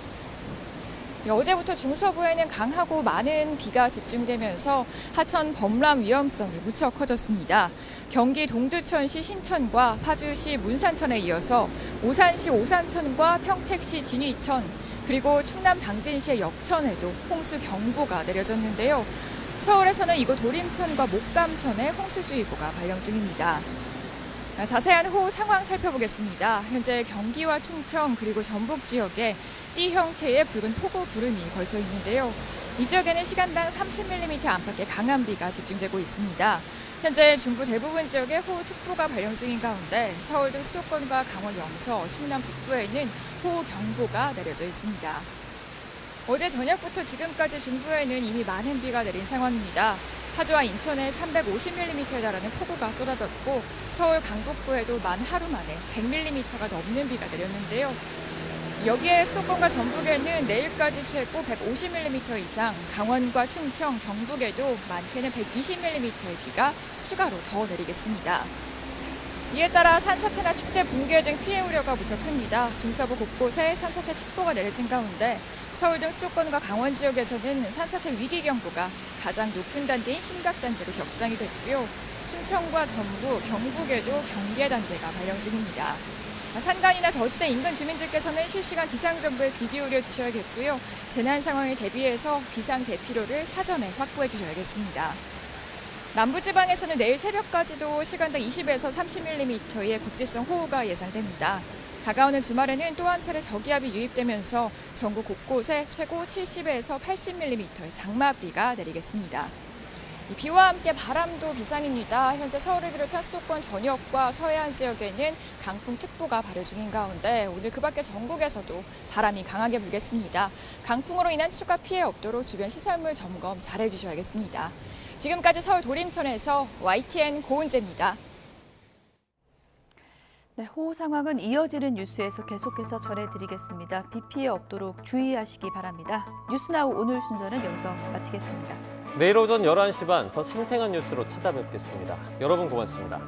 어제부터 중서부에는 강하고 많은 비가 집중되면서 하천 범람 위험성이 무척 커졌습니다. 경기 동두천시 신천과 파주시 문산천에 이어서 오산시 오산천과 평택시 진위천 그리고 충남 당진시의 역천에도 홍수 경보가 내려졌는데요. 서울에서는 이곳 도림천과 목감천에 홍수주의보가 발령 중입니다. 자세한 호우 상황 살펴보겠습니다. 현재 경기와 충청 그리고 전북 지역에 띠 형태의 붉은 폭우 구름이 걸쳐 있는데요. 이 지역에는 시간당 30mm 안팎의 강한 비가 집중되고 있습니다. 현재 중부 대부분 지역에 호우특보가 발령 중인 가운데 서울 등 수도권과 강원 영서, 충남 북부에는 호우 경보가 내려져 있습니다. 어제 저녁부터 지금까지 중부에는 이미 많은 비가 내린 상황입니다. 파주와 인천에 350mm에 달하는 폭우가 쏟아졌고 서울 강북부에도 만 하루 만에 100mm가 넘는 비가 내렸는데요. 여기에 수도권과 전북에는 내일까지 최고 150mm 이상, 강원과 충청, 경북에도 많게는 120mm의 비가 추가로 더 내리겠습니다. 이에 따라 산사태나 축대 붕괴 등 피해 우려가 무척 큽니다. 중서부 곳곳에 산사태 특보가 내려진 가운데 서울 등 수도권과 강원 지역에서는 산사태 위기경보가 가장 높은 단계인 심각단계로 격상이 됐고요. 충청과 전북, 경북에도 경계 단계가 발령 중입니다. 산간이나 저지대 인근 주민들께서는 실시간 기상정보에 귀 기울여 주셔야겠고요. 재난 상황에 대비해서 비상 대피로를 사전에 확보해 주셔야겠습니다. 남부지방에서는 내일 새벽까지도 시간당 20에서 30mm의 국지성 호우가 예상됩니다. 다가오는 주말에는 또 한 차례 저기압이 유입되면서 전국 곳곳에 최고 70에서 80mm의 장마비가 내리겠습니다. 이 비와 함께 바람도 비상입니다. 현재 서울을 비롯한 수도권 전역과 서해안 지역에는 강풍특보가 발효 중인 가운데 오늘 그 밖에 전국에서도 바람이 강하게 불겠습니다. 강풍으로 인한 추가 피해 없도록 주변 시설물 점검 잘 해주셔야겠습니다. 지금까지 서울 도림천에서 YTN 고은재입니다. 네, 호우 상황은 이어지는 뉴스에서 계속해서 전해드리겠습니다. 비 피해 없도록 주의하시기 바랍니다. 뉴스나우 오늘 순서는 여기서 마치겠습니다. 내일 오전 11시 반 더 생생한 뉴스로 찾아뵙겠습니다. 여러분 고맙습니다.